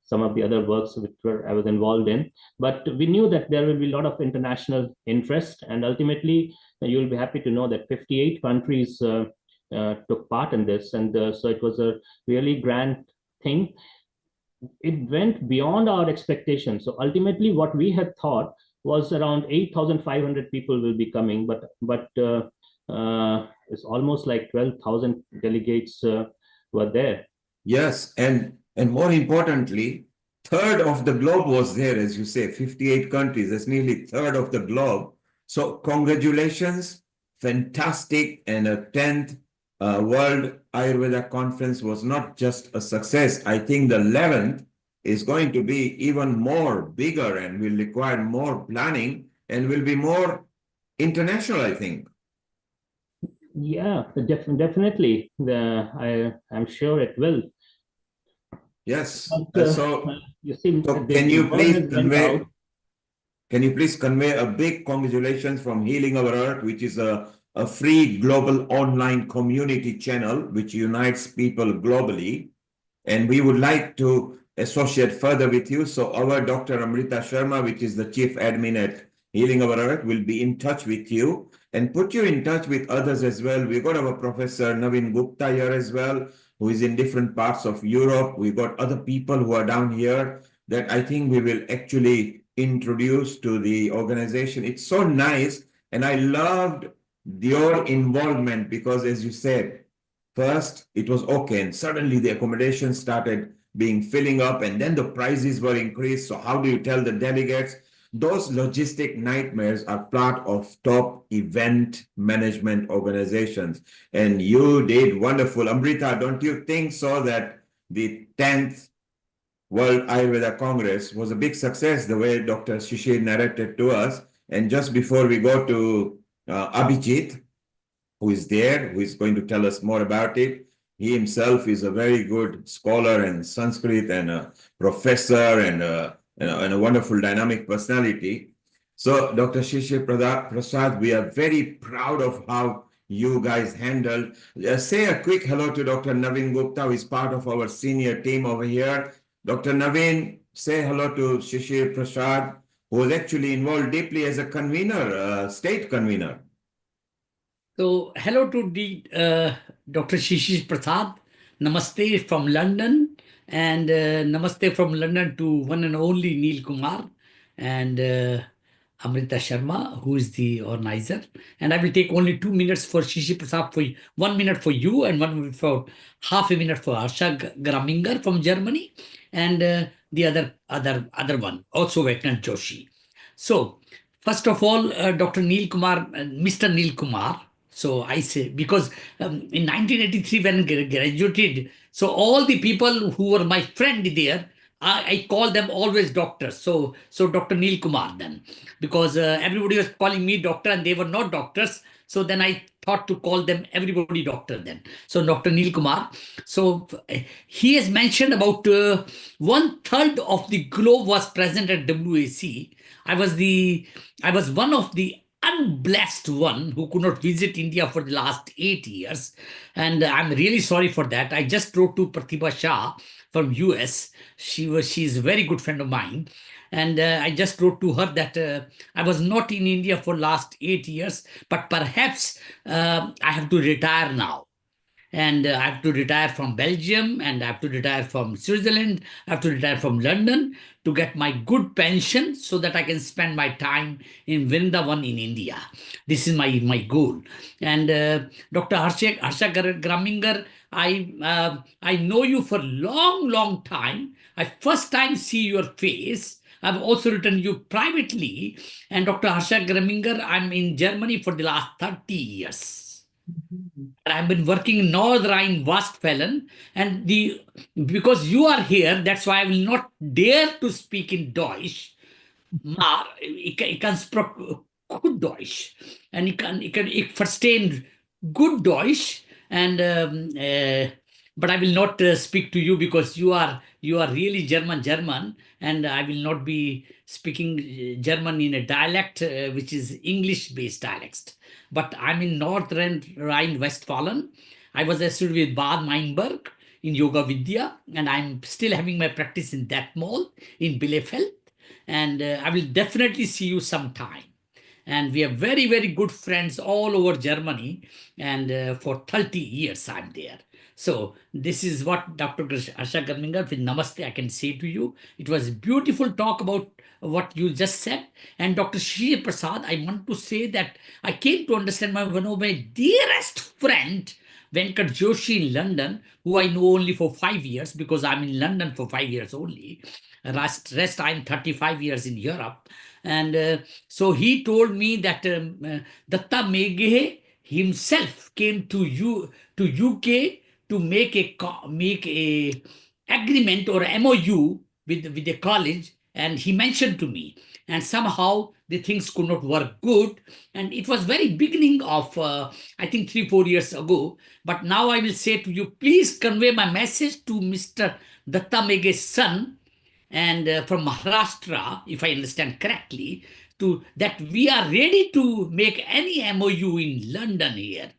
some of the other works which I was involved in. But we knew that there will be a lot of international interest, and ultimately you'll be happy to know that 58 countries took part in this, and so it was a really grand thing. It went beyond our expectations. So ultimately, what we had thought was around 8,500 people will be coming, but it's almost like 12,000 delegates were there. Yes, and more importantly, third of the globe was there, as you say, 58 countries. That's nearly third of the globe. So congratulations, fantastic, and a 10th World Ayurveda Conference was not just a success. I think the 11th is going to be even more bigger and will require more planning and will be more international, I think. Yeah, definitely. I'm sure it will. Yes. But, so you see, can you please convey? Out. Can you please convey a big congratulations from Healing Our Earth, which is a free global online community channel which unites people globally. And we would like to associate further with you. So our Dr. Amrita Sharma, which is the chief admin at Healing Our Earth, will be in touch with you and put you in touch with others as well. We got our Professor Naveen Gupta here as well, who is in different parts of Europe. We got other people who are down here that I think we will actually introduce to the organization. It's so nice. And I loved your involvement because, as you said, First, it was okay, and suddenly the accommodation started filling up, and then the prices were increased. So how do you tell the delegates? Those logistic nightmares are part of top event management organizations, and you did wonderful. Amrita, don't you think so that the 10th World Ayurveda Congress was a big success, the way Dr. Shishir narrated to us? And just before we go to Abhijit, who is there, who is going to tell us more about it. He himself is a very good scholar in Sanskrit and a professor and a wonderful dynamic personality. So, Dr. Shishir Prasad, we are very proud of how you guys handled. Say a quick hello to Dr. Naveen Gupta, who is part of our senior team over here. Dr. Naveen, say hello to Shishir Prasad, who was actually involved deeply as a convener, state convener. So, hello to Dr. Shishir Prasad. Namaste from London, and namaste from London to one and only Neil Kumar and Amrita Sharma, who is the organizer. And I will take only 2 minutes for Shishir Prasad, for 1 minute for you, and 1 minute for half a minute for Harsha Graminger from Germany, and the other one, also Venkant Joshi. So, first of all, Dr. Neil Kumar, Mr. Neil Kumar. So I say, because in 1983 when I graduated, so all the people who were my friend there, I call them always doctors. So Dr. Neil Kumar then, because everybody was calling me doctor and they were not doctors. So then I thought to call them everybody doctor then. So Dr. Neil Kumar. So he has mentioned about 1/3 of the globe was present at WAC. I was one of the unblessed one who could not visit India for the last 8 years. And I'm really sorry for that. I just wrote to Pratibha Shah from US. She's a very good friend of mine. And I just wrote to her that I was not in India for last 8 years, but perhaps I have to retire now. And I have to retire from Belgium, and I have to retire from Switzerland, I have to retire from London to get my good pension so that I can spend my time in Vrindavan in India. This is my goal. And Dr. Harsha Graminger, I know you for long time. I first time see your face. I've also written you privately. And Dr. Harsha Graminger, I'm in Germany for the last 30 years. I've been working in North Rhine-Westphalia, and because you are here, that's why I will not dare to speak in Deutsch. Maar ik kan spreken goed Deutsch, en ik verstaan good Deutsch, and but I will not speak to you because you are really German, and I will not be speaking German in a dialect which is English-based dialect. But I'm in North Rhine-Westphalia. I was a student with Bad Meinberg in Yoga Vidya, and I'm still having my practice in that mall in Bielefeld. And I will definitely see you sometime. And we are very, very good friends all over Germany. And for 30 years, I'm there. So this is what Dr. Harsha Graminger with Namaste I can say to you. It was beautiful talk about what you just said. And Dr. Shishir Prasad, I want to say that I came to understand one of my dearest friend, Venkat Joshi in London, who I know only for 5 years because I'm in London for 5 years only. Rest I'm 35 years in Europe. And so he told me that Datta Meghe himself came to UK to make a agreement or MOU with the college, and he mentioned to me, and somehow the things could not work good, and it was very beginning of I think 3-4 years ago. But now I will say to you, please convey my message to Mr. Datta Meghe's son, and from Maharashtra, if I understand correctly, that we are ready to make any MOU in London here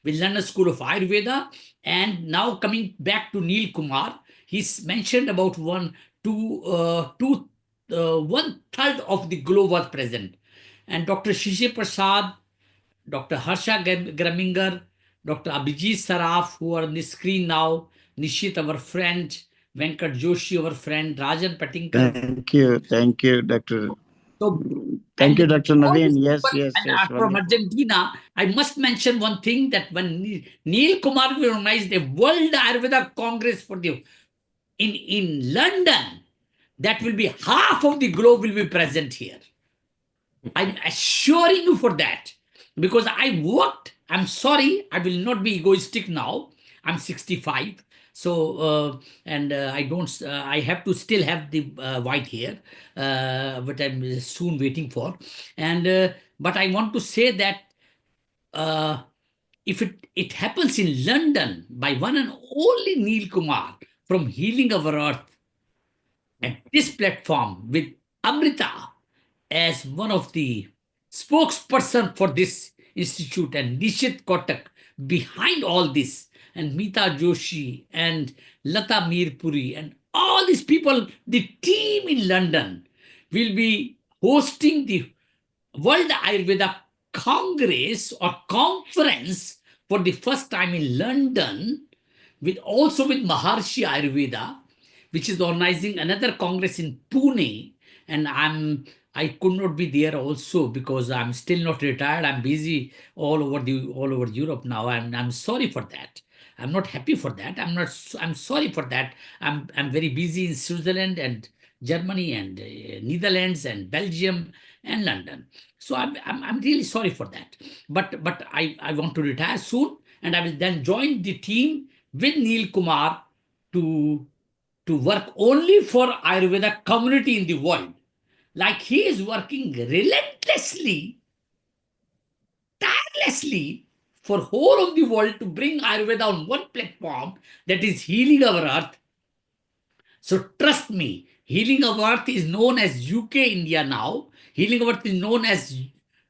with London School of Ayurveda. And now coming back to Neil Kumar, he's mentioned about 1/3 of the globe was present. And Dr. Shishir Prasad, Dr. Harsha Graminger, Dr. Abhijit Saraf, who are on the screen now, Nishit, our friend, Venkat Joshi, our friend, Rajan Patinkar. Thank you, Dr. So, Thank and you, Dr. all these Naveen. Yes, people, yes, and yes. from Wonderful. Argentina, I must mention one thing, that when Neil Kumar will organize the World Ayurveda Congress in London, that will be half of the globe will be present here. I'm assuring you for that, because I worked. I'm sorry, I will not be egoistic now. I'm 65, so and I don't. I have to still have the white hair, but I'm soon waiting for. And but I want to say that if it happens in London by one and only Neil Kumar from Healing Our Earth, at this platform with Amrita as one of the spokesperson for this institute, and Nishit Kotak behind all this, and Meeta Joshi and Lata Mirpuri and all these people, the team in London will be hosting the World Ayurveda Congress or conference for the first time in London, with also with Maharshi Ayurveda, which is organizing another congress in Pune. And I could not be there also because I'm still not retired. I'm busy all over Europe now. I'm sorry for that. I'm not happy for that. I'm sorry for that. I'm very busy in Switzerland and Germany and Netherlands and Belgium and London. So I'm really sorry for that. But I want to retire soon, and I will then join the team with Neil Kumar to work only for Ayurveda community in the world. Like he is working relentlessly, tirelessly for whole of the world to bring Ayurveda on one platform, that is Healing Our Earth. So trust me, Healing Our Earth is known as UK India now. Healing Our Earth is known as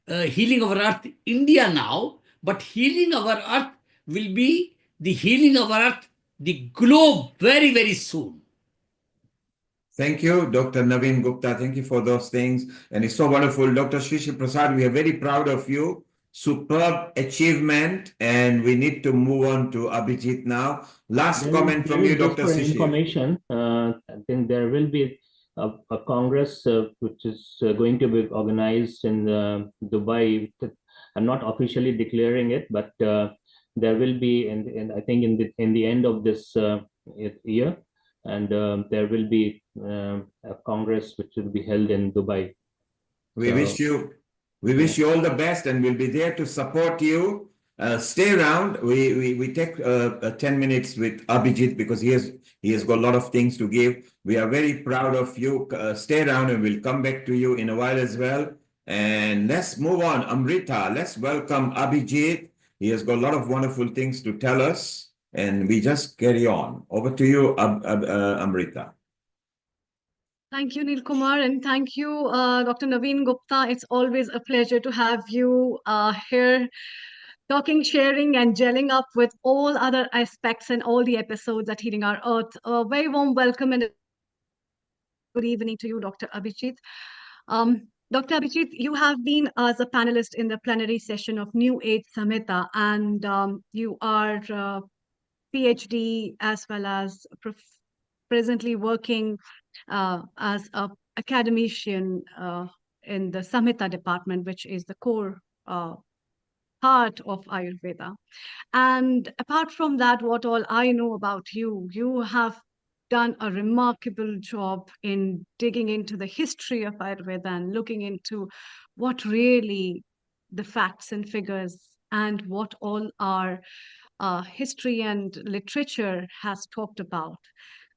Healing Our Earth India now. But Healing Our Earth will be the Healing Our Earth, the globe, very, very soon. Thank you, Dr. Naveen Gupta. Thank you for those things. And it's so wonderful. Dr. Shishi Prasad, we are very proud of you. Superb achievement. And we need to move on to Abhijit now. Last comment from you, Dr. For Shishi. information, I think there will be a congress which is going to be organized in Dubai. I'm not officially declaring it, but there will be, I think in the end of this year, and there will be a congress which will be held in Dubai. We wish you all the best, and we'll be there to support you. Stay around. We take 10 minutes with Abhijit because he has got a lot of things to give. We are very proud of you. Stay around, and we'll come back to you in a while as well. And let's move on. Amrita, let's welcome Abhijit. He has got a lot of wonderful things to tell us, and we just carry on. Over to you, Amrita. Thank you, Neil Kumar, and thank you, Dr. Naveen Gupta. It's always a pleasure to have you here talking, sharing, and gelling up with all other aspects and all the episodes at Healing Our Earth. A very warm welcome and good evening to you, Dr. Abhijit. Dr. Abhijit, you have been as a panelist in the plenary session of New Age Samhita, and you are PhD as well as presently working as an academician in the Samhita department, which is the core part of Ayurveda. And apart from that, what all I know about you, you have done a remarkable job in digging into the history of Ayurveda and looking into what really the facts and figures and what all our history and literature has talked about.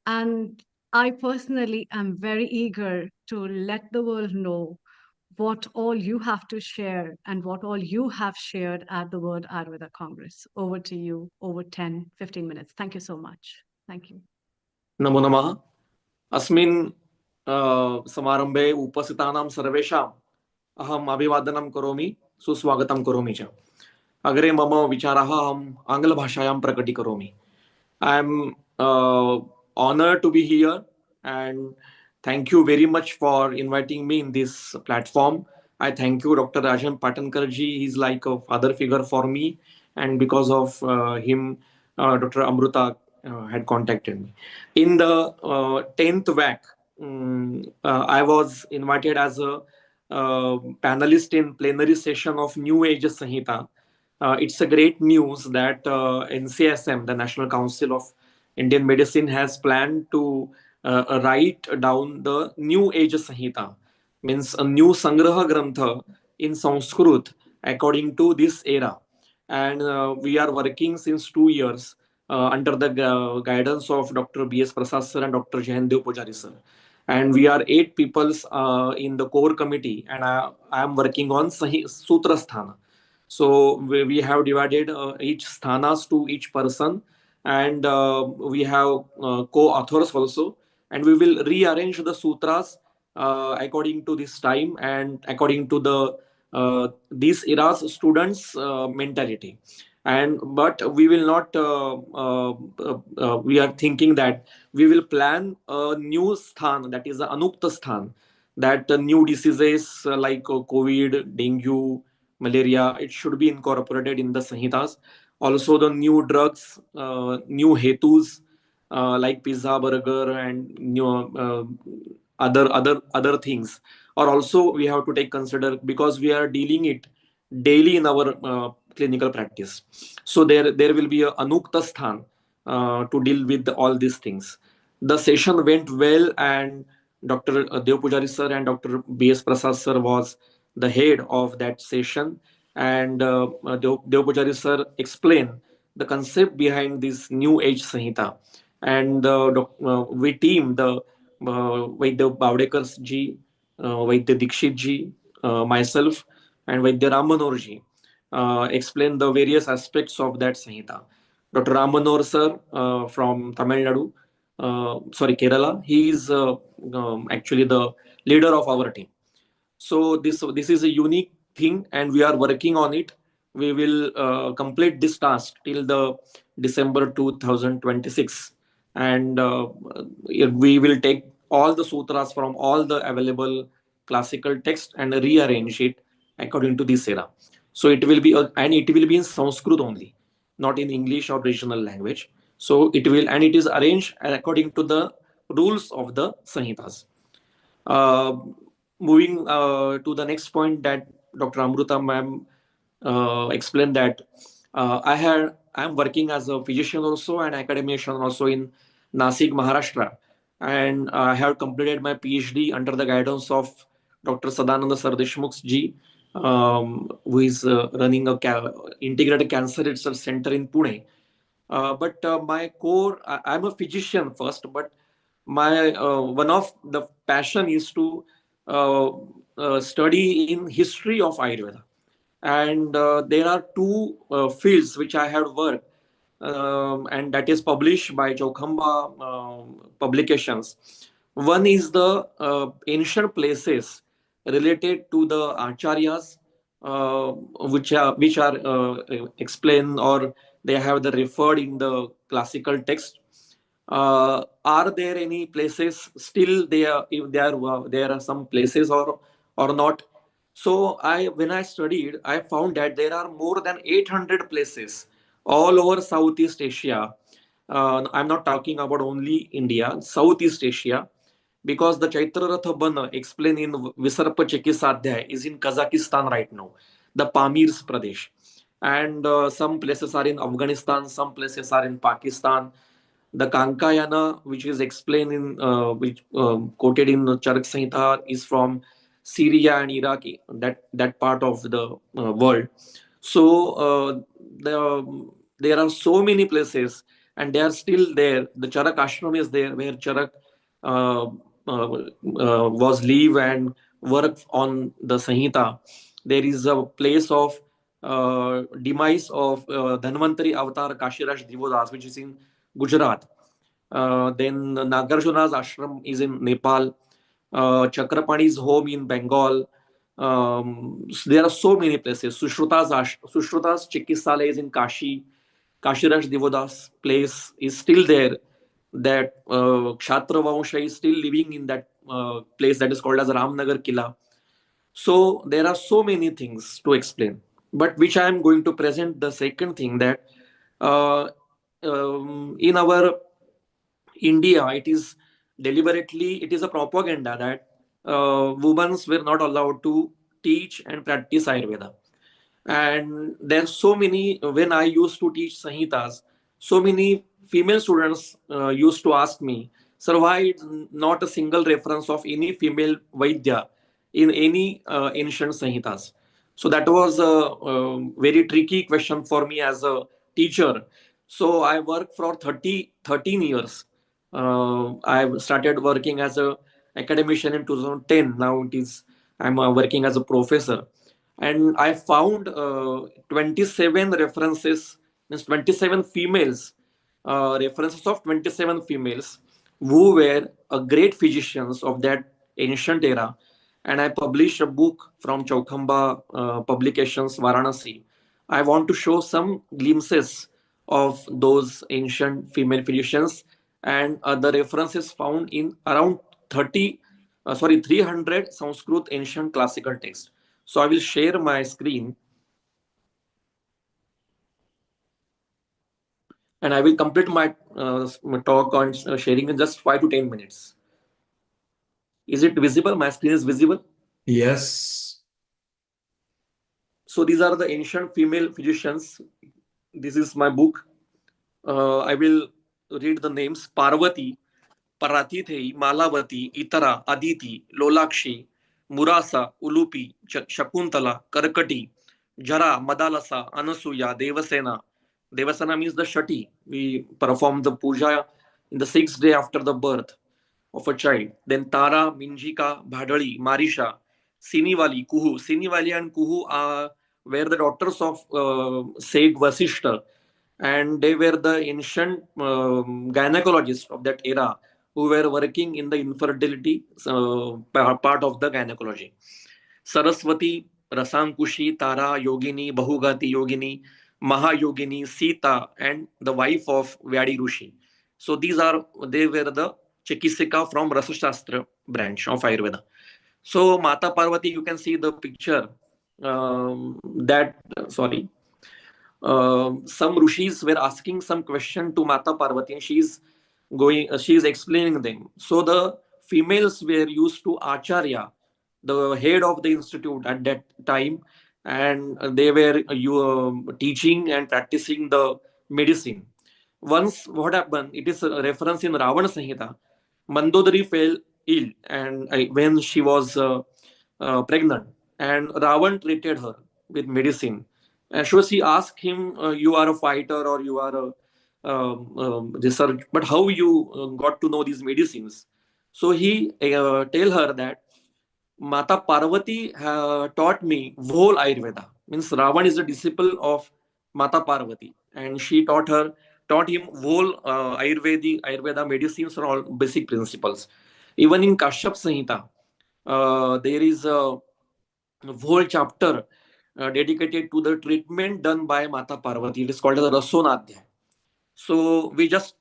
And I personally am very eager to let the world know what all you have to share and what all you have shared at the World Ayurveda Congress. Over to you, over 10, 15 minutes. Thank you so much. Thank you. नमो नमः अस्मिन् समारम्भे उपस्थितानां सर्वेषाम् अहम् अभिवादनं करोमि सुस्वागतं करोमि च अग्रे मम विचाराः अहम् आङ्ग्लभाषायां प्रकटीकरोमि I am honored to be here and thank you very much for inviting me in this platform. I thank you, Dr. Rajan Patankarji. He's like a father figure for me, and because of him, Dr. Amruta had contacted me. In the 10th WAC, I was invited as a panelist in plenary session of New Age Sanhita. It's a great news that NCSM, the National Council of Indian Medicine, has planned to write down the New Age Sanhita, means a new Sangraha Grantha in Sanskrit according to this era. And we are working since 2 years under the guidance of Dr. B.S. Prasad sir and Dr. Jahandev Pujari sir. And we are 8 people in the core committee, and I am working on Sutra Sthana. So we have divided each sthanas to each person, and we have co-authors also, and we will rearrange the sutras according to this time and according to the this era's students' mentality. And but we will not. We are thinking that we will plan a new sthan, that is the Anukta sthan, that new diseases like COVID, dengue, malaria, it should be incorporated in the Sanhitas. Also, the new drugs, new hetus like pizza, burger, and new other things. Or also we have to take consider, because we are dealing it daily in our clinical practice. So there will be a Anukta Sthan to deal with all these things. The session went well, and Dr. Dev Pujari sir and Dr. B.S. Prasad sir was the head of that session, and Dev Pujari sir explained the concept behind this New Age Sanhita, and we team the Vaidya Bavdekar ji, Vaidya Dikshit ji, myself, and Vaidya Ramanor ji explain the various aspects of that Sanhita. Dr. Ramanor sir from Tamil Nadu, sorry, Kerala, he is actually the leader of our team. So this is a unique thing, and we are working on it. We will complete this task till the December 2026, and we will take all the sutras from all the available classical text and rearrange it according to this era. So it will be and it will be in Sanskrit only, not in English or regional language. So it will, and it is arranged according to the rules of the Sanhitas. Uh, Moving to the next point, that Dr. Amruta ma'am explained, that I am working as a physician also and academician also in Nasik, Maharashtra, and I have completed my PhD under the guidance of Dr. Sadananda Sardeshmukh ji, who is running a integrated cancer research center in Pune. But my core, I'm a physician first, but my one of the passion is to study in history of Ayurveda, and there are two fields which I have worked, and that is published by Chaukhamba publications. One is the ancient places related to the acharyas, which are explained, or they have the referred in the classical text. Are there any places still there? If there are some places or not? So when I studied, I found that there are more than 800 places all over Southeast Asia. I'm not talking about only India, Southeast Asia, because the Chaitra Ratha Bana explained in Visarpa Chekisadhyay is in Kazakhstan right now, the Pamir's Pradesh. And some places are in Afghanistan, some places are in Pakistan. The Kankayana, which is explained in, which quoted in Charak Samhita, is from Syria and Iraq, that part of the world. So there are so many places, and they are still there. The Charak ashram is there, where Charak was live and work on the Sanhita. There is a place of demise of Dhanvantari Avatar Kashiraj Divodas, which is in Gujarat. Then Nagarjuna's ashram is in Nepal. Chakrapani's home in Bengal. There are so many places. Sushruta's Chikisale is in Kashi. Kashiraj Divodas place is still there. That Kshatra Vansha is still living in that place that is called as Ramnagar Kila. So there are so many things to explain, but which I am going to present the second thing, that in our India, it is a propaganda that women were not allowed to teach and practice Ayurveda. And there's so many, when I used to teach Sanhitas, so many female students used to ask me, sir, why it's not a single reference of any female Vaidya in any ancient Sanhitas? So that was a very tricky question for me as a teacher. So I worked for 13 years. I started working as a academician in 2010. Now I'm working as a professor, and I found 27 references, means 27 females, references of 27 females who were great physicians of that ancient era. And I published a book from Chaukhamba Publications, Varanasi. I want to show some glimpses of those ancient female physicians, and the references found in around 300 Sanskrit ancient classical texts. So I will share my screen and I will complete my talk on sharing in just 5 to 10 minutes. Is it visible? My screen is visible? Yes. So these are the ancient female physicians. This is my book. I will read the names: Parvati, Paratitheyi, Malavati, Itara, Aditi, Lolakshi, Murasa, Ulupi, Shakuntala, Karkati, Jara, Madalasa, Anasuya, Devasena. Devasena means the Shati. We perform the puja in the 6th day after the birth of a child. Then Tara, Minjika, Bhadali, Marisha, Siniwali, Kuhu. Siniwali and Kuhu were the daughters of Seth Vasishta, and they were the ancient gynecologists of that era who were working in the infertility part of the gynecology. Saraswati, Rasankushi, Tara, Yogini, Bahugati Yogini, Mahayogini, Sita, and the wife of Vyadi Rushi. So they were the Chikisika from Rasa Shastra branch of Ayurveda. So Mata Parvati, you can see the picture. Some rishis were asking some question to Mata Parvati, and she's explaining them. So the females were used to Acharya, the head of the institute at that time, and they were teaching and practicing the medicine. Once what happened, it is a reference in Ravana Samhita. Mandodari fell ill, and when she was pregnant, and Ravan treated her with medicine. And so she asked him, "You are a fighter, or you are a research, but how you got to know these medicines?" So he tell her that Mata Parvati taught me whole Ayurveda. Means Ravan is a disciple of Mata Parvati, and she taught him whole Ayurveda medicines are all basic principles. Even in Kashyap Samhita, there is a whole chapter dedicated to the treatment done by Mata Parvati. It is called as the Rasonadhyay. So we have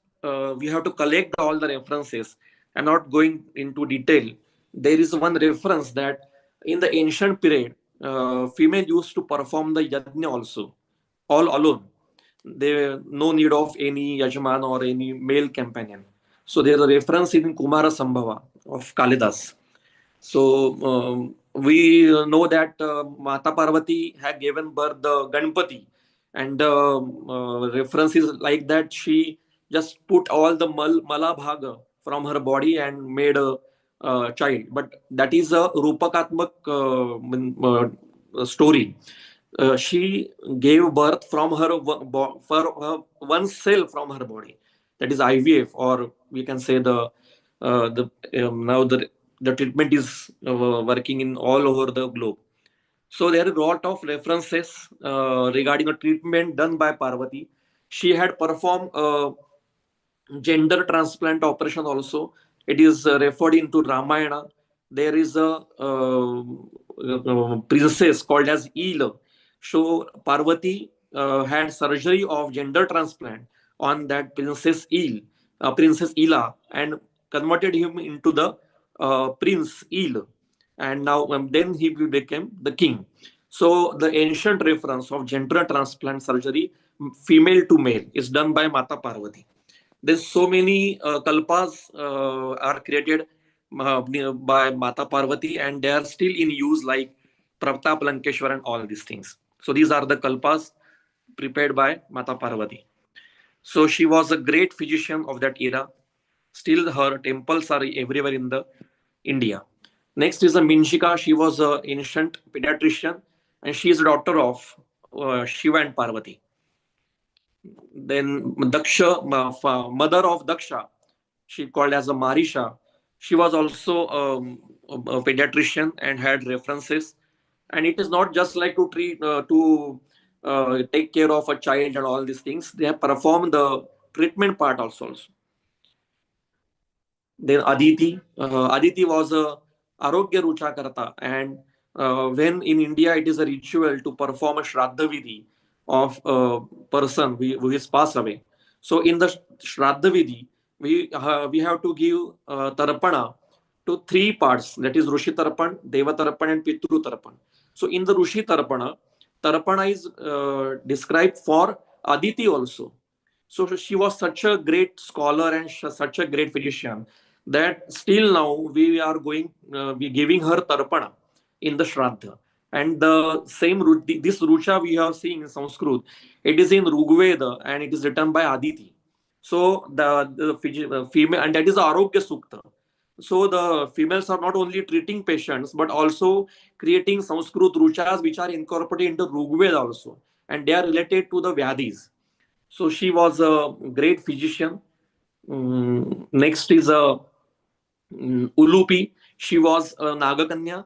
to collect all the references. I'm not going into detail. There is one reference that in the ancient period, female used to perform the yajna also, all alone. There no need of any yajman or any male companion. So there's a reference in Kumara Sambhava of Kalidas. So we know that Mata Parvati had given birth the Ganpati, and reference is like that she just put all the mala bhaga from her body and made a child. But that is a Rupakatmak story. She gave birth from one cell from her body. That is IVF, or we can say now the treatment is working in all over the globe. So there are a lot of references regarding a treatment done by Parvati. She had performed a gender transplant operation also. It is referred into Ramayana. There is a princess called as Ila. So Parvati had surgery of gender transplant on that Princess Ila, and converted him into the Prince Il, and now then he became the king. So the ancient reference of gender transplant surgery, female to male, is done by Mata Parvati. There's so many kalpas are created by Mata Parvati, and they are still in use, like Pratap Lankeshwar and all these things. So these are the kalpas prepared by Mata Parvati. So she was a great physician of that era. Still, her temples are everywhere in the India. Next is a Minshika. She was an ancient pediatrician, and she is a daughter of Shiva and Parvati. Then Daksha, mother of Daksha, she called as a Marisha. She was also a pediatrician and had references. And it is not just like to treat, take care of a child and all these things. They have performed the treatment part also. Then Aditi. Aditi was a Arogya Rucha Karta, and when in India it is a ritual to perform a Shraddha Vidhi of a person who is passed away. So in the Shraddha Vidhi, we have to give Tarpana to three parts, that is Rushi Tarpan, Deva Tarpan, and Pitru Tarpan. So in the Rushi Tarpana, Tarpana is described for Aditi also. So she was such a great scholar and such a great physician that still now we are we giving her tarpana in the Shraddha. And the same this Rucha we have seen in Sanskrit, it is in Rigveda and it is written by Aditi. So the female, and that is the Arogya Sukta. So the females are not only treating patients but also creating Sanskrit Ruchas which are incorporated into Rigveda also, and they are related to the Vyadis. So she was a great physician. Next is a Ulupi. She was a Nagakanya,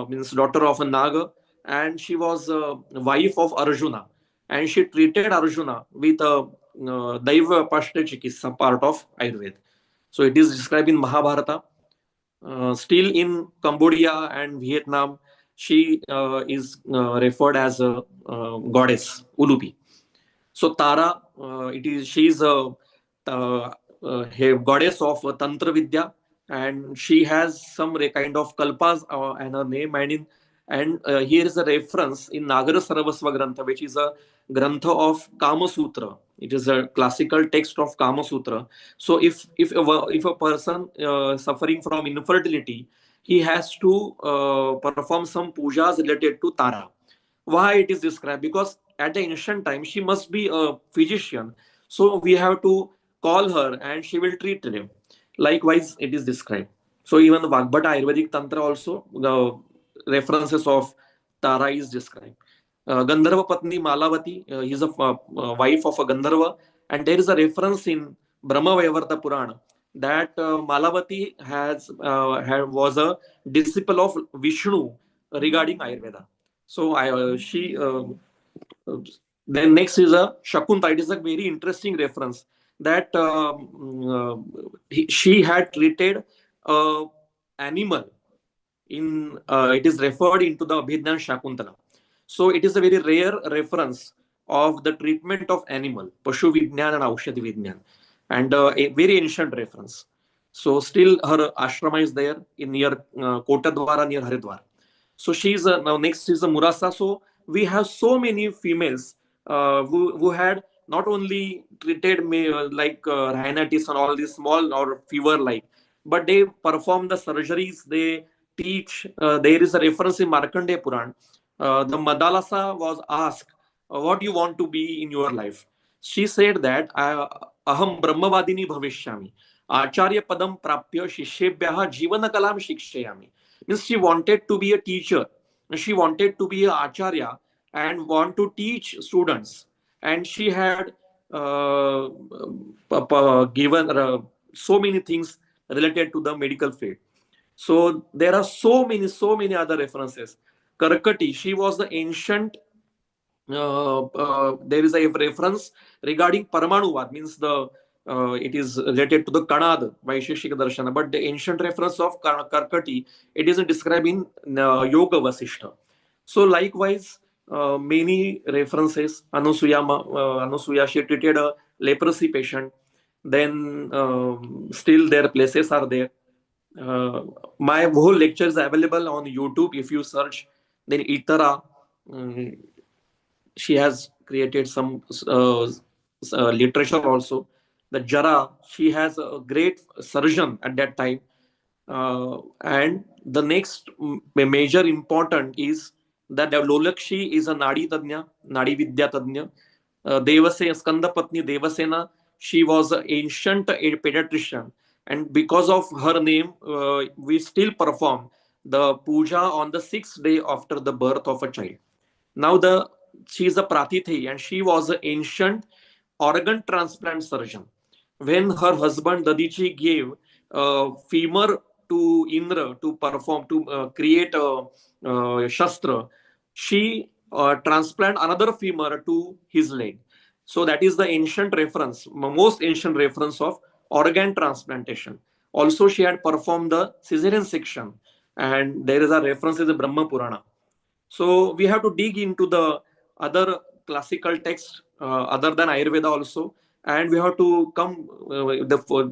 means daughter of a Naga, and she was a wife of Arjuna. And she treated Arjuna with a Daiva Pashta Chikitsa, part of Ayurveda. So it is described in Mahabharata. Still in Cambodia and Vietnam, she is referred as a goddess, Ulupi. So Tara, she is a goddess of Tantra Vidya, and she has some kind of kalpas and her name. And here is a reference in Nagara Sarvasva Grantha, which is a grantha of Kama Sutra. It is a classical text of Kama Sutra. So if a person suffering from infertility, he has to perform some pujas related to Tara. Why it is described? Because at the ancient time she must be a physician, so we have to call her and she will treat them. Likewise it is described. So even the Vagbhata Ayurvedic Tantra also, the references of Tara is described. Gandharva Patni Malavati, he is a wife of a Gandharva, and there is a reference in Brahma Vaivarta Purana that Malavati was a disciple of Vishnu regarding Ayurveda. So then next is a Shakunta. It is a very interesting reference that she had treated a animal in. It is referred into the Abhidhan Shakuntala. So it is a very rare reference of the treatment of animal, Pashu Vignan and Aushadhi Vignan, and a very ancient reference. So still her ashrama is there in near Kotadwara, near Haridwar. So she's now next is the Murasa. So we have so many females who had not only treated me like rhinitis and all these small or fever like, but they perform the surgeries. They teach. There is a reference in Markandeya Puran. The Madalasa was asked, "What you want to be in your life?" She said that aham brahmavadini bhavishyami, acharya padam prapya shishebhyaha jivan kalam shikshayami. Means she wanted to be a teacher, she wanted to be an acharya and want to teach students, and she had given so many things related to the medical field. So there are so many other references. Karkati, she was the ancient. There is a reference regarding Paramanuvad, means it is related to the Kanad Vaisheshika Darshana, but the ancient reference of Karkati, it is described in Yoga Vasishtha. So likewise, many references. Anusuya, she treated a leprosy patient. Then still their places are there. My whole lecture is available on YouTube. If you search, then Itara, she has created some literature also. The Jara, she has a great surgeon at that time. And the next major important is that Lolakshi is a Nadi Tadnya, Nadi Vidya Tadnya. Devasena, Skandapatni Devasena, she was an ancient pediatrician. And because of her name, we still perform the puja on the 6th day after the birth of a child. Now she is a Pratithi and she was an ancient organ transplant surgeon. When her husband Dadichi gave femur to Indra to perform, to create a shastra, she transplant another femur to his leg. So that is the ancient reference, most ancient reference of organ transplantation. Also, she had performed the cesarean section, and there is a reference in the Brahma Purana. So we have to dig into the other classical texts other than Ayurveda also, and we have to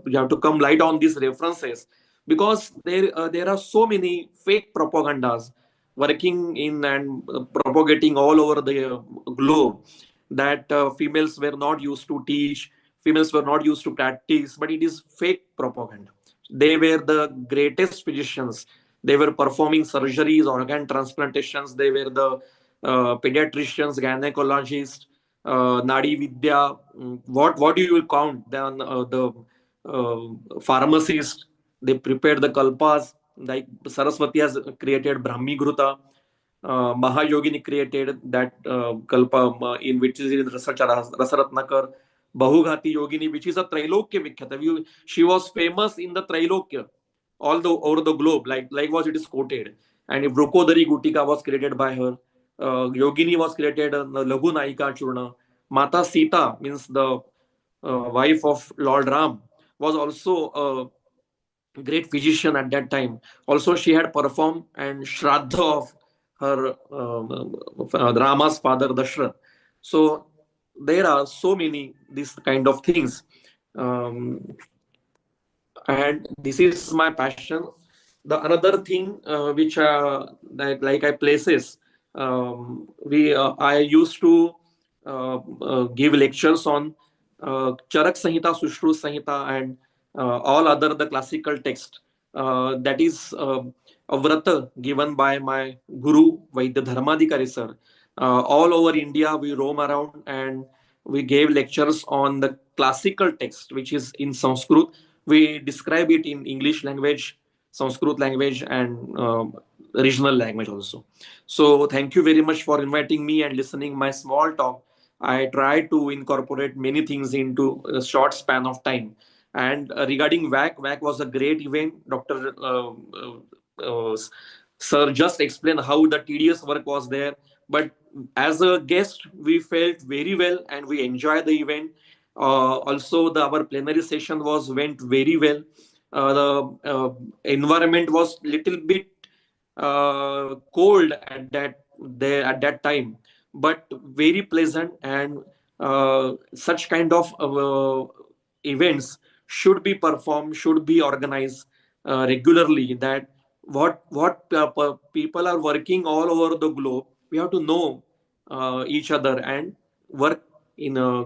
we have to come light on these references because there are so many fake propagandas working in and propagating all over the globe that females were not used to teach, females were not used to practice, but it is fake propaganda. They were the greatest physicians. They were performing surgeries, organ transplantations. They were the pediatricians, gynecologists, Nadi Vidya. What do you will count? Then the pharmacists. They prepared the kalpas. Like Saraswati has created Brahmi Gruta. Mahayogini created that kalpa in which is in Rasaratnakar. Bahugati Yogini, which is a Trailokya Vikhyata. She was famous in the Trailokya all the over the globe, like was it is quoted. And if Brukodari Gutika was created by her, Yogini was created, Laghu Naika Churna. Mata Sita means the wife of Lord Ram was also a great physician at that time. Also, she had performed and Shraddha of her Rama's father Dashrath. So there are so many these kind of things. And this is my passion. The another thing which like I places, we I used to give lectures on Charak Samhita, Sushruta Samhita, and all other the classical text. That is a vrata given by my guru Vaidya Dharmadhikari sir. All over India we roam around and we gave lectures on the classical text which is in Sanskrit. We describe it in English language, Sanskrit language, and regional language also. So thank you very much for inviting me and listening my small talk. I try to incorporate many things into a short span of time. And regarding WAC was a great event. Dr. Sir just explained how the tedious work was there. But as a guest, we felt very well and we enjoyed the event. Also, our plenary session went very well. The environment was little bit cold at that time, but very pleasant. And such kind of events should be performed, should be organized regularly. That what people are working all over the globe, we have to know each other and work in a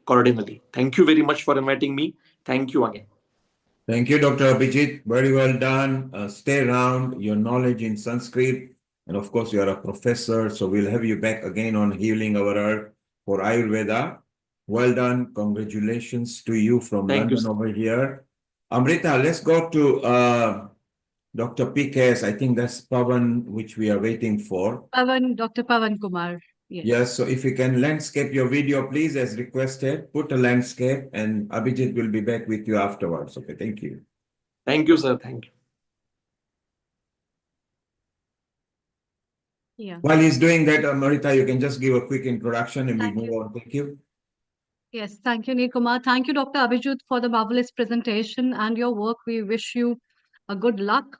coordinately. Thank you very much for inviting me. Thank you again. Thank you, Dr. Abhijit. Very well done. Stay around. Your knowledge in Sanskrit. And of course, you are a professor. So we'll have you back again on Healing Our Earth for Ayurveda. Well done. Congratulations to you from Thank London you. over here. Amrita, let's go to Dr. PKS. I think that's Pavan, which we are waiting for. Dr. Pavan Kumar. Yes. Yes, so if you can landscape your video, please, as requested, put a landscape, and Abhijit will be back with you afterwards. Okay, thank you. Thank you, sir. Thank you. Yeah. While he's doing that, Marita, you can just give a quick introduction and we move on. Thank you. Yes, thank you, Neil Kumar. Thank you, Dr. Abhijit, for the marvelous presentation and your work. We wish you a good luck.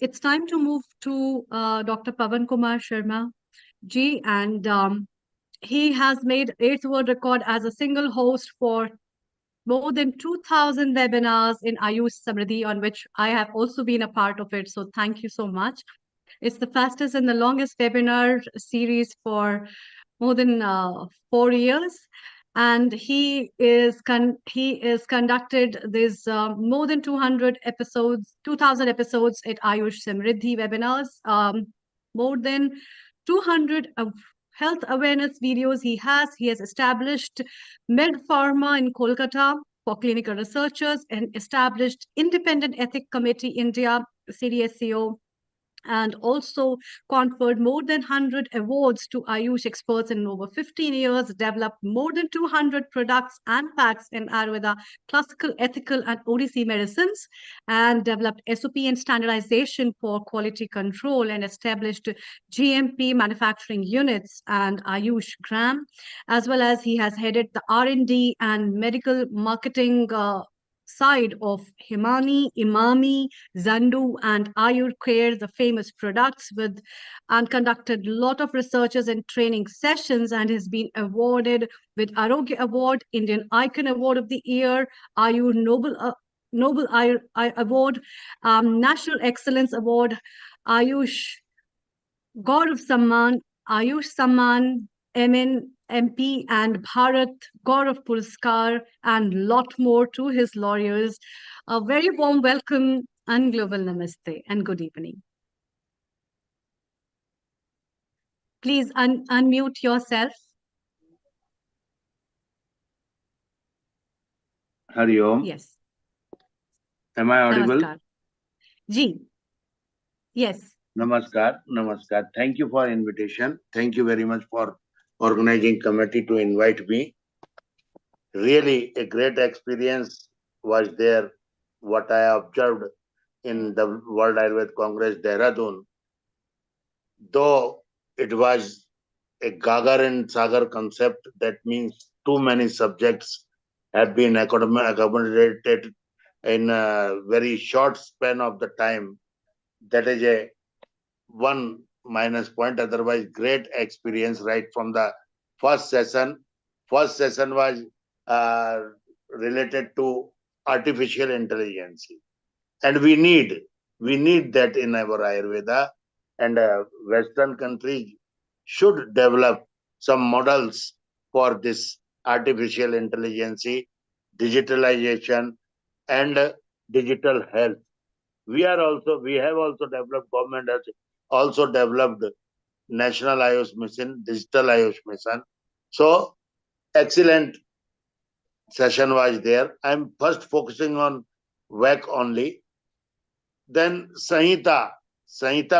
It's time to move to Dr. Pavan Kumar Sharma ji, and he has made 8th world record as a single host for more than 2,000 webinars in Ayush Samriddhi, on which I have also been a part of it. So thank you so much. It's the fastest and the longest webinar series for more than 4 years. and he is conducted this more than 200 episodes, 2000 episodes at Ayush Samriddhi webinars, more than 200 of health awareness videos he has established Med Pharma in Kolkata for clinical researchers and established Independent Ethic Committee India, CDSCO, and also conferred more than 100 awards to Ayush experts in over 15 years, developed more than 200 products and packs in Ayurveda, classical, ethical, and ODC medicines, and developed SOP and standardization for quality control and established GMP manufacturing units and Ayush Gram, as well as he has headed the R&D and medical marketing side of Imami, Zandu, and Ayur Care, the famous products, with and conducted a lot of researches and training sessions, and has been awarded with Arogya Award, Indian Icon Award of the Year, Ayur Noble Ayur Award, National Excellence Award, Ayush Gaurav Samman, Ayush Samman, MP, and Bharat Gaurav Puraskar, and lot more to his lawyers. A very warm welcome and global namaste and good evening. Please unmute yourself. Hari Om. Yes. Am I audible? Namaskar. Ji. Yes. Namaskar. Namaskar. Thank you for invitation. Thank you very much for organizing committee to invite me. Really a great experience was there. What I observed in the World Ayurveda Congress, Dehradun, though it was a Gagar and Sagar concept, that means too many subjects have been accommodated in a very short span of the time. That is a one minus point. Otherwise, great experience right from the first session. First session was related to artificial intelligence, and we need that in our Ayurveda, and Western countries should develop some models for this artificial intelligence, digitalization, and digital health. We have also developed, government has also developed National Ayush Mission, Digital Ayush Mission. So excellent session was there. I'm first focusing on WAC only. Then Sanhita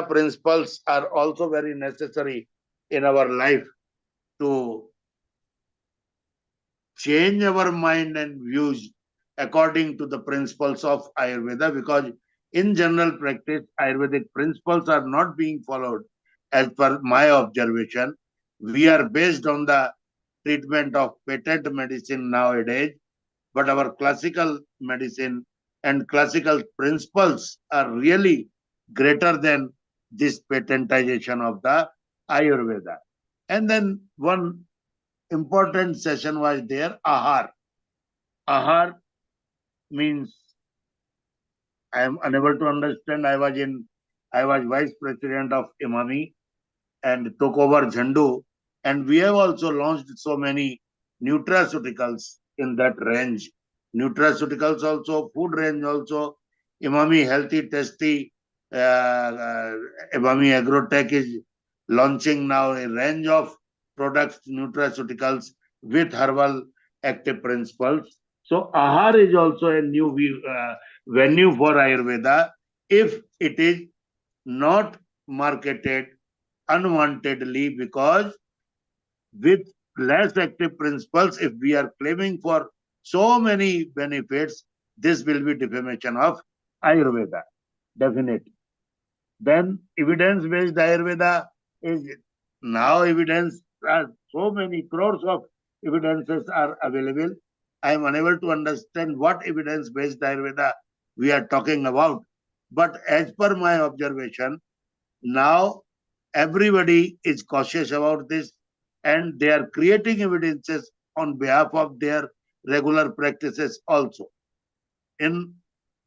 principles are also very necessary in our life to change our mind and views according to the principles of Ayurveda, because in general practice, Ayurvedic principles are not being followed as per my observation. We are based on the treatment of patent medicine nowadays, but our classical medicine and classical principles are really greater than this patentization of the Ayurveda. And then one important session was there, Ahar. Ahar means, I am unable to understand. I was vice president of Imami and took over Zandu, and we have also launched so many nutraceuticals in that range. Nutraceuticals also, food range also. Imami Healthy Tasty, Imami Agrotech is launching now a range of products, nutraceuticals with herbal active principles. So Ahar is also a new venue for Ayurveda if it is not marketed unwantedly, because with less active principles, if we are claiming for so many benefits, this will be defamation of Ayurveda, definitely. Then evidence-based Ayurveda is now evidence. So many crores of evidences are available. I am unable to understand what evidence-based Ayurveda we are talking about. But as per my observation, now everybody is cautious about this, and they are creating evidences on behalf of their regular practices also. In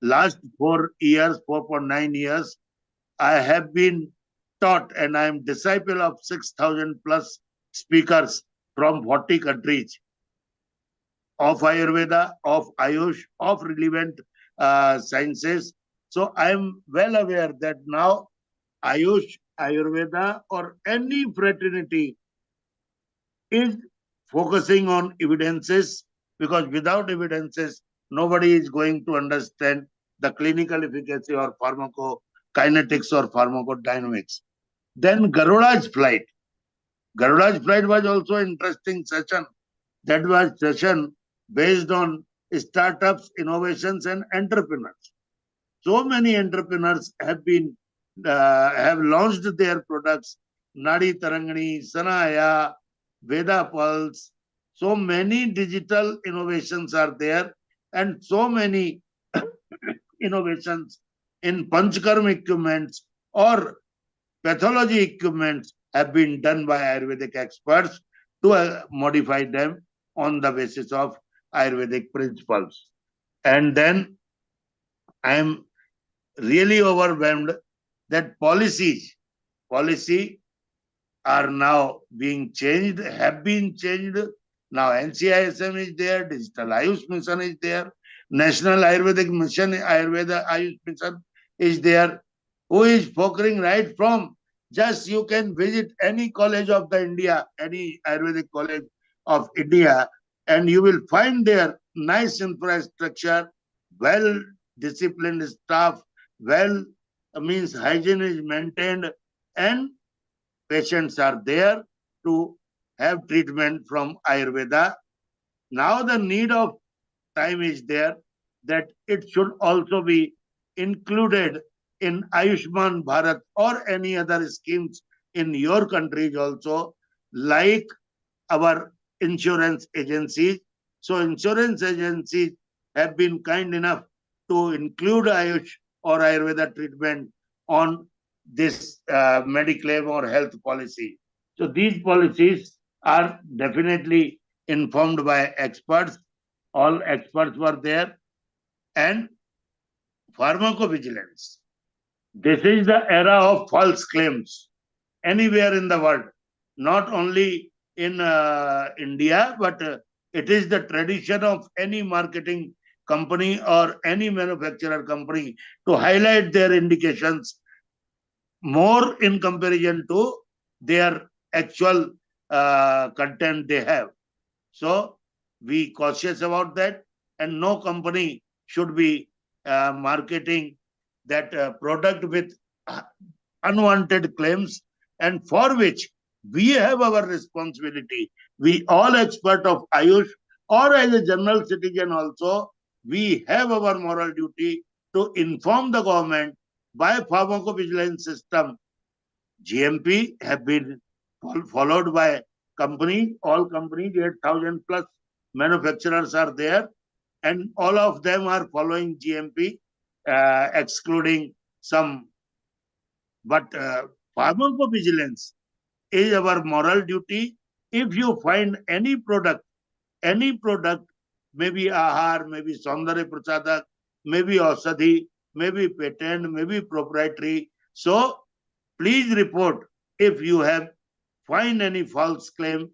last 4.9 years, I have been taught, and I am disciple of 6,000 plus speakers from 40 countries. of Ayurveda, of Ayush, of relevant sciences. So I am well aware that now Ayush, Ayurveda, or any fraternity is focusing on evidences, because without evidences, nobody is going to understand the clinical efficacy or pharmacokinetics or pharmacodynamics. Then Garuda's flight. Garuda's flight was also an interesting session. That was session based on startups, innovations, and entrepreneurs. So many entrepreneurs have launched their products. Nadi Tarangani, Sanaya, Veda Pulse. So many digital innovations are there, and so many innovations in Panchkarma equipments or pathology equipments have been done by Ayurvedic experts to modify them on the basis of Ayurvedic principles. And then I am really overwhelmed that policy are now being changed, have been changed. Now NCISM is there, Digital Ayush Mission is there, National Ayurvedic Mission, Ayurveda Ayush Mission is there, who is focusing right from just you can visit any college of the India, any Ayurvedic college of India, and you will find there nice infrastructure, well disciplined staff, well means hygiene is maintained, and patients are there to have treatment from Ayurveda. Now the need of time is there that it should also be included in Ayushman Bharat or any other schemes in your countries also, like our insurance agencies. So insurance agencies have been kind enough to include Ayush or Ayurveda treatment on this Mediclaim or health policy. So these policies are definitely informed by experts. All experts were there. And pharmacovigilance. This is the era of false claims anywhere in the world, not only in India, but it is the tradition of any marketing company or any manufacturer company to highlight their indications more in comparison to their actual content they have. So be cautious about that, and no company should be marketing that product with unwanted claims, and for which we have our responsibility. We all expert of Ayush or as a general citizen also, we have our moral duty to inform the government by pharmacovigilance system. GMP have been followed by companies, all companies, 8,000 plus manufacturers are there, and all of them are following GMP, excluding some. But pharmacovigilance is our moral duty. If you find any product, maybe Ahar, maybe Saundarya Prasadak, maybe Ausadhi, maybe patent, maybe proprietary. So please report if you have find any false claim,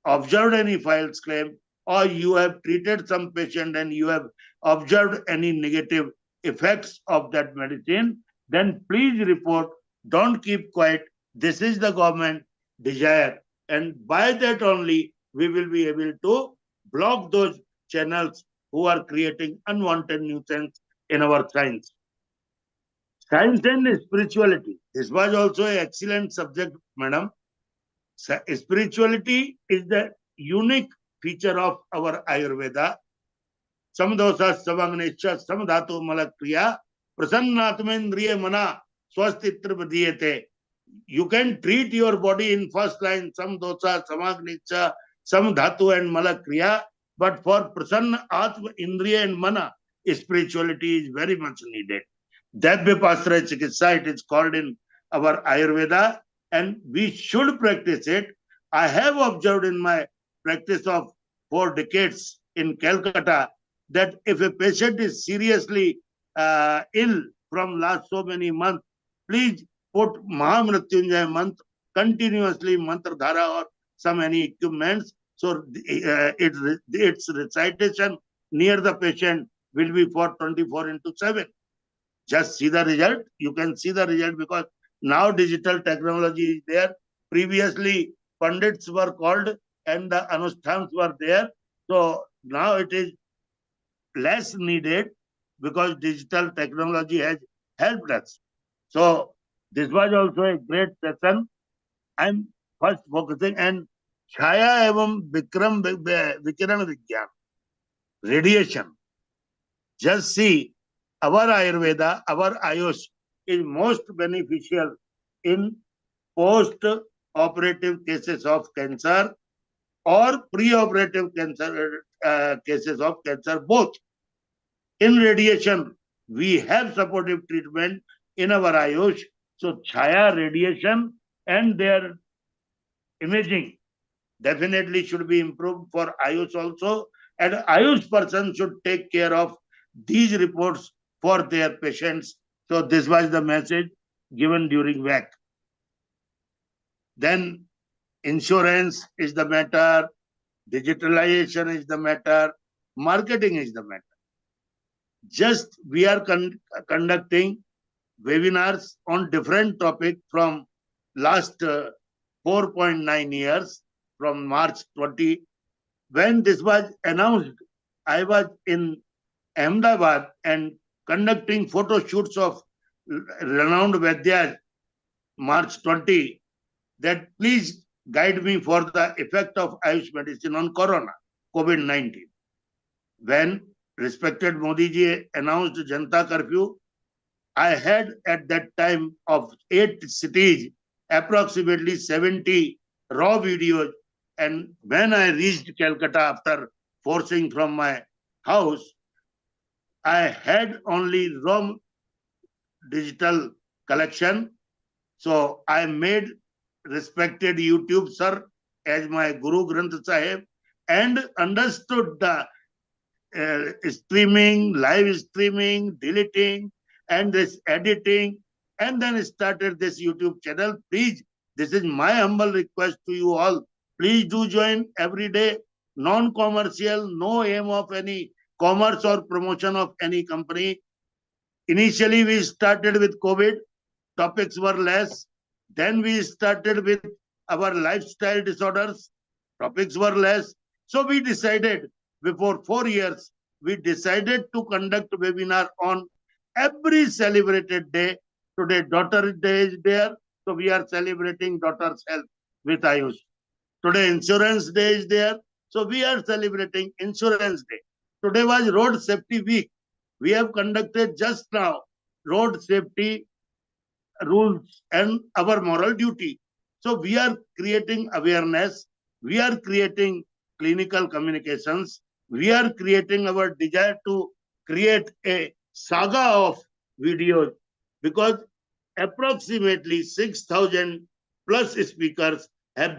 observed any false claim, or you have treated some patient and you have observed any negative effects of that medicine, then please report. Don't keep quiet. This is the government desire. And by that only, we will be able to block those channels who are creating unwanted nuisance in our science. Science and spirituality. This was also an excellent subject, madam. Spirituality is the unique feature of our Ayurveda. Samdosa Savagnesha Samdhatu Malakriya Prasannatmendriya Mana Swastitra Vadiyate. You can treat your body in first line, Samdosa, Samagnesha, Samdhatu and Malakriya, but for Prasanna Atma Indriya and Mana, spirituality is very much needed. Dabhyapasra Chikitsa, it is called in our Ayurveda, and we should practice it. I have observed in my practice of 4 decades in Calcutta that if a patient is seriously ill from last so many months, please put Mahamrityunjaya mantra continuously, mantra dhara or some any equipments, So its recitation near the patient will be for 24/7. Just see the result. You can see the result because now digital technology is there. Previously, pundits were called and the anusthans were there. So now it is less needed because digital technology has helped us. So this was also a great session. I'm first focusing and Chaya evam Vikiran Vigyan, radiation. Just see, our Ayurveda, our Ayush is most beneficial in post-operative cases of cancer or pre-operative cancer cases of cancer, both. In radiation, we have supportive treatment in our Ayush. So Chaya radiation and their imaging definitely should be improved for Ayush also. And Ayush person should take care of these reports for their patients. So this was the message given during WAC. Then insurance is the matter, digitalization is the matter, marketing is the matter. Just we are conducting webinars on different topics from last 4.9 years, from March 20. When this was announced, I was in Ahmedabad and conducting photo shoots of renowned Vaidyas, March 20, that please guide me for the effect of Ayush medicine on Corona, COVID-19. When respected Modi ji announced Janta Curfew, I had at that time of 8 cities, approximately 70 raw videos. And when I reached Calcutta after forcing from my house, I had only raw digital collection. So I made respected YouTube sir as my Guru Granth Sahib and understood the streaming, live streaming, deleting, and this editing, and then started this YouTube channel. Please, this is my humble request to you all. Please do join every day, non-commercial, no aim of any commerce or promotion of any company. Initially, we started with COVID, topics were less. Then we started with our lifestyle disorders, topics were less. So we decided before 4 years, we decided to conduct webinar on every celebrated day. Today, Daughter Day is there. So we are celebrating daughter's health with Ayush. Today, Insurance Day is there. So we are celebrating Insurance Day. Today was Road Safety Week. We have conducted just now road safety rules and our moral duty. So we are creating awareness. We are creating clinical communications. We are creating our desire to create a saga of videos because approximately 6,000 plus speakers have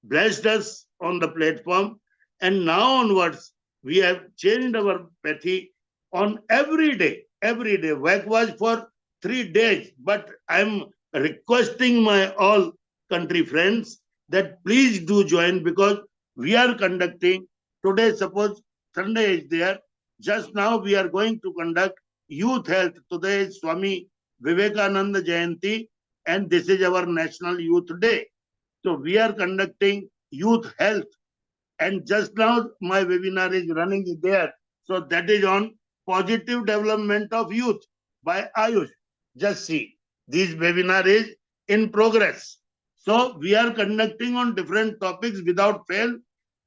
blessed us on the platform. And now onwards, we have changed our pathy on every day. Every day. WAC was for 3 days, but I'm requesting my all country friends that please do join because we are conducting today. Suppose Sunday is there. Just now we are going to conduct youth health. Today is Swami Vivekananda Jayanti, and this is our National Youth Day. So we are conducting youth health. And just now my webinar is running there. So that is on positive development of youth by Ayush. Just see, this webinar is in progress. So we are conducting on different topics without fail.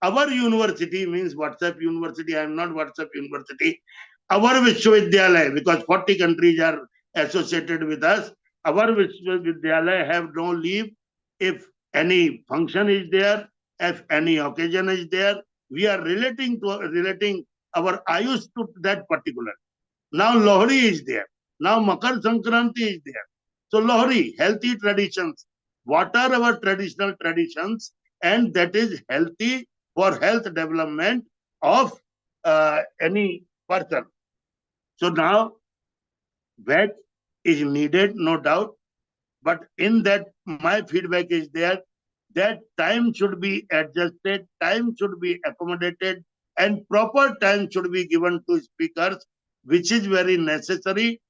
Our university means WhatsApp University. I am not WhatsApp University. Our Vishwavidyalaya, because 40 countries are associated with us. Our Vishwavidyalaya have no leave. If any function is there, if any occasion is there, we are relating our Ayush to that particular. Now Lohri is there. Now Makar Sankranti is there. So Lohri, healthy traditions. What are our traditional traditions? And that is healthy for health development of any person. So now WAC is needed, no doubt. But in that, my feedback is there. that time should be adjusted, time should be accommodated, and proper time should be given to speakers, which is very necessary.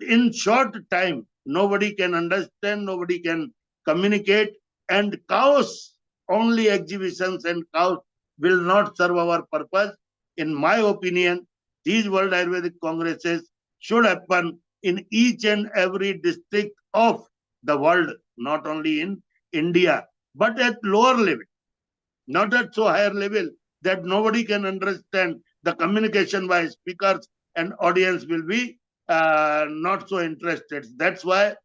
In short time, nobody can understand, nobody can communicate, and chaos, only exhibitions and chaos will not serve our purpose. In my opinion, these World Ayurvedic Congresses should happen in each and every district of the world, not only in India, but at lower level, not at so higher level that nobody can understand. The communication by speakers and audience will be not so interested. That's why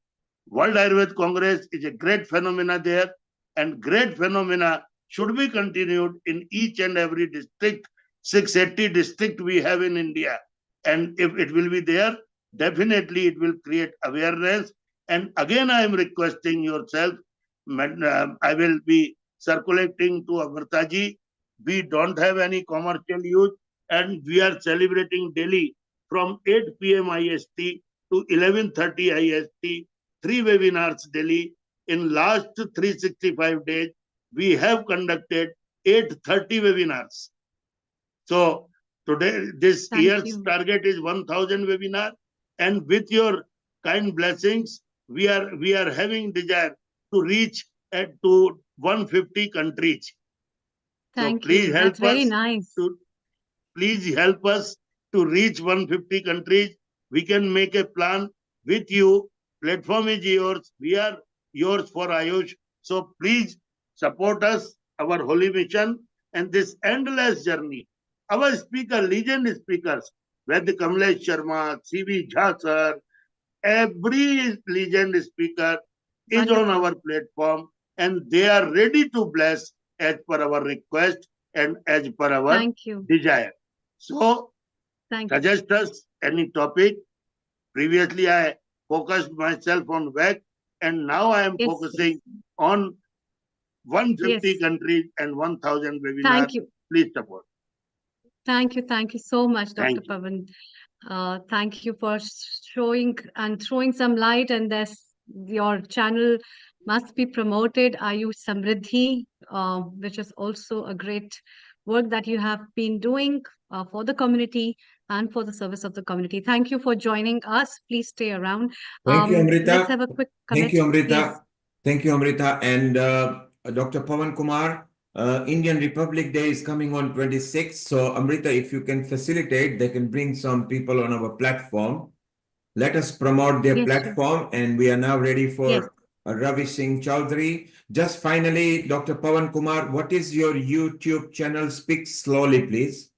World Ayurveda Congress is a great phenomena there, and great phenomena should be continued in each and every district. 680 district we have in India, and if it will be there, definitely it will create awareness. And again, I am requesting yourself, I will be circulating to Amritaji. We don't have any commercial use, and we are celebrating daily from 8 p.m. IST to 11:30 IST, 3 webinars daily. In last 365 days, we have conducted 830 webinars. So today, this year's target is 1,000 webinar, and with your kind blessings, we are having desire to reach to 150 countries. Thank so please you. help That's very us nice. please help us to reach 150 countries. We can make a plan with you. Platform is yours. We are yours for Ayush. So please support us, our holy mission, and this endless journey. Our speaker, legend speakers, Ved Kamlesh Sharma, C.V. Jha sir, every legend speaker is on our platform, and they are ready to bless as per our request and as per our desire. So suggest us any topic. Previously, I focused myself on WAC, and now I am focusing on 150 countries and 1,000 webinars. Thank you. Please support. Thank you. Thank you so much, Dr. Thank you. Pavan. Thank you for showing and throwing some light, and your channel must be promoted, Ayush Samriddhi, which is also a great work that you have been doing for the community and for the service of the community. Thank you for joining us. Please stay around. Thank you, Amrita. Let's have a quick comment. Thank you, Amrita. Yes. Thank you, Amrita. And Dr. Pavan Kumar, Indian Republic Day is coming on 26th. So, Amrita, if you can facilitate, they can bring some people on our platform. Let us promote their platform. And we are now ready for Ravi Singh Chaudhary. Just finally, Dr. Pavan Kumar, what is your YouTube channel? Speak slowly, please.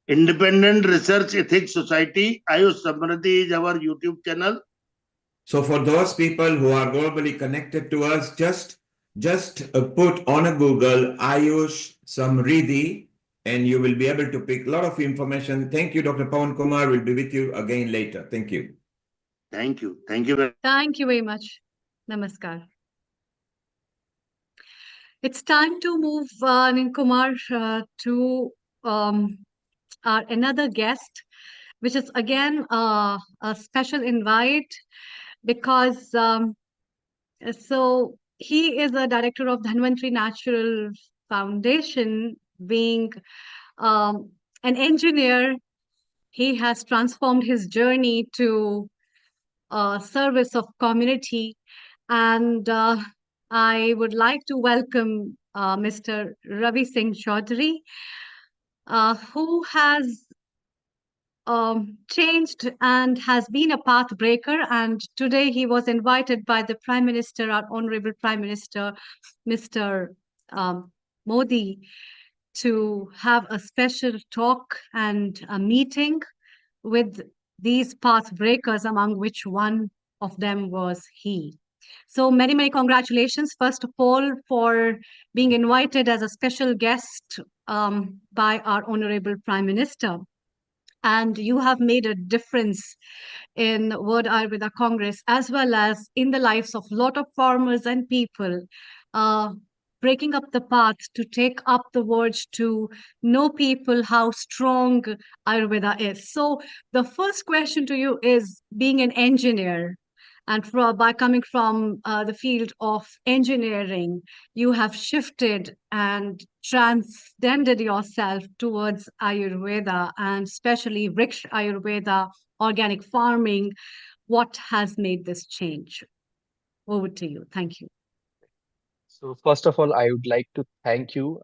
Independent Research Ethics Society, Ayush Samriddhi is our YouTube channel. So for those people who are globally connected to us, just put on a Google Ayush Samriddhi, and you will be able to pick a lot of information. Thank you, Dr. Pawan Kumar. We'll be with you again later. Thank you. Thank you. Thank you. Thank you very much. Namaskar. It's time to move, Anil Kumar, to our another guest, which is again a special invite because so he is a director of Dhanvantri Natural Foundation. Being an engineer, he has transformed his journey to service of community, and I would like to welcome Mr. Ravi Singh Chaudhary, who has changed and has been a path breaker. And today he was invited by the Prime Minister, our Honorable Prime Minister, Mr. Modi, to have a special talk and a meeting with these path breakers, among which one of them was he. So many, many congratulations, first of all, for being invited as a special guest by our Honorable Prime Minister. And you have made a difference in World Ayurveda Congress, as well as in the lives of a lot of farmers and people, breaking up the path to take up the words to know people how strong Ayurveda is. So the first question to you is, being an engineer And by coming from the field of engineering, you have shifted and transcended yourself towards Ayurveda, and especially Vriksha Ayurveda, organic farming. What has made this change? Over to you. Thank you. So first of all, I would like to thank you,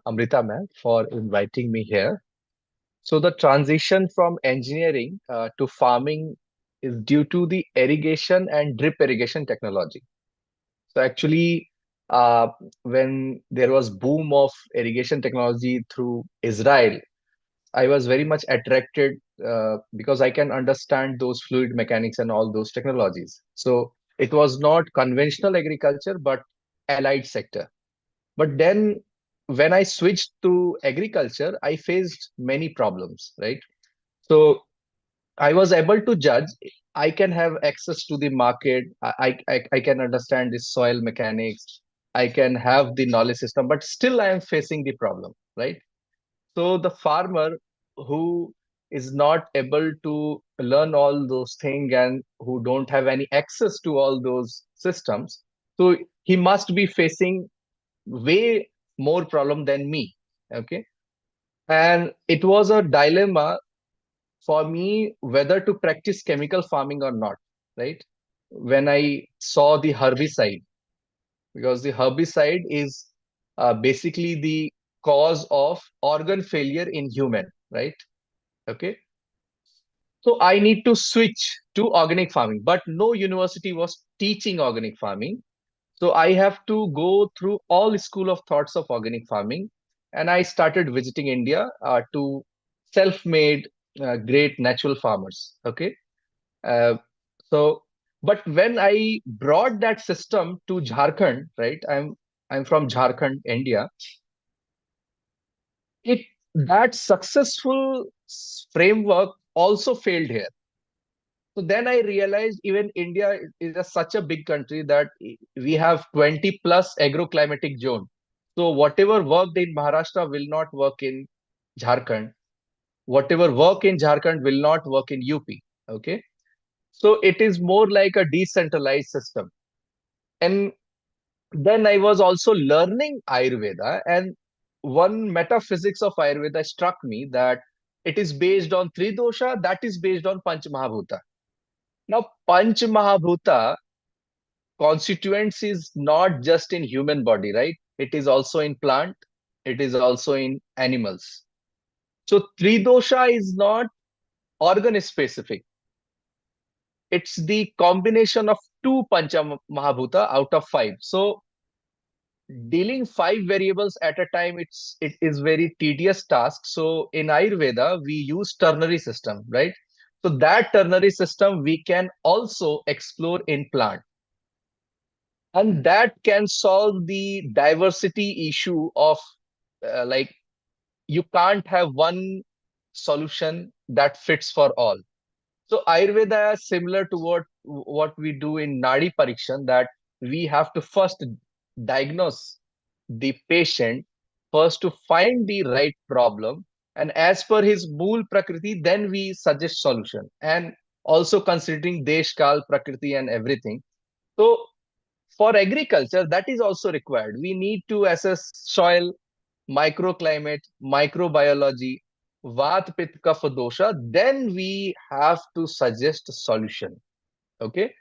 Amrita ma'am, for inviting me here. So the transition from engineering to farming is due to the irrigation and drip irrigation technology. So actually, uh, when there was boom of irrigation technology through Israel, I was very much attracted because I can understand those fluid mechanics and all those technologies. So it was not conventional agriculture, but allied sector. But then when I switched to agriculture, I faced many problems, right? So I was able to judge. I can have access to the market. I can understand the soil mechanics. I can have the knowledge system, but still I am facing the problem, right? So the farmer who is not able to learn all those things and who don't have any access to all those systems, so he must be facing way more problem than me. Okay. And it was a dilemma for me whether to practice chemical farming or not, right? When I saw the herbicide, because the herbicide is basically the cause of organ failure in human, right? Okay. So I need to switch to organic farming, but no university was teaching organic farming. So I have to go through all school of thoughts of organic farming, and I started visiting India to self-made great natural farmers. Okay, uh, so but when I brought that system to Jharkhand, right? I'm from Jharkhand, India. It that successful framework also failed here. So then I realized even India is such a big country that we have 20 plus agroclimatic zone. So whatever worked in Maharashtra will not work in Jharkhand. Whatever work in Jharkhand will not work in UP. Okay. So it is more like a decentralized system. And then I was also learning Ayurveda, and one metaphysics of Ayurveda struck me that it is based on Tridosha, that is based on Panch Mahabhuta. Now, Panch Mahabhuta constituents is not just in human body, right? It is also in plant, it is also in animals. So Tridosha is not organ specific. It's the combination of two Pancha Mahabhuta out of five. So dealing five variables at a time, it is very tedious task. So in Ayurveda, we use ternary system, right? So that ternary system we can also explore in plant. And that can solve the diversity issue of like you can't have one solution that fits for all. So Ayurveda is similar to what we do in Nadi Parikshan, that we have to first diagnose the patient, first to find the right problem, and as per his mool prakriti, then we suggest solution. And also considering Desh, Kal, Prakriti and everything. So for agriculture, that is also required. We need to assess soil, microclimate, microbiology, Vat, Pitta, Kapha, Dosha. Then we have to suggest a solution. Okay.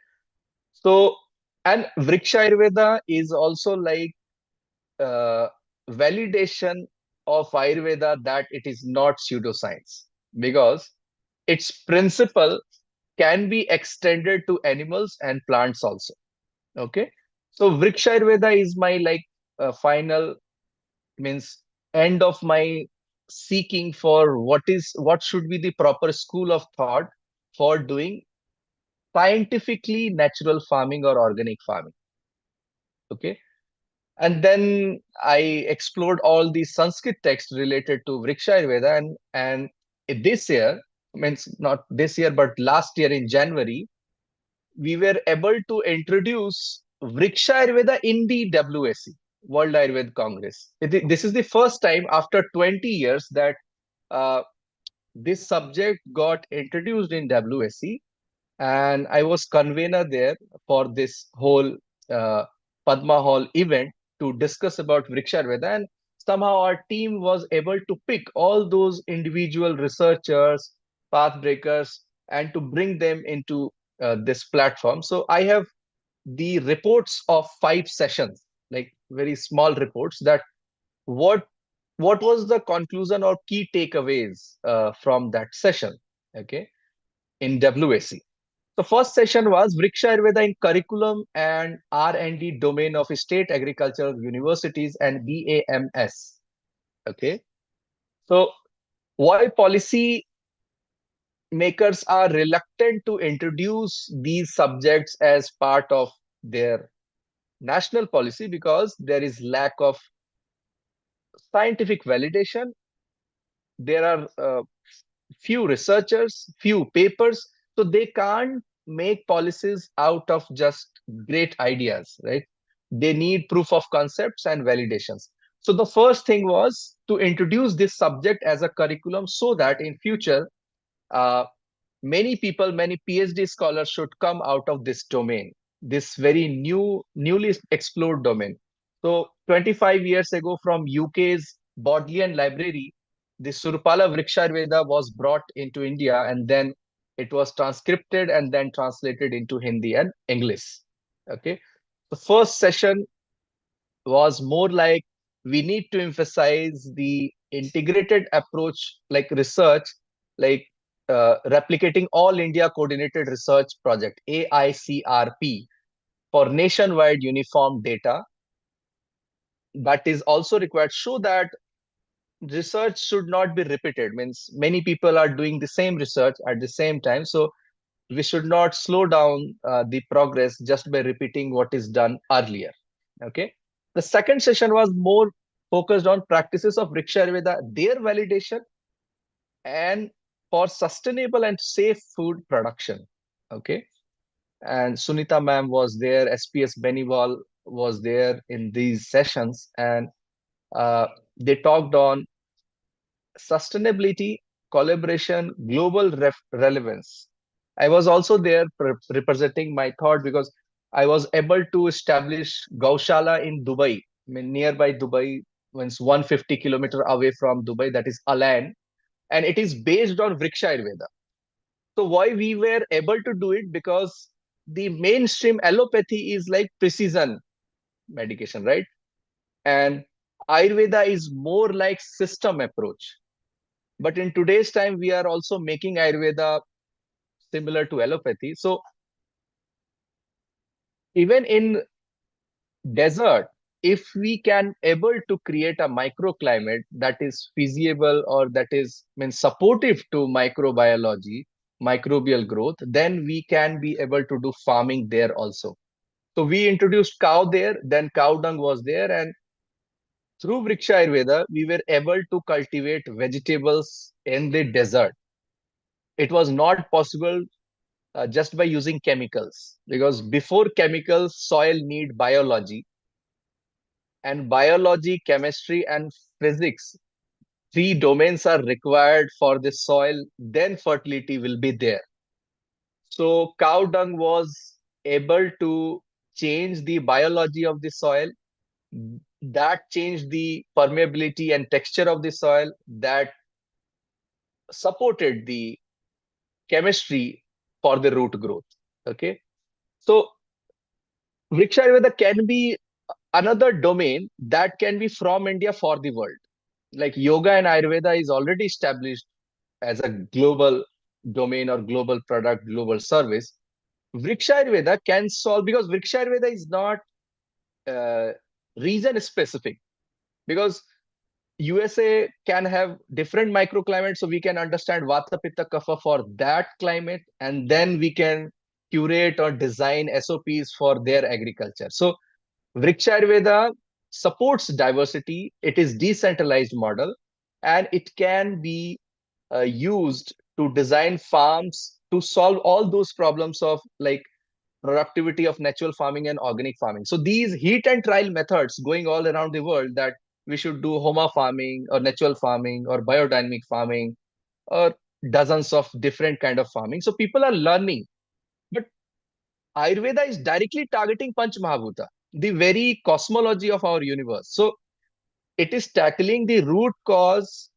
So, and Vriksha Ayurveda is also like uh, validation of Ayurveda that it is not pseudoscience, because its principle can be extended to animals and plants also. Okay. So Vriksha Ayurveda is my like final, means end of my seeking for what should be the proper school of thought for doing scientifically natural farming or organic farming. Okay. And then I explored all the Sanskrit texts related to Vriksha Ayurveda, and this year, means not this year but last year in January, we were able to introduce Vriksha Ayurveda in the WAC, World Ayurveda Congress. This is the first time after 20 years that uh, this subject got introduced in WAC. and I was convener there for this whole Padma Hall event to discuss about Vriksha Ayurveda. And somehow our team was able to pick all those individual researchers, pathbreakers, and to bring them into this platform. So I have the reports of 5 sessions, like very small reports, that what was the conclusion or key takeaways from that session, okay, in WAC. The first session was Vriksha Ayurveda in curriculum and R&D domain of state agricultural universities and BAMS. Okay, so why policy makers are reluctant to introduce these subjects as part of their national policy? Because there is lack of scientific validation. There are few researchers, few papers, so they can't make policies out of just great ideas, right? They need proof of concepts and validations. So the first thing was to introduce this subject as a curriculum so that in future, uh, many people, many PhD scholars should come out of this domain, this very newly explored domain. So 25 years ago, from UK's Bodleian Library, the Surpala Vrikshayurveda was brought into India, and then it was transcribed and then translated into Hindi and English. Okay. The first session was more like we need to emphasize the integrated approach, like research, like replicating all India coordinated research project, AICRP, for nationwide uniform data. That is also required, so that research should not be repeated. Means many people are doing the same research at the same time, so we should not slow down the progress just by repeating what is done earlier. Okay. The second session was more focused on practices of Vriksha Ayurveda, their validation, and for sustainable and safe food production. Okay. And Sunita ma'am was there, SPS Beniwal was there in these sessions, and they talked on sustainability, collaboration, global relevance. I was also there representing my thought, because I was able to establish Gaushala in Dubai, I mean, nearby Dubai, means 150 kilometers away from Dubai, that is Alan, and it is based on Vriksha Ayurveda. So why we were able to do it? Because the mainstream allopathy is like precision medication, right? And Ayurveda is more like system approach. But in today's time, we are also making Ayurveda similar to allopathy. So even in desert, if we can able to create a microclimate that is feasible, or that is means supportive to microbiology, microbial growth, then we can be able to do farming there also. So we introduced cow there, then cow dung was there, and through Vriksha Ayurveda, we were able to cultivate vegetables in the desert. It was not possible just by using chemicals, because before chemicals, soil need biology, and biology, chemistry, and physics, three domains are required for the soil, then fertility will be there. So cow dung was able to change the biology of the soil, that changed the permeability and texture of the soil, that supported the chemistry for the root growth. Okay. So Vriksha Ayurveda can be another domain that can be from India for the world. Like yoga and Ayurveda is already established as a global domain or global product, global service. Vriksha Ayurveda can solve, because Vriksha Ayurveda is not region specific, because USA can have different microclimates, so we can understand Vata, Pitta, Kapha for that climate, and then we can curate or design SOPs for their agriculture. So Vriksha Ayurveda supports diversity. It is decentralized model, and it can be used to design farms to solve all those problems of like productivity of natural farming and organic farming. So these heat and trial methods going all around the world, that we should do homa farming or natural farming or biodynamic farming or dozens of different kind of farming. So people are learning Ayurveda is directly targeting Panch Mahabhuta, the very cosmology of our universe. So it is tackling the root cause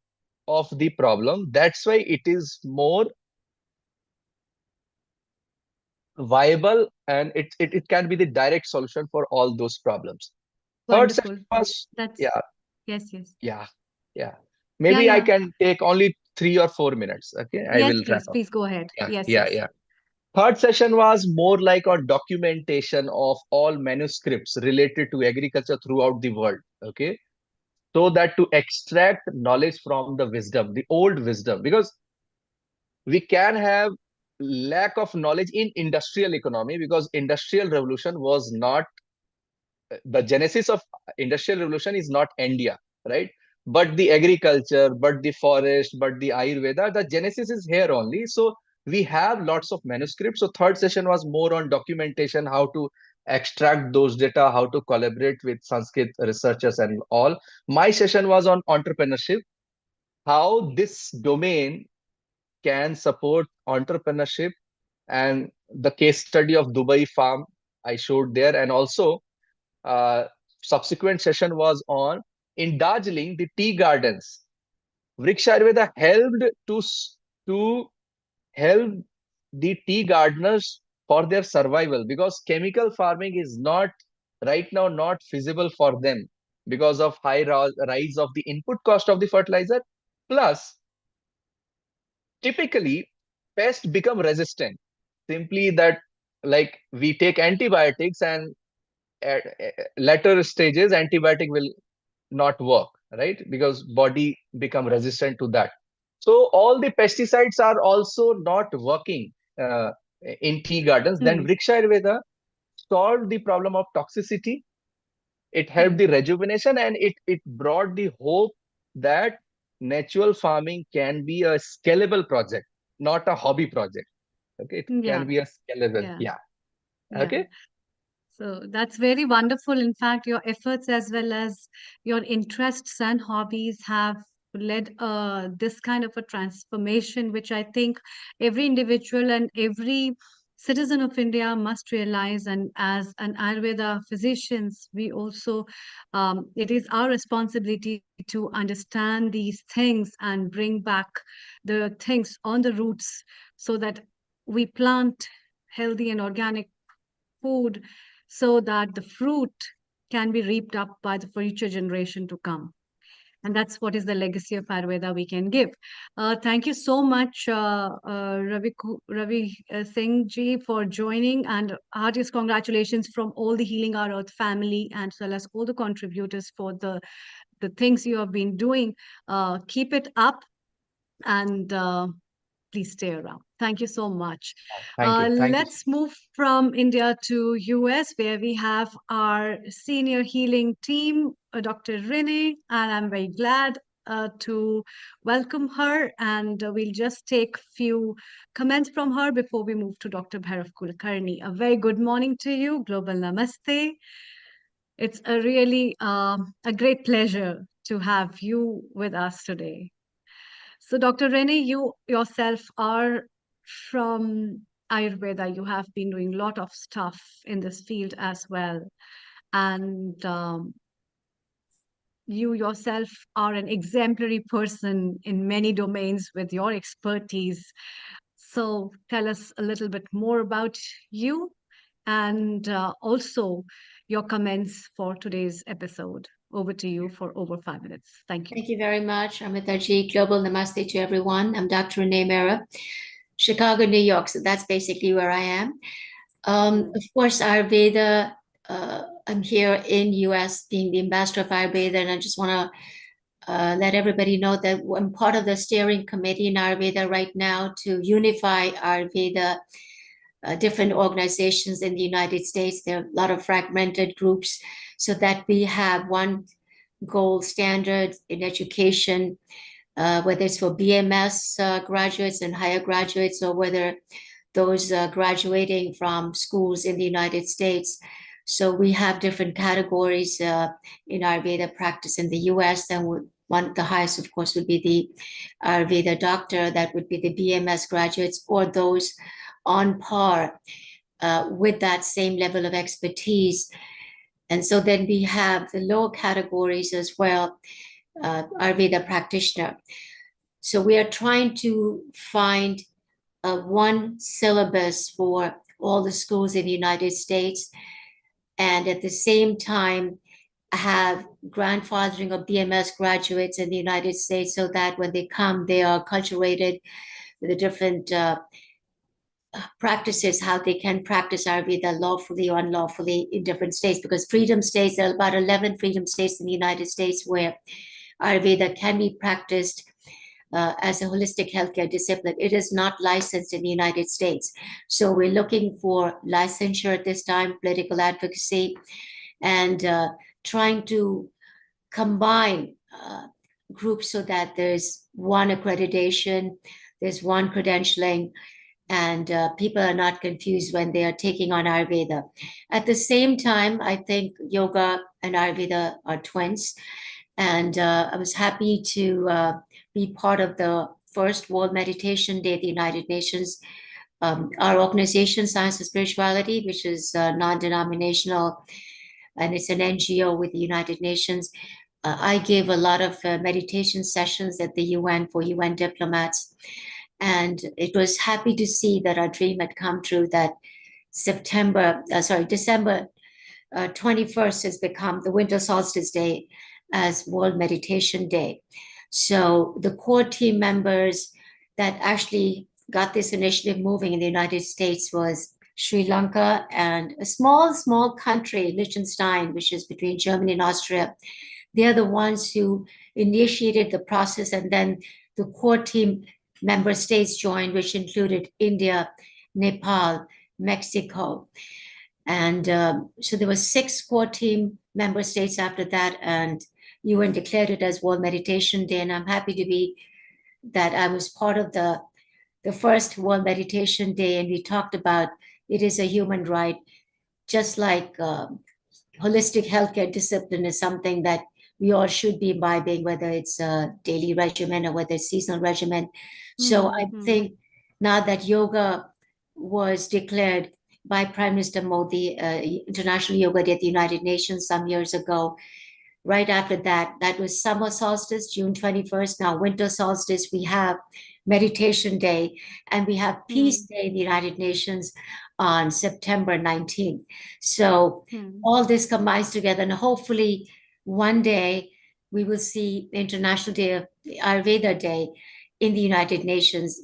of the problem. That's why it is more viable, and it can be the direct solution for all those problems. Third Wonderful. session was, That's yeah, yes, yes. yeah, yeah. Yeah, Maybe I yeah. can take only 3 or 4 minutes. Okay, I Yes, will wrap please, up. please go ahead. Yeah, Yes, yeah, yes. yeah. Third session was more like on documentation of all manuscripts related to agriculture throughout the world. Okay, so that to extract knowledge from the wisdom, the old wisdom, because we can have lack of knowledge in industrial economy, because industrial revolution was not the genesis of industrial revolution is not India, right? But the agriculture, but the forest, but the Ayurveda, the genesis is here only. So we have lots of manuscripts. So third session was more on documentation, how to extract those data, how to collaborate with Sanskrit researchers and all. My session was on entrepreneurship, how this domain can support entrepreneurship, and the case study of Dubai farm I showed there. And also uh, subsequent session was on in Darjeeling, the tea gardens. Vriksha Ayurveda helped to help the tea gardeners for their survival, because chemical farming is not right now not feasible for them because of high rise of the input cost of the fertilizer. Plus, typically pests become resistant, simply that, like, we take antibiotics, and at later stages antibiotic will not work, right? Because body become resistant to that. So all the pesticides are also not working in tea gardens. Then Hmm. Vriksha Ayurveda solved the problem of toxicity. It helped Hmm. the rejuvenation, and it brought the hope that natural farming can be a scalable project, not a hobby project. Okay, it can Yeah, be a scalable. yeah, Yeah. yeah. Okay. So that's very wonderful. In fact, your efforts as well as your interests and hobbies have led this kind of a transformation, which I think every individual and every citizen of India must realize. And as an Ayurveda physicians, we also, it is our responsibility to understand these things and bring back the things on the roots so that we plant healthy and organic food so that the fruit can be reaped up by the future generation to come. And that's what is the legacy of Ayurveda we can give. Thank you so much, Ravi Singh ji, for joining, and heartiest congratulations from all the Healing Our Earth family, and as well as all the contributors for the things you have been doing. Keep it up, and please stay around. Thank you so much. Thank you. Thank you. Let's move from India to US, where we have our senior healing team, Dr. Renee, and I'm very glad to welcome her. And we'll just take few comments from her before we move to Dr. Bhairav Kulkarni. A very good morning to you. Global Namaste. It's a really a great pleasure to have you with us today. So, Dr. Renee, you yourself are from Ayurveda. You have been doing a lot of stuff in this field as well. And you yourself are an exemplary person in many domains with your expertise. So, tell us a little bit more about you and also your comments for today's episode. Over to you for over 5 minutes. Thank you. Thank you very much, Amritaji. Global Namaste to everyone. I'm Dr. Renee Mera, Chicago, New York. So that's basically where I am. Of course, Ayurveda, I'm here in US being the ambassador of Ayurveda, and I just want to let everybody know that I'm part of the steering committee in Ayurveda right now to unify Ayurveda, different organizations in the United States. There are a lot of fragmented groups, so that we have one gold standard in education, whether it's for BMS graduates and higher graduates, or whether those graduating from schools in the United States. So we have different categories in Ayurveda practice in the US. And one of the highest, of course, would be the Ayurveda doctor. That would be the BMS graduates, or those on par with that same level of expertise. And so then we have the lower categories as well, Ayurveda practitioner. So we are trying to find one syllabus for all the schools in the United States, and at the same time have grandfathering of BMS graduates in the United States so that when they come, they are acculturated with the different practices, how they can practice Ayurveda lawfully or unlawfully in different states, because freedom states, there are about 11 freedom states in the United States where Ayurveda can be practiced as a holistic healthcare discipline. It is not licensed in the United States. So we're looking for licensure at this time, political advocacy, and trying to combine groups so that there's one accreditation, there's one credentialing, and people are not confused when they are taking on Ayurveda. At the same time, I think yoga and Ayurveda are twins. And I was happy to be part of the first World Meditation Day at the United Nations. Our organization, Science of Spirituality, which is non-denominational, and it's an NGO with the United Nations. I gave a lot of meditation sessions at the UN for UN diplomats. And it was happy to see that our dream had come true, that December 21st has become the Winter Solstice Day as World Meditation Day. So the core team members that actually got this initiative moving in the United States was Sri Lanka and a small country, Liechtenstein, which is between Germany and Austria. They're the ones who initiated the process, and then the core team member states joined, which included India, Nepal, Mexico. And so there were 6 core team member states after that, and UN declared it as World Meditation Day. And I'm happy to be that I was part of the first World Meditation Day, and we talked about it is a human right, just like holistic healthcare discipline is something that we all should be imbibing, whether it's a daily regimen or whether it's seasonal regimen. So I think now that yoga was declared by Prime Minister Modi, International Yoga Day at the United Nations some years ago, right after that, that was summer solstice, June 21st. Now winter solstice, we have Meditation Day, and we have Peace Day in the United Nations on September 19th. So all this combines together, and hopefully one day we will see International Day of Ayurveda Day in the United Nations.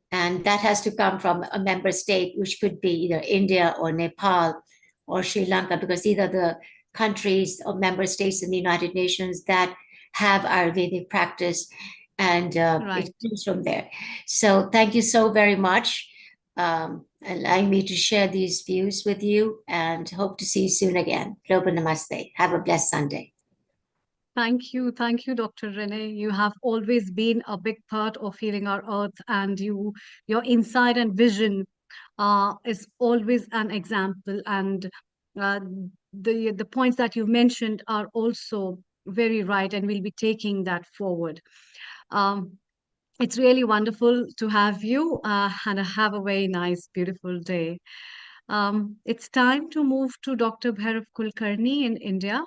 And that has to come from a member state, which could be either India or Nepal or Sri Lanka, because these are the countries or member states in the United Nations that have Ayurvedic practice, and it comes from there. So thank you so very much, allowing me to share these views with you, and hope to see you soon again. Global Namaste. Have a blessed Sunday. Thank you, Dr. Renee. You have always been a big part of Healing Our Earth, and your insight and vision is always an example. And the points that you mentioned are also very right, and we'll be taking that forward. It's really wonderful to have you, and have a very nice, beautiful day. It's time to move to Dr. Bhairav Kulkarni in India.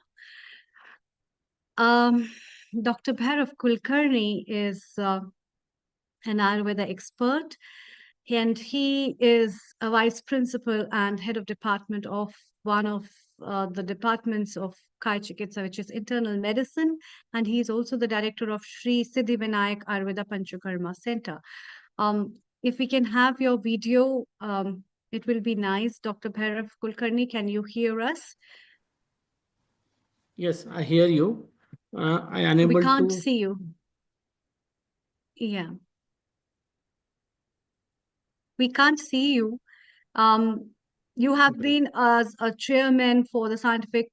Dr. Bhairav Kulkarni is an Ayurveda expert, and he is a vice principal and head of department of one of the departments of Kai Chikitsa, which is internal medicine, and he is also the director of Sri Siddhi Vinayak Ayurveda Panchakarma Center. If we can have your video, it will be nice. Dr. Bhairav Kulkarni, can you hear us? Yes, I hear you. I am unable We can't to see you. Yeah. We can't see you. You have been as a chairman for the Scientific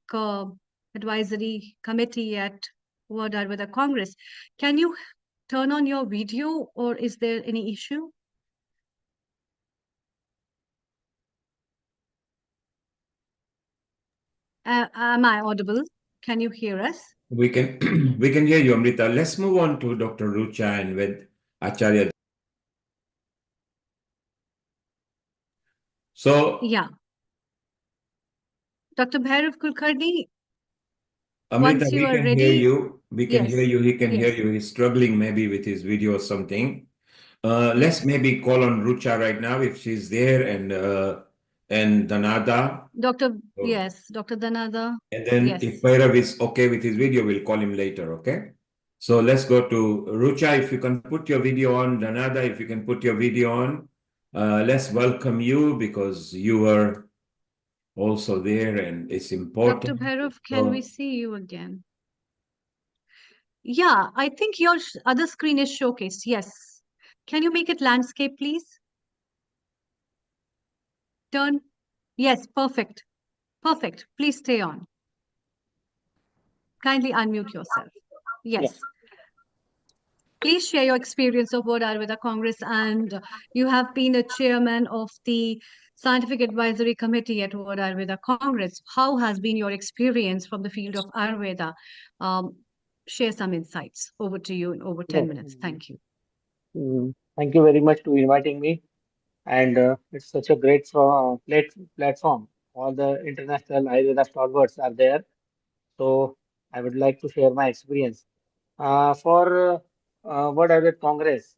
Advisory Committee at World Ayurveda Congress. Can you turn on your video, or is there any issue? Am I audible? Can you hear us? We can we can hear you, Amrita. Let's move on to Dr. Rucha and with Acharya. So, Yeah. Dr. Bhairav Kulkarni, Amrita, once you we are can hear ready. you. We can hear Yes. you. He can hear Yes. you. He's struggling maybe with his video or something. Let's Yes. maybe call on Rucha right now if she's there, and Danada. Dr. So, Yes, Dr. Danada. and then if Yes. Bhairav is okay with his video, we'll call him later, okay? So let's go to Rucha. If you can put your video on, Danada, if you can put your video on. Let's welcome you because you were also there and it's Dr. important. Bhairav, can we see you again? Yeah, I think your other screen is showcased. Yes. Can you make it landscape, please? Turn. Yes, perfect. Perfect. Please stay on. Kindly unmute yourself. Yes. Please share your experience of World Ayurveda Congress, and you have been a chairman of the Scientific Advisory Committee at World Ayurveda Congress. How has been your experience from the field of Ayurveda? Share some insights. Over to you in over 10 minutes. Thank you. Thank you very much to inviting me. And it's such a great platform. All the international Ayurveda stalwarts are there. So I would like to share my experience. For World Ayurveda Congress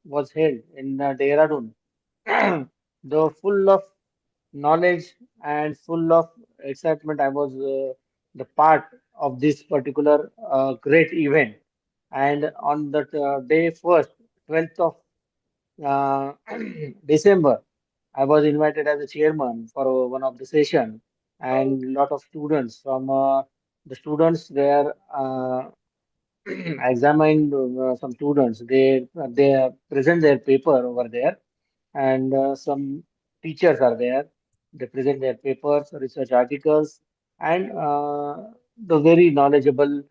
was held in Dehradun. The full of knowledge and full of excitement. I was the part of this particular great event. And on the day first, 12th of December, I was invited as a chairman for one of the session, and lot of students from the students were examined. Some students they present their paper over there, and some teachers are there. They present their papers, research articles, and the very knowledgeable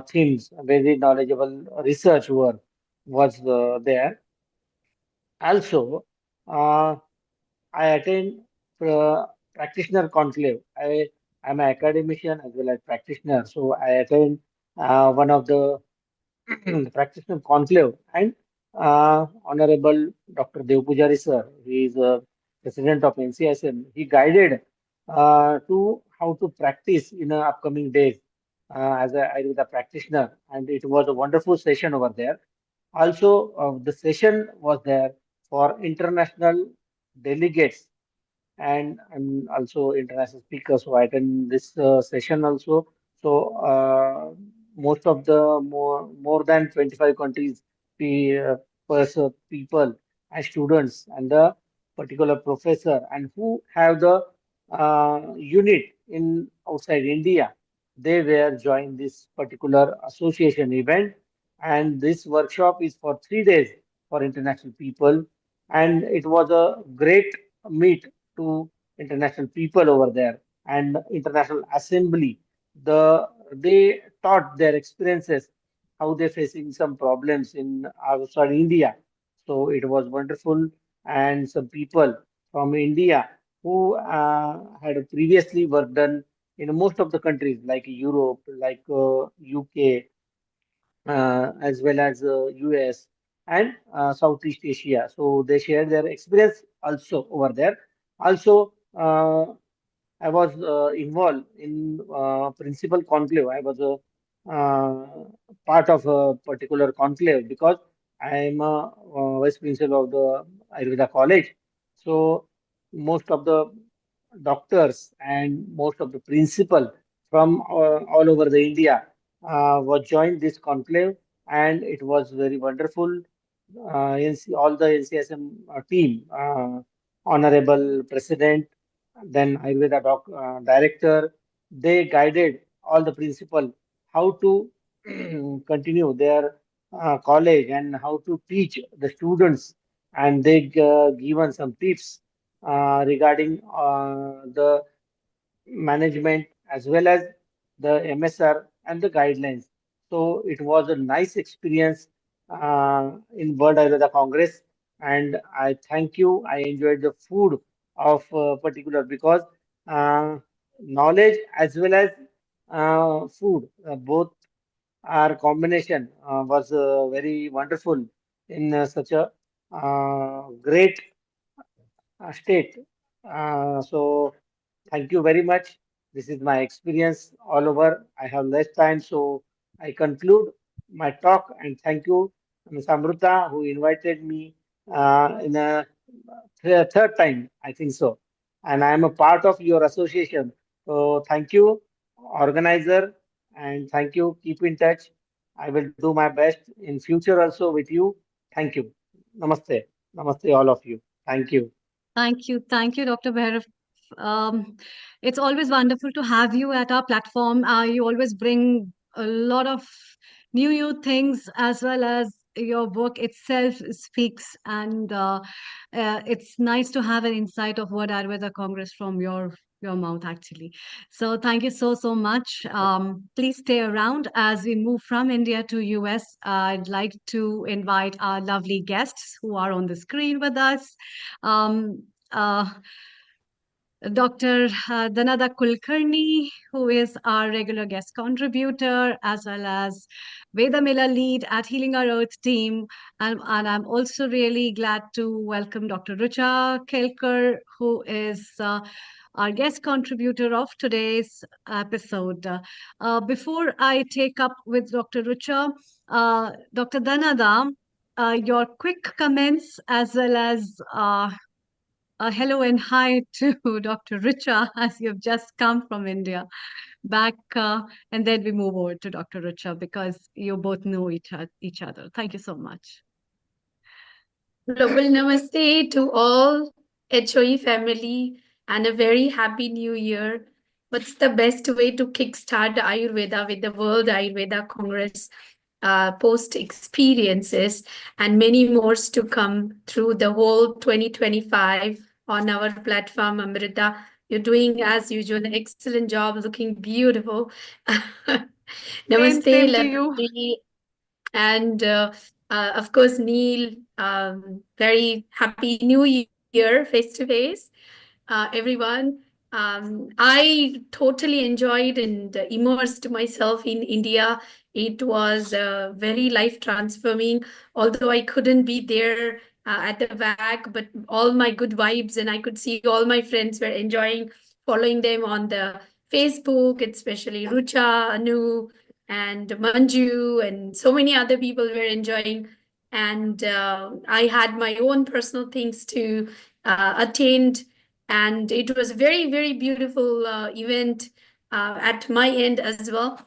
themes, very knowledgeable research work was there. Also, I attend practitioner conclave. I'm an academician as well as practitioner, so I attend one of the practitioner conclave, and Honorable Dr. Devpujari sir, he is president of NCSM. He guided to how to practice in upcoming days as a Ayurveda practitioner, and it was a wonderful session over there. Also, the session was there for international delegates and I'm also international speaker, so I attend this session also. So most of the more than 25 countries, people and students and the particular professor and who have the unit in outside India, they were joined this particular association event, and this workshop is for 3 days for international people, and it was a great meet to international people over there and international assembly. They taught their experiences, how they're facing some problems in outside India. So it was wonderful, and some people from India who had previously worked done in most of the countries like Europe, like UK, as well as US and Southeast Asia. So they shared their experience also over there. Also, I was involved in principal conclave. I was a part of a particular conclave because I am a vice principal of the Ayurveda College. So most of the doctors and most of the principal from all over the India was joined this conclave, and it was very wonderful. All the NCSM team, honorable president, then Ayurveda director, they guided all the principal how to continue their college and how to teach the students, and they given some tips regarding the management as well as the MSR and the guidelines. So it was a nice experience in World Ayurveda Congress, and I thank you. I enjoyed the food of particular because uh, knowledge as well as food, both our combination was very wonderful in such a great state. So thank you very much. This is my experience all over. I have less time, so I conclude my talk and thank you, Ms. Amruta, who invited me in a third time, I think so. And I am a part of your association. So thank you, organizer, and thank you. Keep in touch. I will do my best in future also with you. Thank you. Namaste. Namaste, all of you. Thank you. Thank you, Dr. Bhairav. Um, it's always wonderful to have you at our platform. You always bring a lot of new things, as well as your work itself speaks, and it's nice to have an insight of World Ayurveda Congress from your mouth, actually. So thank you so much. Please stay around as we move from India to US. I'd like to invite our lovely guests who are on the screen with us. Um, uh, Dr. Dhanada Kulkarni, who is our regular guest contributor, as well as Veda Miller lead at Healing Our Earth team. And I'm also really glad to welcome Dr. Rucha Kelkar, who is our guest contributor of today's episode. Before I take up with Dr. Rucha, Dr. Dhanada, your quick comments as well as hello and hi to Dr. Richa, as you've just come from India back, and then we move over to Dr. Richa because you both know each other. Thank you so much. Global Namaste to all HOE family and a very happy new year. What's the best way to kickstart Ayurveda with the World Ayurveda Congress post experiences and many more to come through the whole 2025 on our platform, Amrita. You're doing, as usual, an excellent job, looking beautiful. Namaste, Same to you. Lakshmi, and of course, Neil, very happy new year, face to face, everyone. I totally enjoyed and immersed myself in India. It was very life transforming, although I couldn't be there at the WAC, but all my good vibes, and I could see all my friends were enjoying, following them on the Facebook, especially Rucha, Anu, and Manju, and so many other people were enjoying. And I had my own personal things to attend, and it was a very beautiful event at my end as well.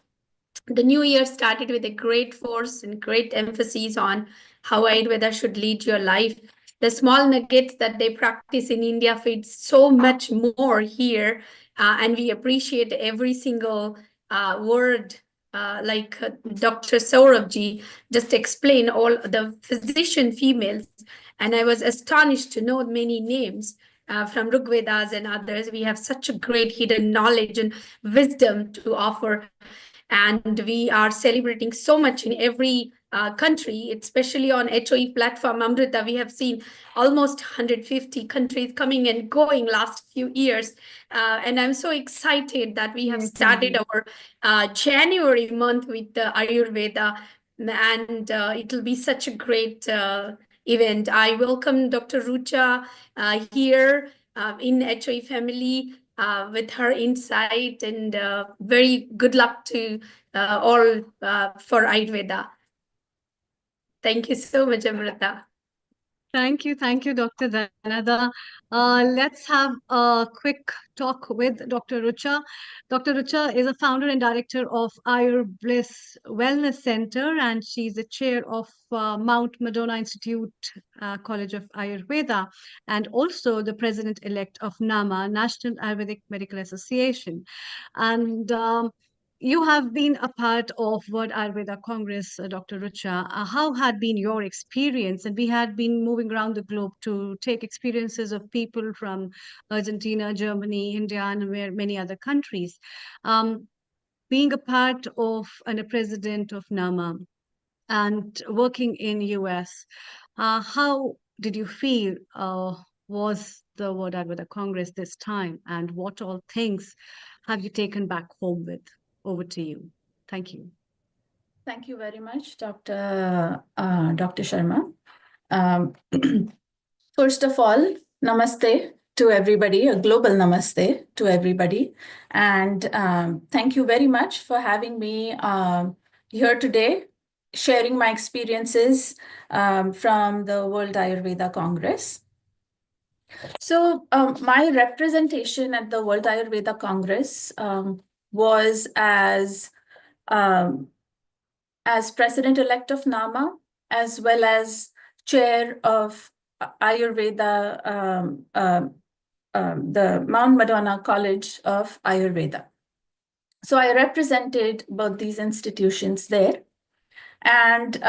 The new year started with a great force and great emphasis on how Ayurveda should lead your life. The small nuggets that they practice in India feed so much more here, and we appreciate every single word. Like Dr. Saurabhji just explained all the physician females, and I was astonished to know many names from Rigvedas and others. We have such a great hidden knowledge and wisdom to offer, and we are celebrating so much in every country, especially on HOE platform. Amrita, we have seen almost 150 countries coming and going last few years. And I'm so excited that we have started our January month with the Ayurveda, and it will be such a great event. I welcome Dr. Rucha here in HOE family with her insight, and very good luck to all for Ayurveda. Thank you so much, Amrita. Thank you, Dr. Dhanada. Let's have a quick talk with Dr. Rucha. Dr. Rucha is a founder and director of Ayurbliss Wellness Center, and she's the chair of Mount Madonna Institute College of Ayurveda, and also the president-elect of NAMA, National Ayurvedic Medical Association. And you have been a part of World Ayurveda Congress, Dr. Rucha. How had been your experience? And we had been moving around the globe to take experiences of people from Argentina, Germany, India, and many other countries. Being a part of and a president of NAMA and working in US, how did you feel was the World Ayurveda Congress this time? And what all things have you taken back home with? Over to you. Thank you. Thank you very much, Dr. Sharma. First of all, Namaste to everybody, a global namaste to everybody. And thank you very much for having me here today, sharing my experiences from the World Ayurveda Congress. So my representation at the World Ayurveda Congress was as president-elect of NAMA, as well as chair of Ayurveda, the Mount Madonna College of Ayurveda. So I represented both these institutions there. And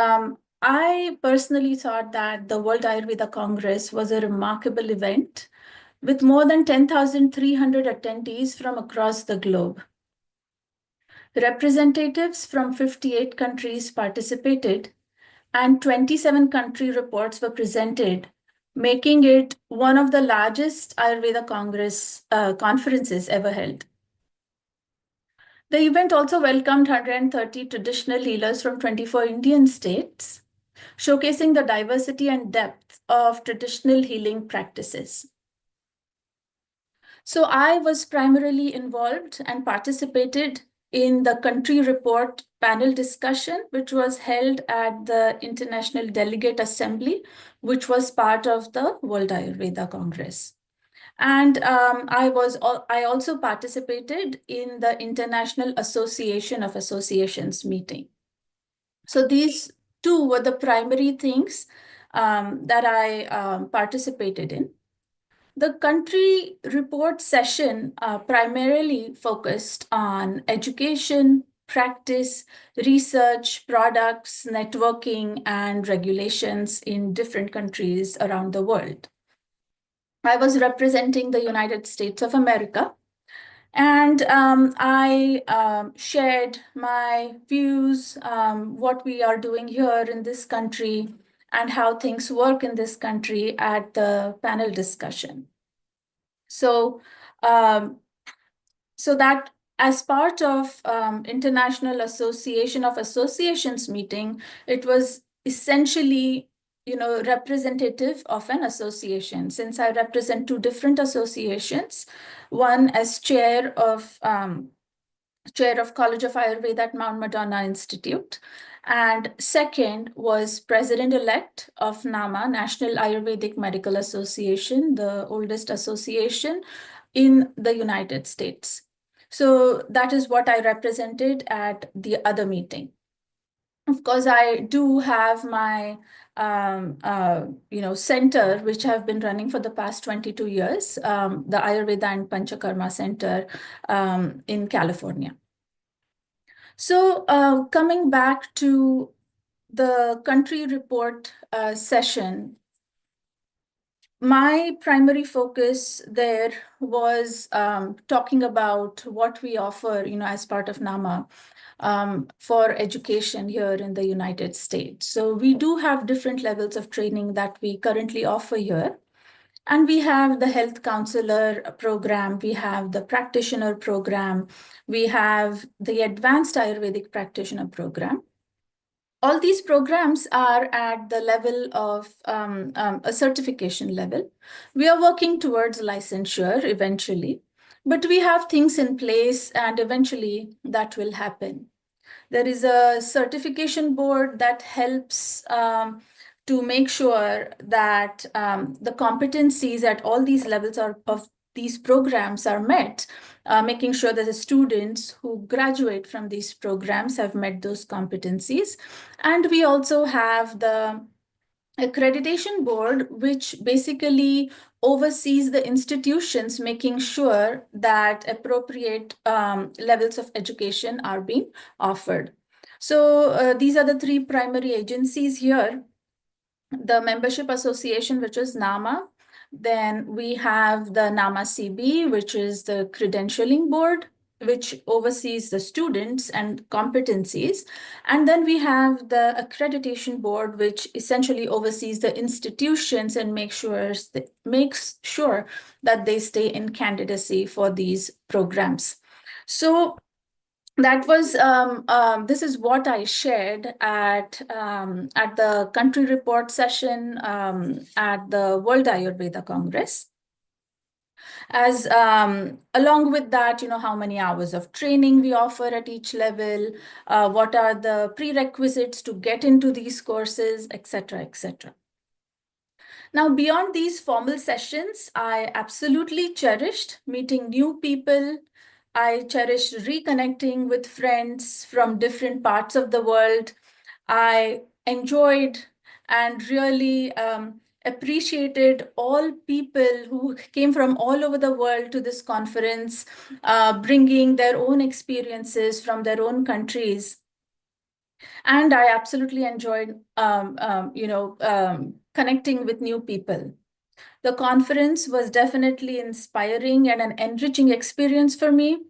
I personally thought that the World Ayurveda Congress was a remarkable event with more than 10,300 attendees from across the globe. Representatives from 58 countries participated, and 27 country reports were presented, making it one of the largest Ayurveda Congress conferences ever held. The event also welcomed 130 traditional healers from 24 Indian states, showcasing the diversity and depth of traditional healing practices. So I was primarily involved and participated in the country report panel discussion, which was held at the International Delegate Assembly, which was part of the World Ayurveda Congress. And I also participated in the International Association of Associations meeting. So these two were the primary things that I participated in. The country report session primarily focused on education, practice, research, products, networking, and regulations in different countries around the world. I was representing the United States of America, and I shared my views, what we are doing here in this country, and how things work in this country at the panel discussion. So, so that as part of International Association of Associations meeting, it was essentially, representative of an association. Since I represent two different associations, one as chair of College of Ayurveda at Mount Madonna Institute, and second was president-elect of NAMA, National Ayurvedic Medical Association, the oldest association in the United States. So that is what I represented at the other meeting. Of course, I do have my center, which I've been running for the past 22 years, the Ayurveda and Panchakarma Center in California. So coming back to the country report session, my primary focus there was talking about what we offer, as part of NAMA for education here in the United States. So we do have different levels of training that we currently offer here. And we have the health counselor program, we have the practitioner program, we have the advanced Ayurvedic practitioner program. All these programs are at the level of a certification level. We are working towards licensure eventually, but we have things in place and eventually that will happen. There is a certification board that helps to make sure that the competencies at all these levels of these programs are met, making sure that the students who graduate from these programs have met those competencies. And we also have the accreditation board, which basically oversees the institutions, making sure that appropriate levels of education are being offered. So these are the three primary agencies here. The membership association, which is NAMA. Then we have the NAMA CB, which is the credentialing board, which oversees the students and competencies. And then we have the accreditation board, which essentially oversees the institutions and makes sure that they stay in candidacy for these programs. So that was this is what I shared at the country report session at the World Ayurveda Congress. As along with that, how many hours of training we offer at each level, what are the prerequisites to get into these courses, etc., etc. Now, beyond these formal sessions, I absolutely cherished meeting new people. I cherished reconnecting with friends from different parts of the world. I enjoyed and really appreciated all people who came from all over the world to this conference, bringing their own experiences from their own countries. And I absolutely enjoyed, connecting with new people. The conference was definitely inspiring and an enriching experience for me,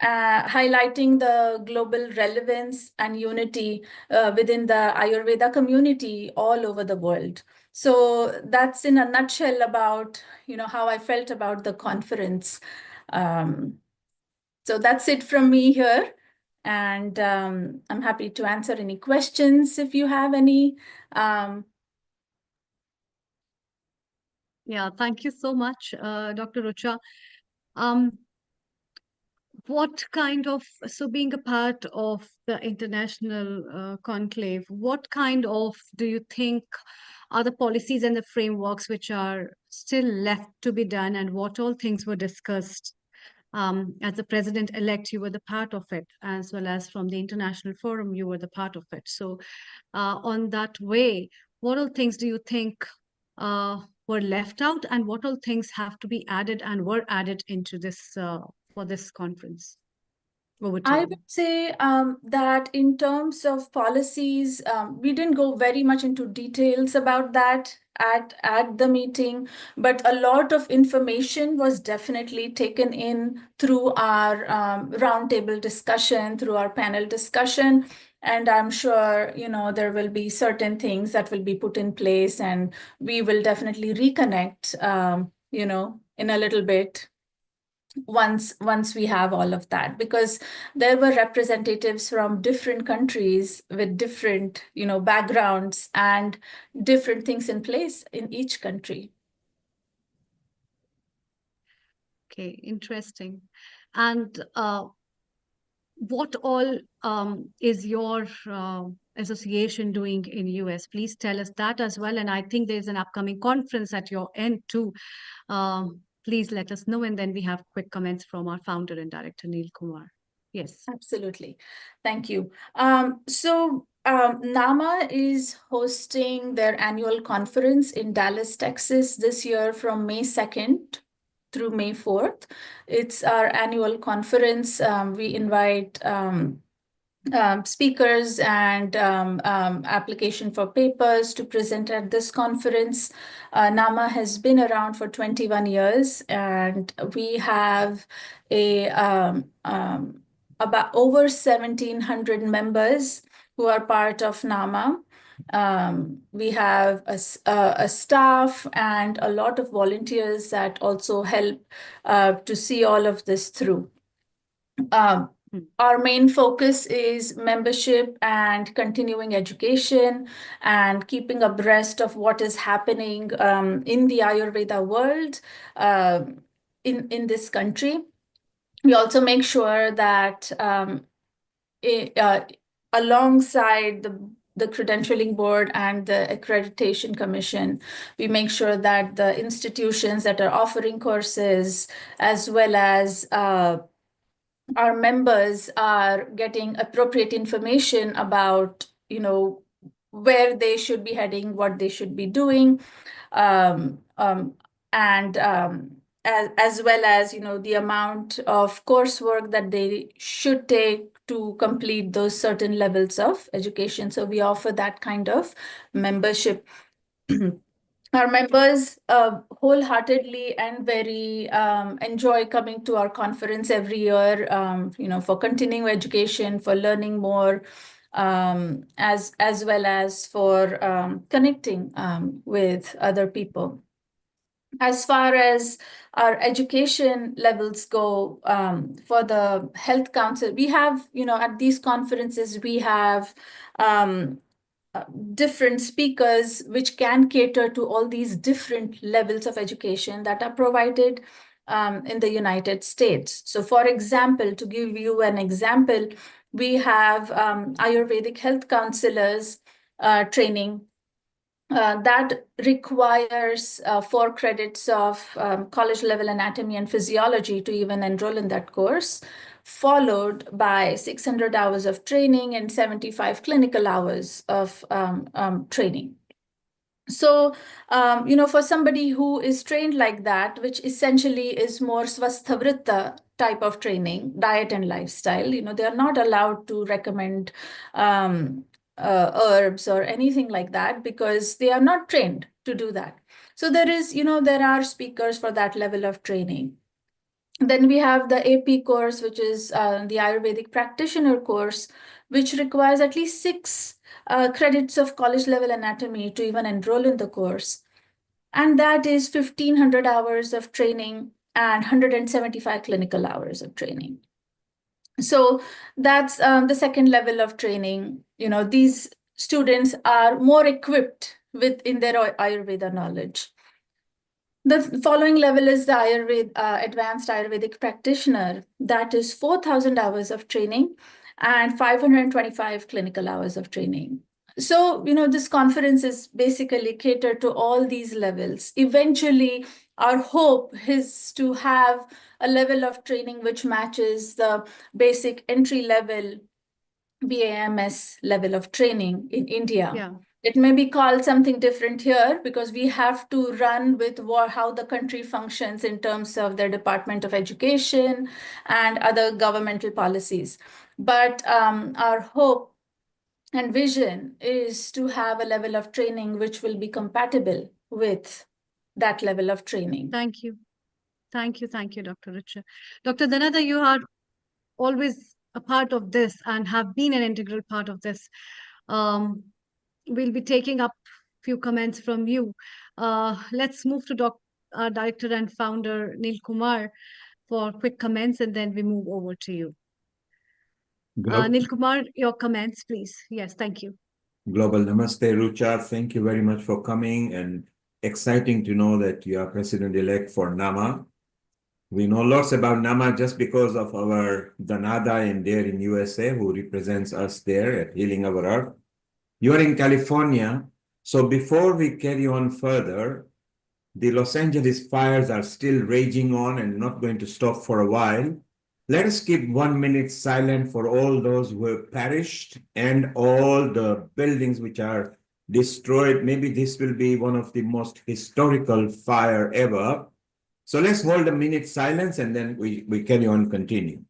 highlighting the global relevance and unity within the Ayurveda community all over the world. So that's in a nutshell about, how I felt about the conference. So that's it from me here. And I'm happy to answer any questions if you have any. Yeah, thank you so much, Dr. Rucha. What kind of, so being a part of the international conclave, what kind of do you think are the policies and the frameworks which are still left to be done, and what all things were discussed? As the president-elect, you were the part of it, as well as from the international forum, you were the part of it. So on that way, what all things do you think were left out, and what all things have to be added and were added into this for this conference? Over to I you. would say that in terms of policies, we didn't go very much into details about that at the meeting, but a lot of information was definitely taken in through our roundtable discussion, through our panel discussion. And I'm sure, there will be certain things that will be put in place, and we will definitely reconnect, in a little bit once we have all of that, because there were representatives from different countries with different backgrounds and different things in place in each country. Okay, interesting. And what all is your association doing in US? Please tell us that as well. And I think there's an upcoming conference at your end too. Please let us know, and then we have quick comments from our founder and director, Neil Kumar. Yes. Absolutely. Thank you. So NAMA is hosting their annual conference in Dallas, Texas this year from May 2nd through May 4th. It's our annual conference. We invite speakers and application for papers to present at this conference. NAMA has been around for 21 years, and we have about over 1,700 members who are part of NAMA. We have a staff and a lot of volunteers that also help to see all of this through. Our main focus is membership and continuing education and keeping abreast of what is happening in the Ayurveda world in this country. We also make sure that alongside the credentialing board and the accreditation commission, we make sure that the institutions that are offering courses, as well as our members, are getting appropriate information about, where they should be heading, what they should be doing, and as well as, the amount of coursework that they should take to complete those certain levels of education. So we offer that kind of membership. Our members wholeheartedly and very enjoy coming to our conference every year, for continuing education, for learning more, as well as for connecting with other people. as far as our education levels go, for the health council, we have, at these conferences, we have different speakers which can cater to all these different levels of education that are provided in the United States. So for example, to give you an example, we have Ayurvedic health counselors training that requires 4 credits of college level anatomy and physiology to even enroll in that course, followed by 600 hours of training and 75 clinical hours of training. So, for somebody who is trained like that, which essentially is more swasthavritta type of training, diet and lifestyle, they are not allowed to recommend herbs or anything like that because they are not trained to do that. So there are speakers for that level of training. Then we have the AP course, which is the Ayurvedic practitioner course, which requires at least 6 credits of college level anatomy to even enroll in the course. And that is 1,500 hours of training and 175 clinical hours of training. So that's the second level of training. These students are more equipped in their Ayurveda knowledge. The following level is the advanced Ayurvedic practitioner. That is 4,000 hours of training and 525 clinical hours of training. So, this conference is basically catered to all these levels. Eventually, our hope is to have a level of training which matches the basic entry level BAMS level of training in India. Yeah. It may be called something different here because we have to run with how the country functions in terms of their Department of Education and other governmental policies. But our hope and vision is to have a level of training which will be compatible with that level of training. Thank you. Thank you, Dr. Richa. Dr. Dhanada, you are always a part of this and have been an integral part of this. We'll be taking up a few comments from you. Let's move to our director and founder, Neil Kumar, for quick comments, and then we move over to you. Neil Kumar, your comments, please. Yes, thank you. Global Namaste, Rucha. Thank you very much for coming, and exciting to know that you are president-elect for NAMA. We know lots about NAMA just because of our Dhanada in there in USA, who represents us there at Healing Our Earth. You are in California. So before we carry on further, the Los Angeles fires are still raging on and not going to stop for a while. Let us keep 1 minute silent for all those who have perished and all the buildings which are destroyed. Maybe this will be one of the most historical fire ever. So let's hold a minute silence and then we carry on, continue.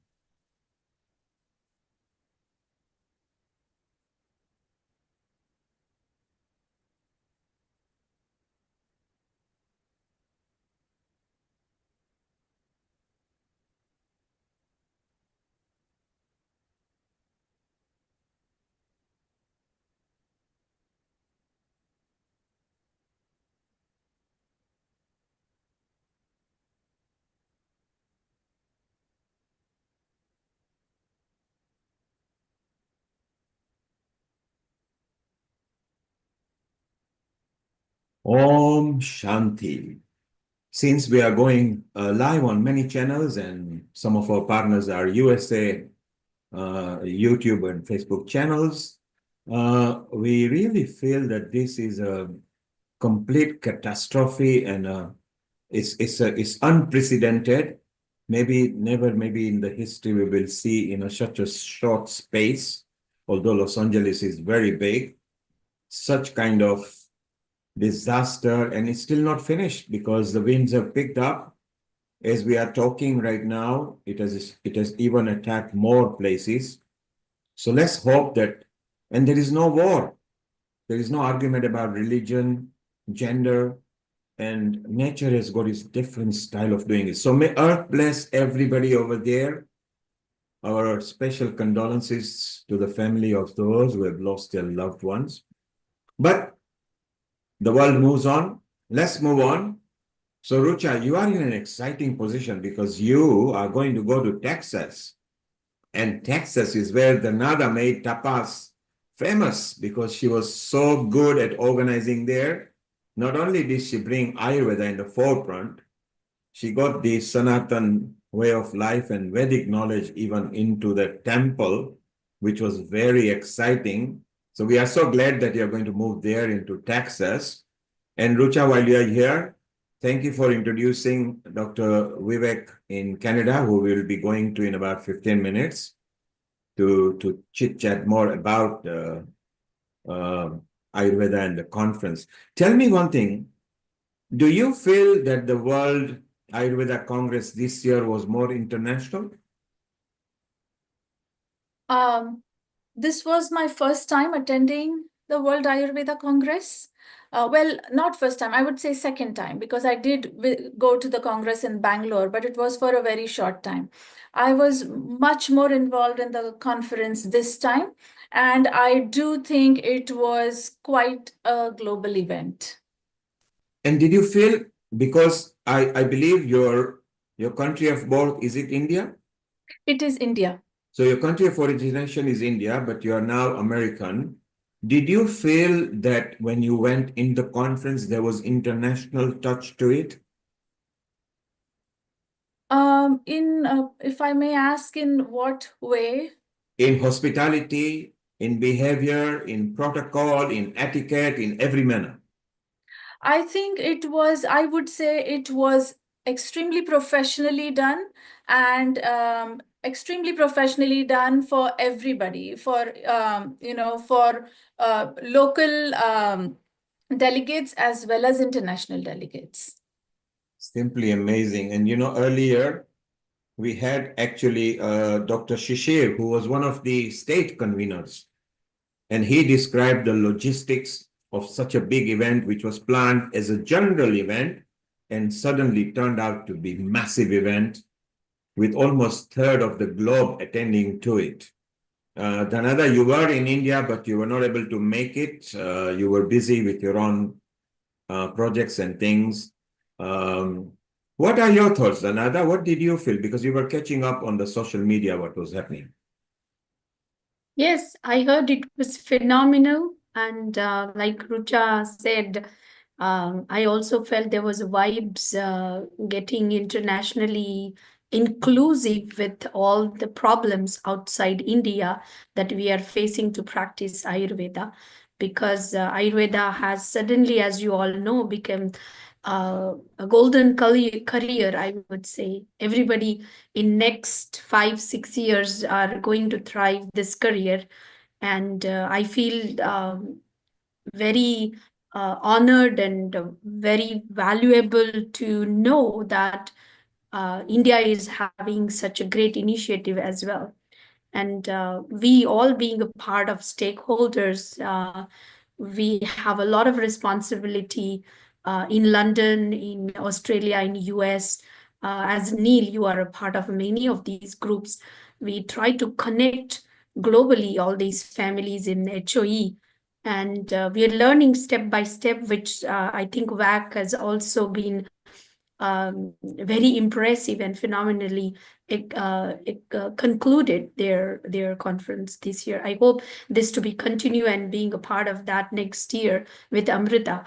Om Shanti. Since we are going live on many channels and some of our partners are USA, YouTube and Facebook channels, we really feel that this is a complete catastrophe and it's unprecedented. Maybe in the history we will see in such a short space, although Los Angeles is very big, such kind of disaster, and it's still not finished because the winds have picked up. As we are talking right now, it has even attacked more places. So let's hope that, and there is no war. There is no argument about religion, gender, and nature has got its different style of doing it. So may Earth bless everybody over there. Our special condolences to the family of those who have lost their loved ones. But the world moves on. Let's move on. So, Rucha, you are in an exciting position because you are going to go to Texas. And Texas is where the Nada made tapas famous because she was so good at organizing there. Not only did she bring Ayurveda in the forefront, she got the Sanatan way of life and Vedic knowledge even into the temple, which was very exciting. So we are so glad that you're going to move there into Texas. And Rucha, while you're here, thank you for introducing Dr. Vivek in Canada, who will be going to in about 15 minutes to chit-chat more about Ayurveda and the conference. Tell me one thing. Do you feel that the World Ayurveda Congress this year was more international? This was my first time attending the World Ayurveda Congress. Well, not first time, I would say second time, because I did go to the Congress in Bangalore, but it was for a very short time. I was much more involved in the conference this time, and I do think it was quite a global event. And did you feel, because I believe your country of birth, is it India? It is India. So your country of origination is India, but you are now American. Did you feel that when you went in the conference, there was international touch to it? If I may ask, in what way? In hospitality, in behavior, in protocol, in etiquette, in every manner. I think I would say it was extremely professionally done, and extremely professionally done for everybody, for local delegates as well as international delegates. Simply amazing. And earlier we had actually Dr. Shishir, who was one of the state conveners, and he described the logistics of such a big event, which was planned as a general event and suddenly turned out to be massive event with almost third of the globe attending to it. Dhanada, you were in India, but you were not able to make it. You were busy with your own projects and things. What are your thoughts, Dhanada? What did you feel? Because you were catching up on the social media, what was happening. Yes, I heard it was phenomenal. And like Rucha said, I also felt there was vibes getting internationally inclusive with all the problems outside India that we are facing to practice Ayurveda. Because Ayurveda has suddenly, as you all know, become a golden career, I would say. Everybody in next 5-6 years are going to thrive this career. And I feel very honored and very valuable to know that India is having such a great initiative as well. And we all being a part of stakeholders, we have a lot of responsibility in London, in Australia, in US. As Neil, you are a part of many of these groups. We try to connect globally all these families in HOE. And we are learning step by step, which I think WAC has also been very impressive and phenomenally concluded their conference this year. I hope this to be continue and being a part of that next year with Amrita.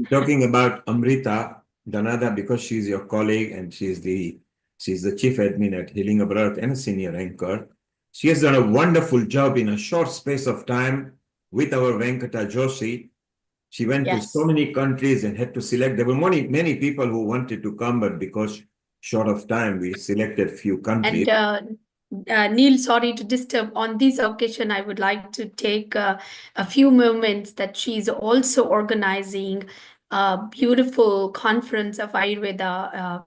Talking about Amrita, Dhanada, because she's your colleague and she's the chief admin at Healing Abroad and a senior anchor. She has done a wonderful job in a short space of time with our Venkata Joshi. She went to so many countries and had to select. There were many people who wanted to come, but because short of time, we selected few countries. And Neil, sorry to disturb. On this occasion, I would like to take a few moments that she's also organizing a beautiful conference of Ayurveda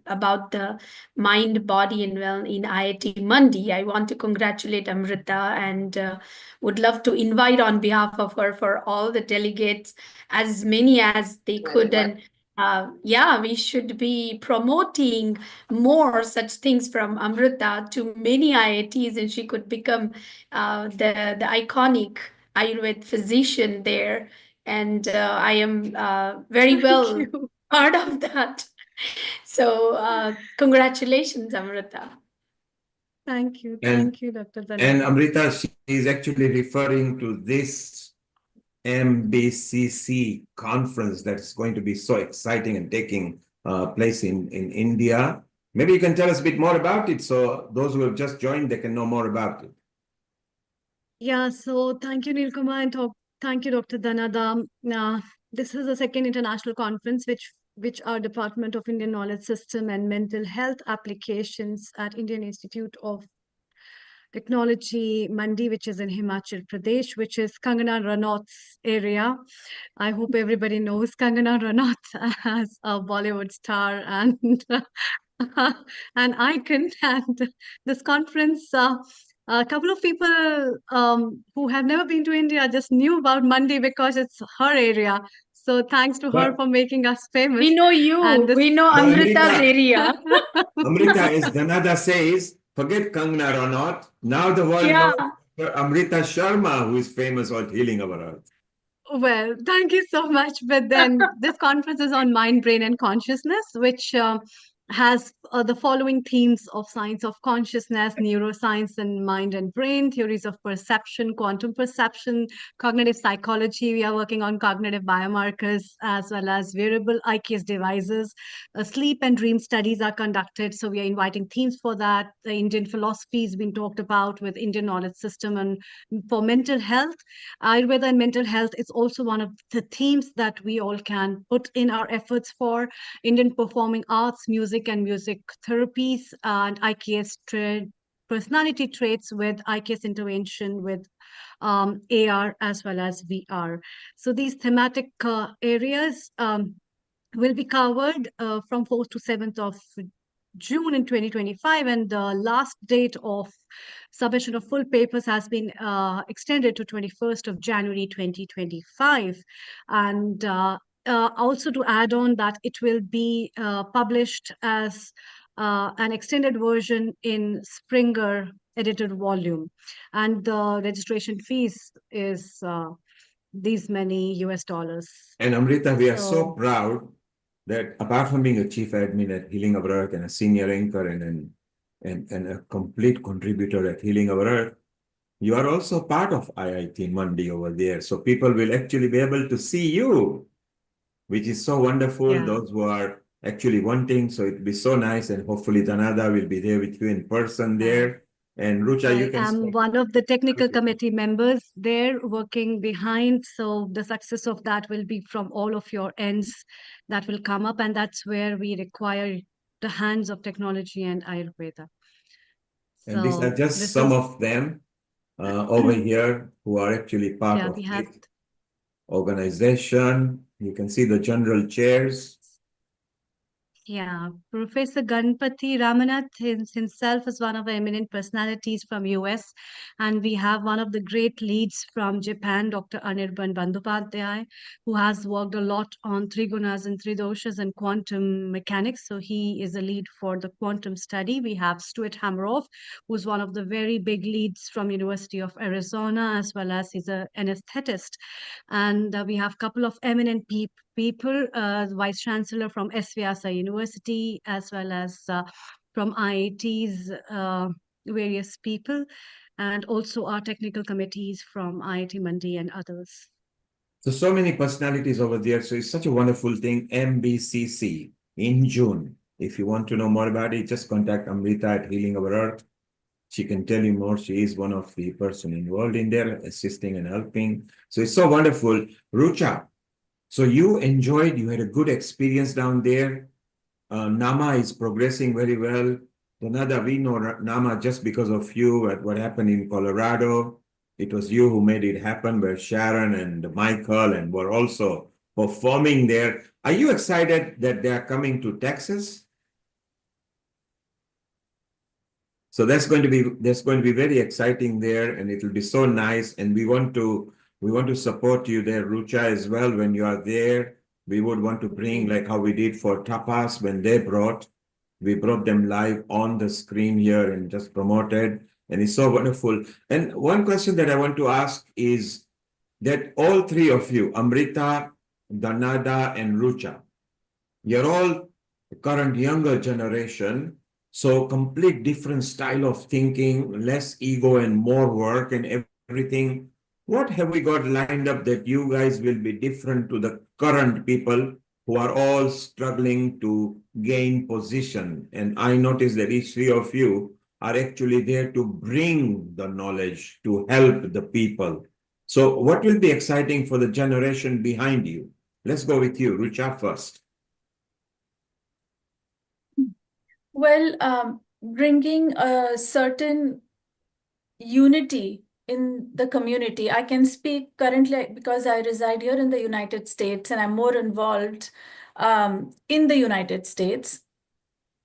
about the mind, body, and well in IIT Mandi. I want to congratulate Amrita and would love to invite on behalf of her for all the delegates, as many as they could. And yeah, we should be promoting more such things from Amrita to many IITs, and she could become the iconic Ayurved physician there. And I am very well part of that. So congratulations, Amrita. Thank you. And- Thank you, Dr. And Dhanada. Amrita, she is actually referring to this MBCC conference that is going to be so exciting and taking place in India. Maybe you can tell us a bit more about it, so those who have just joined, they can know more about it. Yeah, so thank you, Nilkumar, and thank you, Dr. Dhanada. This is the second international conference which our Department of Indian Knowledge System and Mental Health Applications at Indian Institute of Technology, Mandi, which is in Himachal Pradesh, which is Kangana Ranaut's area. I hope everybody knows Kangana Ranaut as a Bollywood star and an icon. And this conference, a couple of people who have never been to India just knew about Mandi because it's her area. So thanks to her for making us famous. We know you. And this- We know But Amrita's Amrita- area. Amrita, as Dhanada says, forget Kangna Ranaut. Now the world Yeah. knows Amrita Sharma, who is famous for healing our earth. Well, thank you so much. But then this conference is on mind, brain, and consciousness, which has the following themes of science of consciousness, neuroscience, and mind and brain, theories of perception, quantum perception, cognitive psychology. We are working on cognitive biomarkers as well as wearable IKS devices. Sleep and dream studies are conducted. So we are inviting themes for that. The Indian philosophy has been talked about with Indian knowledge system, and for mental health, Ayurveda and mental health is also one of the themes that we all can put in our efforts for. Indian performing arts, music and music therapies, and IKS personality traits with IKS intervention with AR as well as VR. So these thematic areas will be covered from 4th to 7th of June in 2025, and the last date of submission of full papers has been extended to 21st of January 2025. And also to add on that it will be published as an extended version in Springer edited volume. And the registration fees is these many US dollars. And Amrita, we are so So- proud that apart from being a chief admin at Healing Our Earth and a senior anchor and a complete contributor at Healing Our Earth, you are also part of IIT Mandi over there. So people will actually be able to see you, which is so wonderful. Yeah. Those who are actually wanting, so it'll be so nice. And hopefully Dhanada will be there with you in person there. And Rucha, you I can am speak. one of the technical committee members there working behind. So the success of that will be from all of your ends that will come up. And that's where we require the hands of technology and Ayurveda. And these So are just this some is- of them over here who are actually part Yeah, of we have this organization. You can see the general chairs. Yeah, Professor Ganpati Ramanath himself is one of the eminent personalities from US, and we have one of the great leads from Japan, Dr. Anirban Bandyopadhyay, who has worked a lot on Trigunas and Tridoshas and quantum mechanics. So he is a lead for the quantum study. We have Stuart Hameroff, who's one of the very big leads from University of Arizona, as well as he's an anesthetist. And we have a couple of eminent people, Vice Chancellor from S. Vyasa University, as well as from IIT's various people, and also our technical committees from IIT Mandi and others. So many personalities over there. So it's such a wonderful thing. MBCC in June. If you want to know more about it, just contact Amrita at Healing Our Earth. She can tell you more. She is one of the person involved in there, assisting and helping. So it's so wonderful. Rucha, so you enjoyed, you had a good experience down there. Nama is progressing very well. Dhanada, we know Nama just because of you at what happened in Colorado. It was you who made it happen, where Sharon and Michael and were also performing there. Are you excited that they are coming to Texas? So that's going to be very exciting there, and it will be so nice. And we want to support you there, Rucha, as well. When you are there, we would want to bring, like how we did for Tapas when we brought them live on the screen here and just promoted, and it's so wonderful. And one question that I want to ask is that all three of you, Amrita, Dhanada, and Rucha, You're all the current younger generation, so complete different style of thinking, less ego and more work and everything. What have we got lined up that you guys will be different to the current people who are all struggling to gain position? And I noticed that each three of you are actually there to bring the knowledge to help the people. So what will be exciting for the generation behind you? Let's go with you, Rucha, first. Well, bringing a certain unity in the community. I can speak currently because I reside here in the United States and I'm more involved in the United States.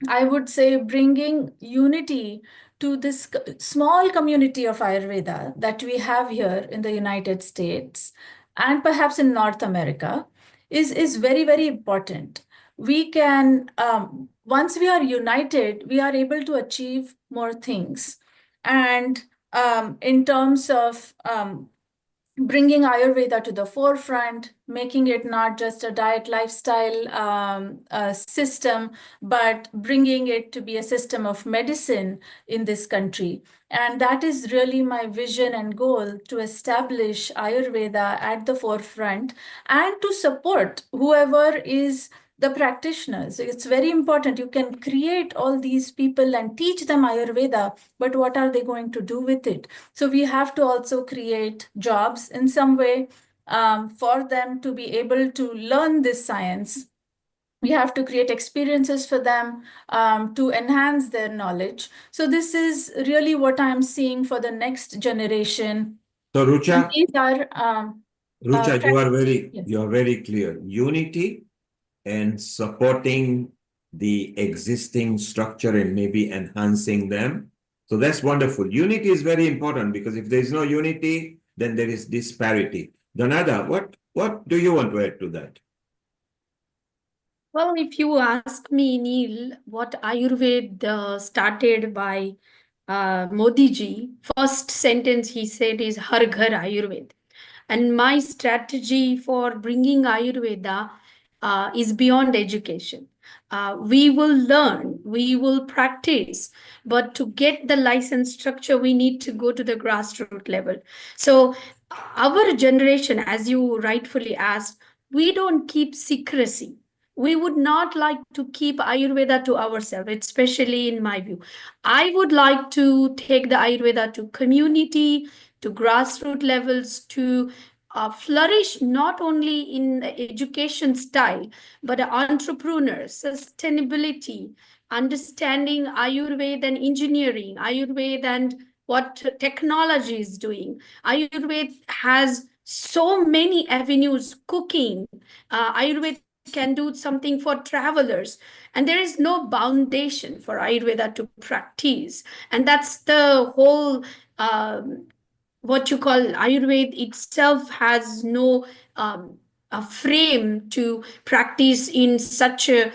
I would say bringing unity to this small community of Ayurveda that we have here in the United States and perhaps in North America is very, very important. We can, once we are united, we are able to achieve more things. And in terms of bringing Ayurveda to the forefront, making it not just a diet lifestyle system, but bringing it to be a system of medicine in this country. And that is really my vision and goal, to establish Ayurveda at the forefront and to support whoever is the practitioners. It's very important. You can create all these people and teach them Ayurveda, but what are they going to do with it? So we have to also create jobs in some way for them to be able to learn this science. We have to create experiences for them to enhance their knowledge. So this is really what I'm seeing for the next generation. So Rucha, these are you are very clear. Unity and supporting the existing structure and maybe enhancing them. So that's wonderful. Unity is very important, because if there is no unity, then there is disparity. Dhanada, what do you want to add to that? Well, if you ask me, Neil, what Ayurveda started by Modi ji, first sentence he said is Har Ghar Ayurveda. And my strategy for bringing Ayurveda is beyond education. We will learn, we will practice, but to get the license structure, we need to go to the grassroots level. So our generation, as you rightfully asked, we don't keep secrecy. We would not like to keep Ayurveda to ourselves, especially in my view. I would like to take the Ayurveda to community, to grassroots levels, to flourish not only in the education style, but entrepreneurs, sustainability, understanding Ayurveda and engineering, Ayurveda and what technology is doing. Ayurveda has so many avenues, cooking, Ayurveda can do something for travelers, and there is no foundation for Ayurveda to practice. And that's the whole what you call Ayurveda itself has no a frame to practice in such a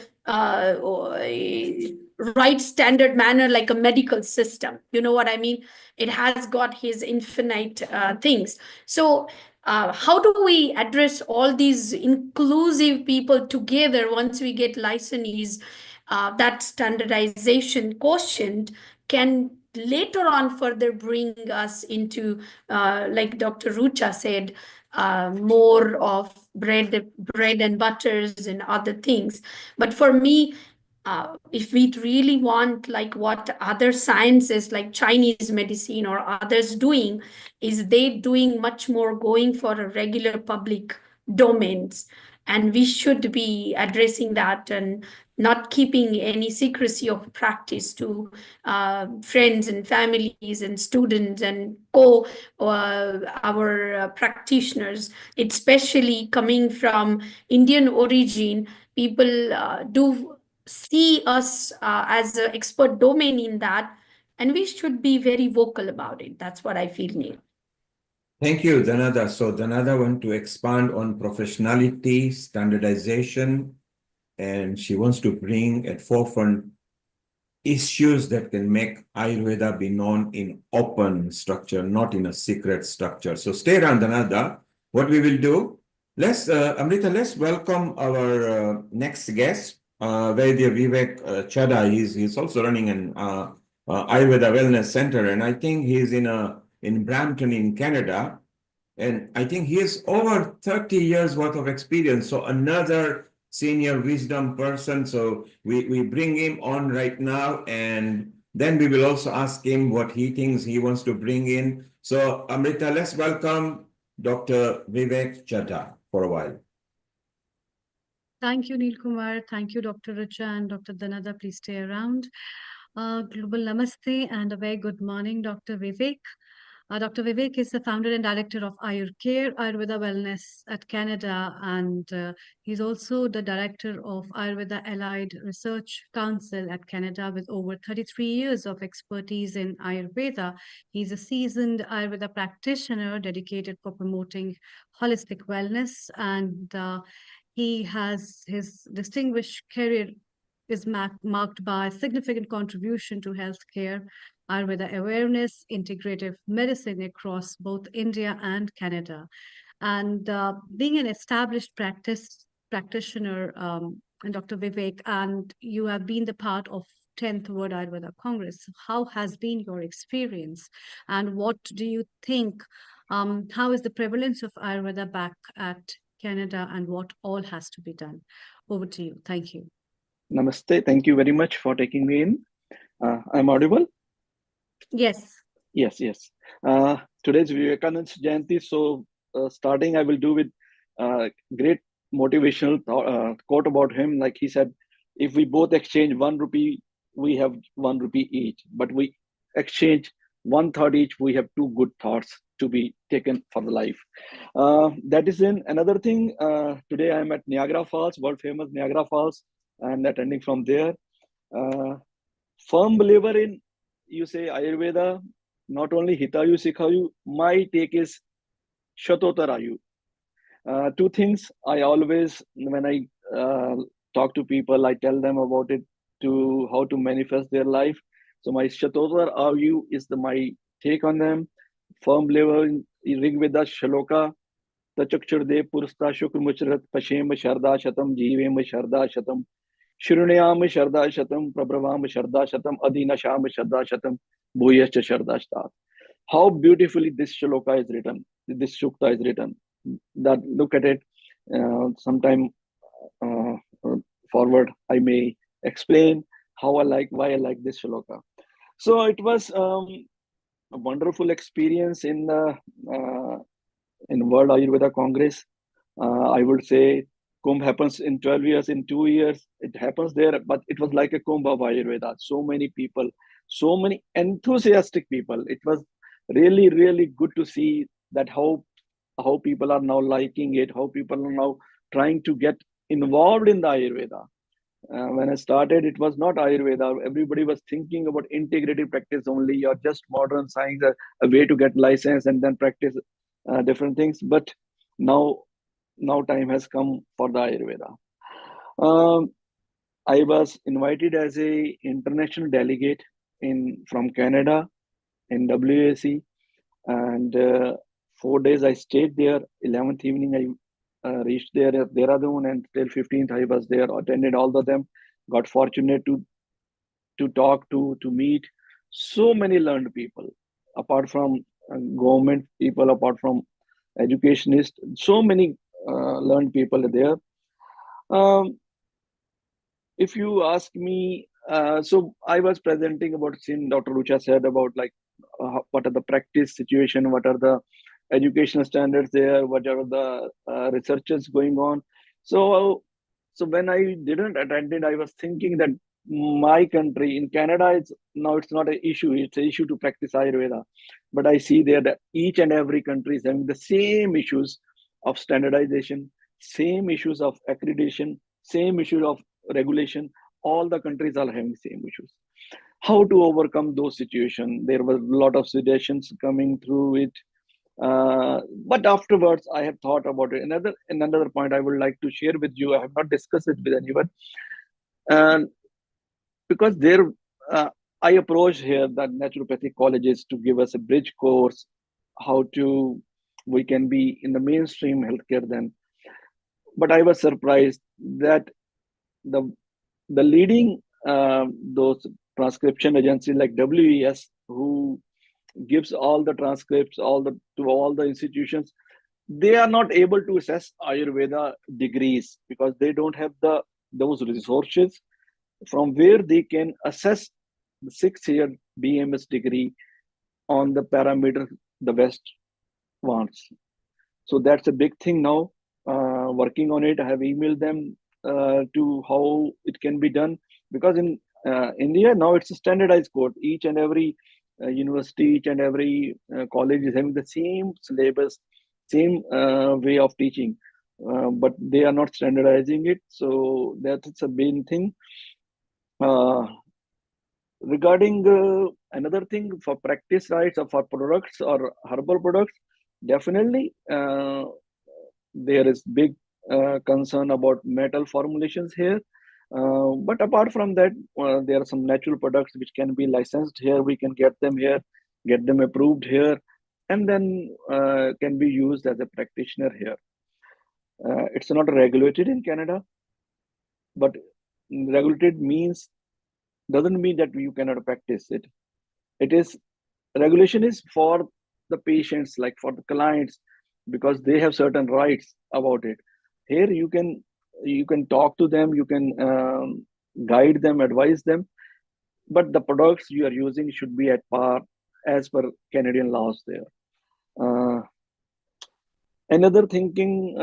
right standard manner like a medical system. You know what I mean? It has got his infinite things. So how do we address all these inclusive people together once we get licensees? That standardization quotient can later on further bring us into, like Dr. Rucha said, more of bread and butters and other things. But for me, if we really want, like what other sciences like Chinese medicine or others doing, is they doing much more going for a regular public domains. And we should be addressing that and not keeping any secrecy of practice to friends and families and students and our practitioners, especially coming from Indian origin. People do see us as an expert domain in that, and we should be very vocal about it. That's what I feel, Neil. Thank you, Dhanada. So Dhanada want to expand on professionality, standardization, and she wants to bring at forefront issues that can make Ayurveda be known in open structure, not in a secret structure. So stay around, Dhanada. What we will do, Amrita, let's welcome our next guest, Vaidya Vivek Chadha. He's also running an Ayurveda Wellness Center, and I think he's in Brampton in Canada. And I think he has over 30 years worth of experience. So another senior wisdom person. So we bring him on right now, and then we will also ask him what he thinks he wants to bring in. So Amrita, let's welcome Dr. Vivek Chadha for a while. Thank you, Neil Kumar. Thank you, Dr. Richa and Dr. Dhanada. Please stay around. Global Namaste and a very good morning, Dr. Vivek. Dr. Vivek is the founder and director of Ayurcare, Ayurveda Wellness at Canada, and he's also the director of Ayurveda Allied Research Council at Canada with over 33 years of expertise in Ayurveda. He's a seasoned Ayurveda practitioner dedicated for promoting holistic wellness, and he has his distinguished career is marked by significant contribution to healthcare, Ayurveda awareness, integrative medicine across both India and Canada. And being an established practitioner, and Dr. Vivek, and you have been the part of 10th World Ayurveda Congress. How has been your experience? And what do you think? How is the prevalence of Ayurveda back at Canada, and what all has to be done? Over to you. Thank you. Namaste. Thank you very much for taking me in. I'm audible? Yes. Yes, yes. Today's Vivekananda Jayanti, so starting I will do with great motivational quote about him. Like he said, if we both exchange 1 rupee, we have 1 rupee each. But we exchange 1/3 each, we have 2 good thoughts to be taken for the life. That is in another thing. Today I'm at Niagara Falls, world famous Niagara Falls, and attending from there. Firm believer in, you say Ayurveda, not only Hitayu Sikhayu, my take is Shatotarayu. 2 things I always, when I talk to people, I tell them about it, to how to manifest their life. So my Shatotarayu is my take on them. Firm believer in Rigveda Shaloka, Tachakshurde Pursta Shukr Muchrat Pashem Sharda Shatam Jivem Sharda Shatam Shrunyam Sharda Shatam Prabhavam Sharda Shatam Adina Sham Sharda Shatam Bhuyascha Sharda Shtat. How beautifully this shloka is written, this sukta is written. That look at it. Sometime forward, I may explain how I like, why I like this shloka. So it was a wonderful experience in the World Ayurveda Congress. I would say Kumbh happens in 12 years, in 2 years. It happens there, but it was like a Kumbh of Ayurveda. So many people, so many enthusiastic people. It was really, really good to see that how people are now liking it, how people are now trying to get involved in the Ayurveda. When I started, it was not Ayurveda. Everybody was thinking about integrative practice only, or just modern science, a way to get license and then practice different things. But now time has come for the Ayurveda. I was invited as a international delegate from Canada in WAC, and 4 days I stayed there. 11th evening I reached there at Dehradun, and till 15th I was there, attended all of them. Got fortunate to talk to meet so many learned people, apart from government people, apart from educationists, so many learned people are there. If you ask me, so I was presenting about, since Dr. Rucha said about like what are the practice situation, what are the educational standards there, what are the researches going on. So when I didn't attend it, I was thinking that my country in Canada, it's not an issue. It's an issue to practice Ayurveda. But I see there that each and every country is having the same issues of standardization, same issues of accreditation, same issue of regulation. All the countries are having the same issues. How to overcome those situations? There was a lot of suggestions coming through it. But afterwards, I have thought about it. Another point I would like to share with you. I have not discussed it with anyone. And because I approached here the naturopathic colleges to give us a bridge course, how we can be in the mainstream healthcare then. but I was surprised that the leading those transcription agencies like WES, who gives all the transcripts to all the institutions, they are not able to assess Ayurveda degrees because they don't have those resources from where they can assess the 6-year BMS degree on the parameter the West wants. So that's a big thing now. Working on it, I have emailed them to how it can be done, because in India now it's a standardized code. Each and every university, each and every college is having the same syllabus, same way of teaching, but they are not standardizing it. So that's a main thing. Regarding another thing for practice rights or for products or herbal products, definitely there is big concern about metal formulations here. But apart from that, there are some natural products which can be licensed here. We can get them here, get them approved here, and then can be used as a practitioner here. It's not regulated in Canada, but regulated doesn't mean that you cannot practice it. It is regulation is for the patients, like for the clients, because they have certain rights about it. Here you can talk to them, you can guide them, advise them, but the products you are using should be at par as per Canadian laws there. Another thinking,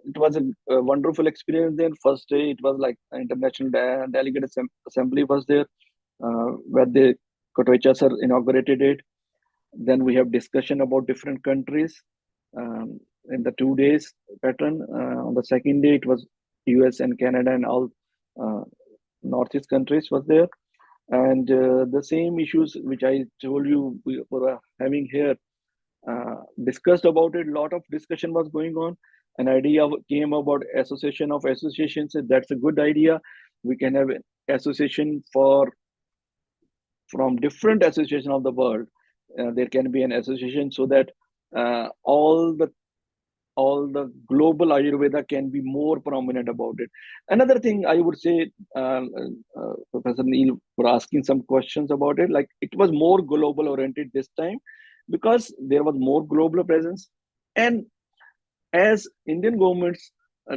it was a wonderful experience there. First day, it was like international delegate assembly was there, where the Kotoicha sir inaugurated it. Then we have discussion about different countries in the 2 days pattern. On the second day, it was US and Canada and all Northeast countries was there. And the same issues which I told you we were having here, discussed about it. A lot of discussion was going on. An idea came about association of associations. That's a good idea. We can have an association from different associations of the world. There can be an association so that all the global Ayurveda can be more prominent about it. Another thing I would say, Professor Neil, for asking some questions about it, like it was more global oriented this time because there was more global presence. And as Indian government's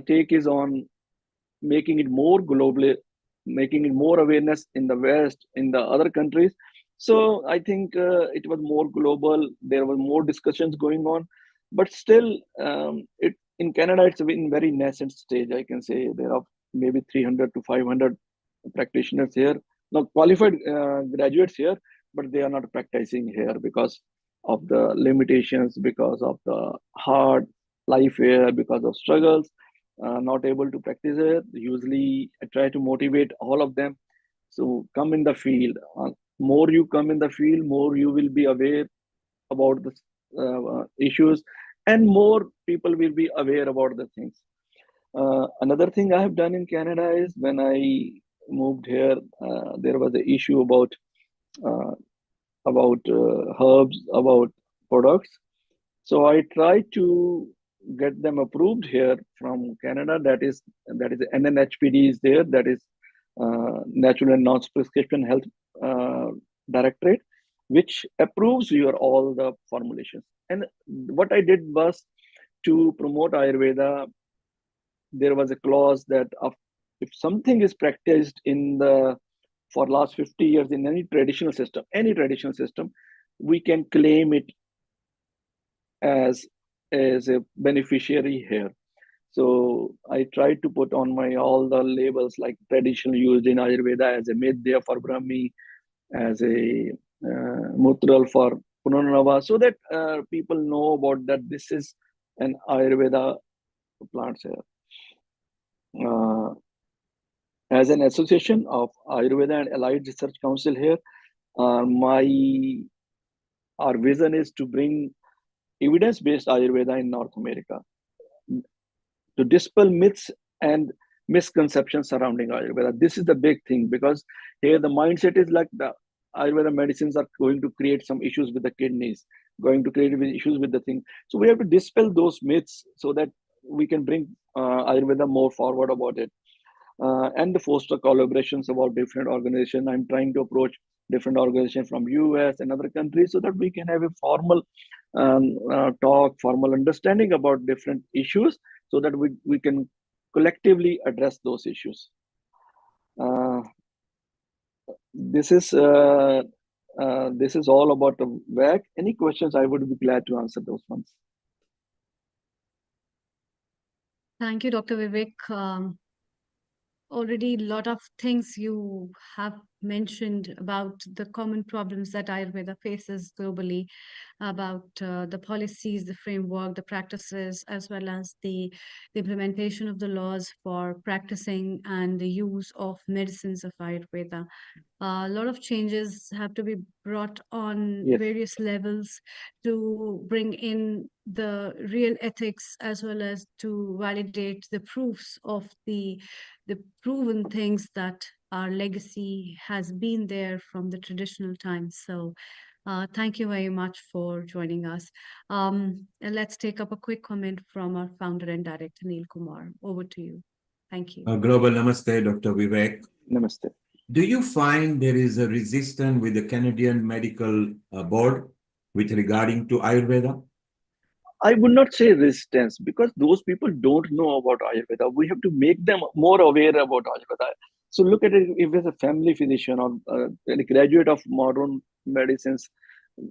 take is on making it more globally, making it more awareness in the West, in the other countries. So I think it was more global. There were more discussions going on, but still, in Canada, it's in very nascent stage. I can say there are maybe 300 to 500 practitioners here, not qualified graduates here, but they are not practicing here because of the limitations, because of the hard life here, because of struggles. Not able to practice it. Usually, I try to motivate all of them. So come in the field. More you come in the field, more you will be aware about the issues, and more people will be aware about the things. Another thing I have done in Canada is when I moved here, there was an issue about herbs, about products. So I tried to get them approved here from Canada. That is NNHPD is there. That is Natural and Non-Prescription Health Directorate, which approves your all the formulations. And what I did was to promote Ayurveda. There was a clause that if something is practiced for last 50 years in any traditional system, we can claim it as a beneficiary here. So I tried to put on all the labels like traditional used in Ayurveda as a Medhya for Brahmi, as a Mutral for Punarnava, so that people know about that this is an Ayurveda plants here. As an association of Ayurveda and Allied Research Council here, our vision is to bring evidence-based Ayurveda in North America, to dispel myths and misconceptions surrounding Ayurveda. This is the big thing, because here the mindset is like the Ayurveda medicines are going to create some issues with the kidneys, going to create issues with the thing. So we have to dispel those myths so that we can bring Ayurveda more forward about it. And the foster collaborations about different organizations. I'm trying to approach different organizations from US and other countries so that we can have a formal talk, formal understanding about different issues so that we can collectively address those issues. This is all about the WAC. Any questions? I would be glad to answer those ones. Thank you, Dr. Vivek. Already a lot of things you have mentioned about the common problems that Ayurveda faces globally, about the policies, the framework, the practices, as well as the implementation of the laws for practicing and the use of medicines of Ayurveda. A lot of changes have to be brought on Yes. various levels to bring in the real ethics as well as to validate the proofs of the proven things that our legacy has been there from the traditional times. So thank you very much for joining us. And let's take up a quick comment from our founder and director, Neil Kumar. Over to you. Thank you. Global Namaste, Dr. Vivek. Namaste. Do you find there is a resistance with the Canadian Medical Board with regarding to Ayurveda? I would not say resistance because those people don't know about Ayurveda. We have to make them more aware about Ayurveda. So look at it, if it's a family physician or a graduate of modern medicines,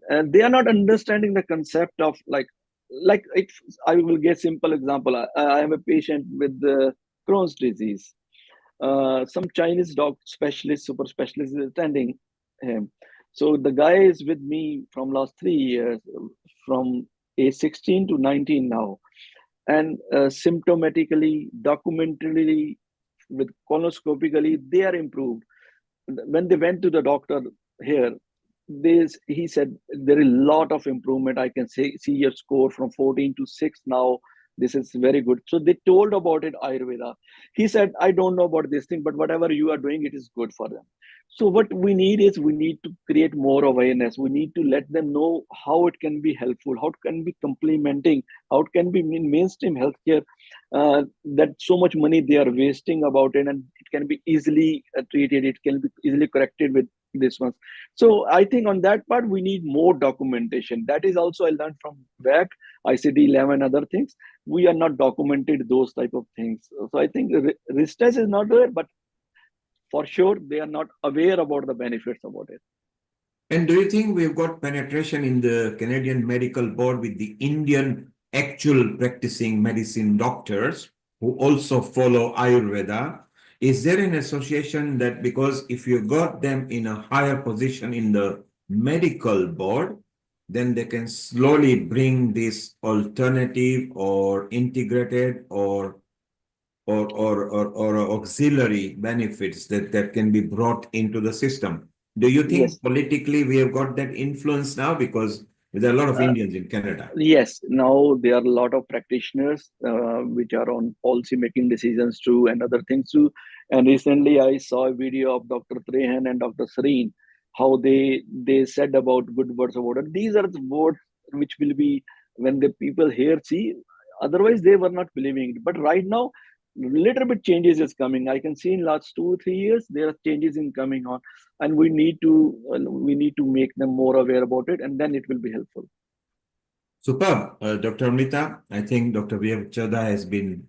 and they are not understanding the concept of like if I will give simple example. I am a patient with Crohn's disease. Some Chinese specialist, super specialist is attending him. So the guy is with me from last 3 years, from age 16 to 19 now. And symptomatically, documentarily, with colonoscopically, they are improved. When they went to the doctor here, he said there is a lot of improvement. I can see your score from 14 to 6 now. This is very good. So they told about it Ayurveda. He said, I don't know about this thing, but whatever you are doing, it is good for them. So what we need is we need to create more awareness. We need to let them know how it can be helpful, how it can be complementing, how it can be mainstream healthcare, that so much money they are wasting about it, and it can be easily treated. It can be easily corrected with this one. So I think on that part, we need more documentation. That is also I learned from WAC, ICD-11, other things. We are not documented those type of things. So I think resistance is not there, but for sure, they are not aware about the benefits about it. And do you think we've got penetration in the Canadian Medical Board with the Indian actual practicing medicine doctors who also follow Ayurveda? Is there an association that because if you got them in a higher position in the medical board, then they can slowly bring this alternative or integrated or auxiliary benefits that can be brought into the system? Do you think Yes. politically we have got that influence now? Because there are a lot of Indians in Canada. Yes, now there are a lot of practitioners which are on policy making decisions too and other things too. And recently I saw a video of Dr. Trehan and Dr. Sareen, how they said about good words about it. These are the words which will be when the people here see, otherwise they were not believing it. But right now, little bit changes is coming. I can see in last 2 or 3 years there are changes in coming on, and we need to make them more aware about it, and then it will be helpful. Superb. Dr. Amrita, I think Dr. Vivek Chadha has been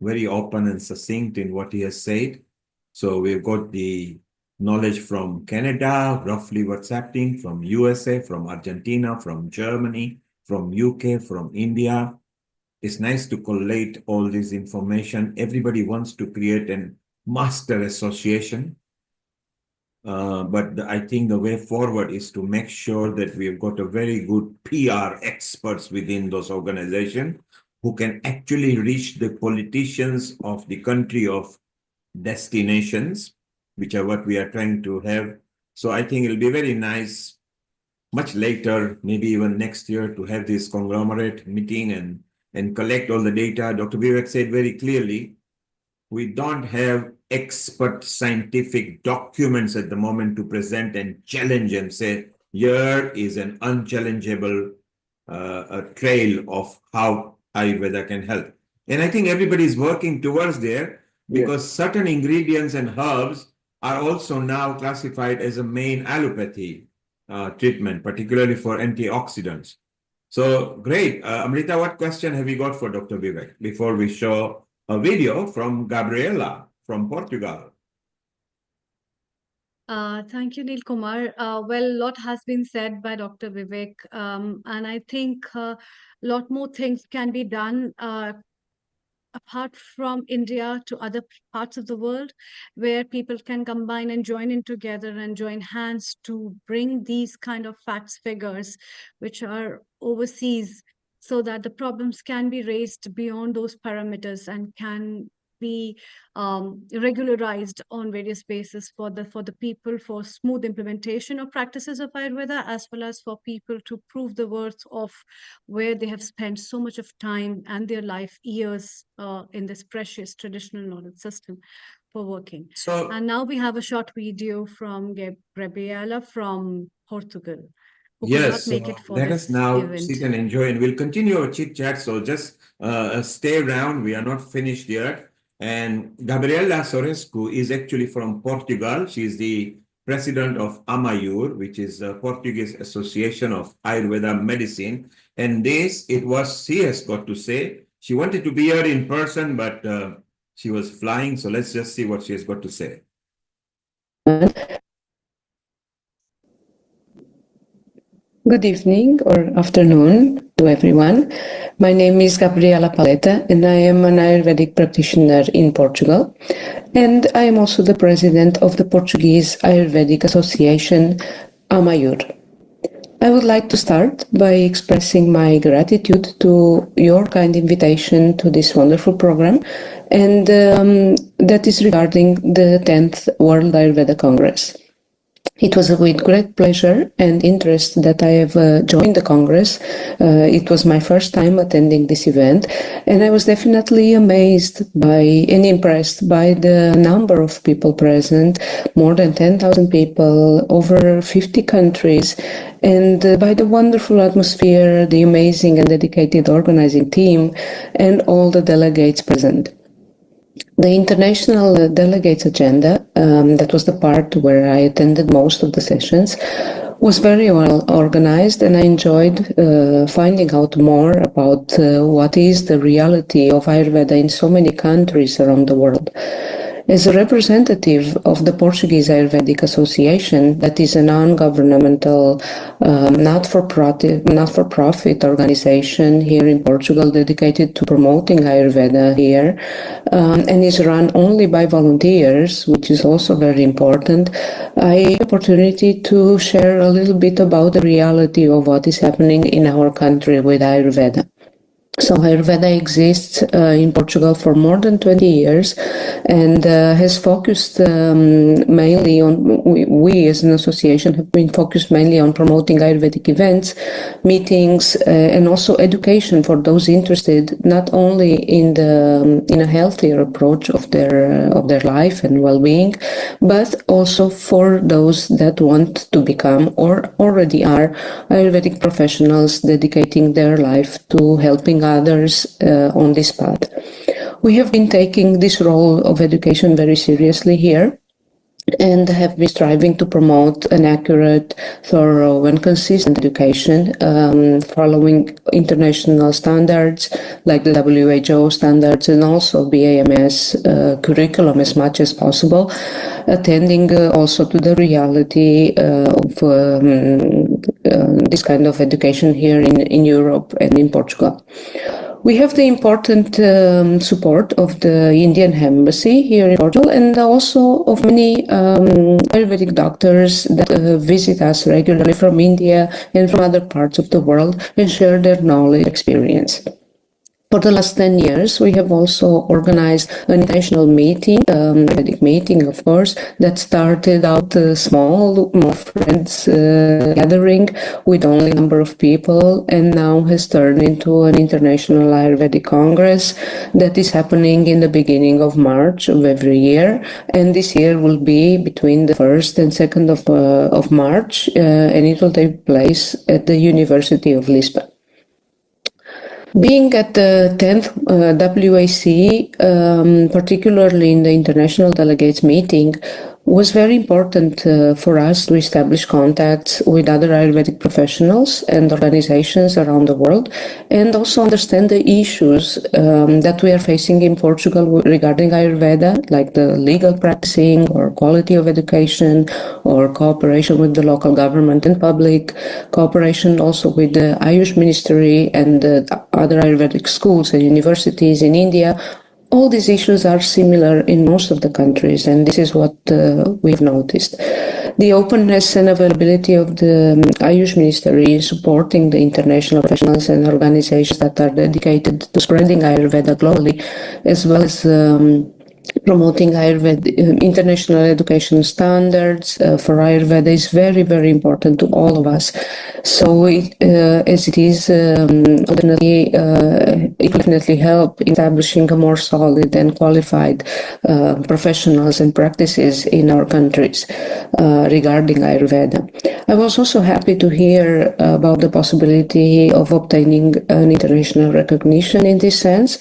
very open and succinct in what he has said. So we've got the knowledge from Canada, roughly what's happening, from USA, from Argentina, from Germany, from UK, from India. It's nice to collate all this information. Everybody wants to create a master association. But I think the way forward is to make sure that we've got a very good PR experts within those organizations who can actually reach the politicians of the country of destinations, which are what we are trying to have. So I think it'll be very nice, much later, maybe even next year, to have this conglomerate meeting and collect all the data. Dr. Vivek said very clearly, we don't have expert scientific documents at the moment to present and challenge and say, here is an unchallengeable trail of how Ayurveda can help. And I think everybody is working towards there because certain ingredients and herbs are also now classified as a main allopathy treatment, particularly for antioxidants. So great. Amrita, what question have you got for Dr. Vivek before we show a video from Gabriela from Portugal? Thank you, Neil Kumar. Well, a lot has been said by Dr. Vivek, and I think a lot more things can be done apart from India to other parts of the world, where people can combine and join in together and join hands to bring these kind of facts, figures, which are overseas, so that the problems can be raised beyond those parameters and can be regularized on various bases for the people, for smooth implementation of practices of Ayurveda, as well as for people to prove the worth of where they have spent so much of time and their life years in this precious traditional knowledge system for working. And now we have a short video from Gabriela from Portugal, who could not make it for let this us now event. sit and enjoy, and we'll continue our chit chat. So just stay around. We are not finished yet. And Gabriela Sorescu is actually from Portugal. She is the president of AMAYUR, which is a Portuguese Association of Ayurveda Medicine. And this, it was, she has got to say. She wanted to be here in person, but she was flying. So let's just see what she has got to say. Good evening or afternoon to everyone. My name is Gabriela Paleta and I am an Ayurvedic practitioner in Portugal. And I am also the president of the Portuguese Ayurvedic Association, AMAYUR. I would like to start by expressing my gratitude to your kind invitation to this wonderful program, and that is regarding the 10th World Ayurveda Congress. It was with great pleasure and interest that I have joined the Congress. It was my first time attending this event, and I was definitely amazed by and impressed by the number of people present, more than 10,000 people, over 50 countries, and by the wonderful atmosphere, the amazing and dedicated organizing team, and all the delegates present. The international delegates agenda, that was the part where I attended most of the sessions, was very well organized, and I enjoyed finding out more about what is the reality of Ayurveda in so many countries around the world. As a representative of the Portuguese Ayurvedic Association, that is a non-governmental, not-for-profit organization here in Portugal dedicated to promoting Ayurveda here, and is run only by volunteers, which is also very important, I had the opportunity to share a little bit about the reality of what is happening in our country with Ayurveda. So Ayurveda exists in Portugal for more than 20 years and has focused mainly on, we as an association have been focused mainly on promoting Ayurvedic events, meetings, and also education for those interested not only in a healthier approach of their life and well-being, but also for those that want to become or already are Ayurvedic professionals dedicating their life to helping others on this path. We have been taking this role of education very seriously here and have been striving to promote an accurate, thorough and consistent education following international standards like the WHO standards and also BAMS curriculum as much as possible, attending also to the reality of this kind of education here in Europe and in Portugal. We have the important support of the Indian Embassy here in Portugal and also of many Ayurvedic doctors that visit us regularly from India and from other parts of the world and share their knowledge and experience. For the last 10 years, we have also organized an international meeting, Ayurvedic meeting, of course, that started out small, more friends gathering with only a number of people, and now has turned into an international Ayurvedic Congress that is happening in the beginning of March of every year. And this year will be between the 1st and 2nd of March, and it will take place at the University of Lisbon. Being at the 10th WAC, particularly in the international delegates meeting, was very important for us to establish contacts with other Ayurvedic professionals and organizations around the world, and also understand the issues that we are facing in Portugal regarding Ayurveda, like the legal practicing or quality of education or cooperation with the local government and public, cooperation also with the Ayush Ministry and other Ayurvedic schools and universities in India. All these issues are similar in most of the countries, and this is what we've noticed. The openness and availability of the Ayush Ministry in supporting the international professionals and organizations that are dedicated to spreading Ayurveda globally, as well as promoting Ayurveda, international education standards for Ayurveda is very, very important to all of us. So, as it is, it will definitely help in establishing a more solid and qualified professionals and practices in our countries regarding Ayurveda. I was also happy to hear about the possibility of obtaining an international recognition in this sense,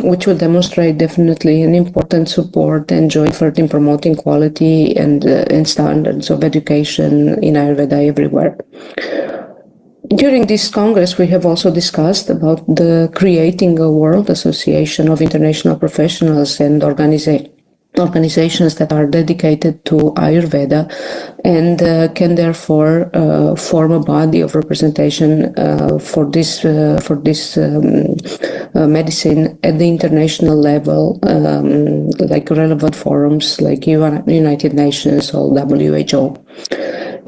which will demonstrate definitely an important support and joint effort in promoting quality and standards of education in Ayurveda everywhere. During this Congress, we have also discussed about the creating a World Association of International Professionals and organizations that are dedicated to Ayurveda and can therefore form a body of representation for this medicine at the international level, like relevant forums like United Nations or WHO.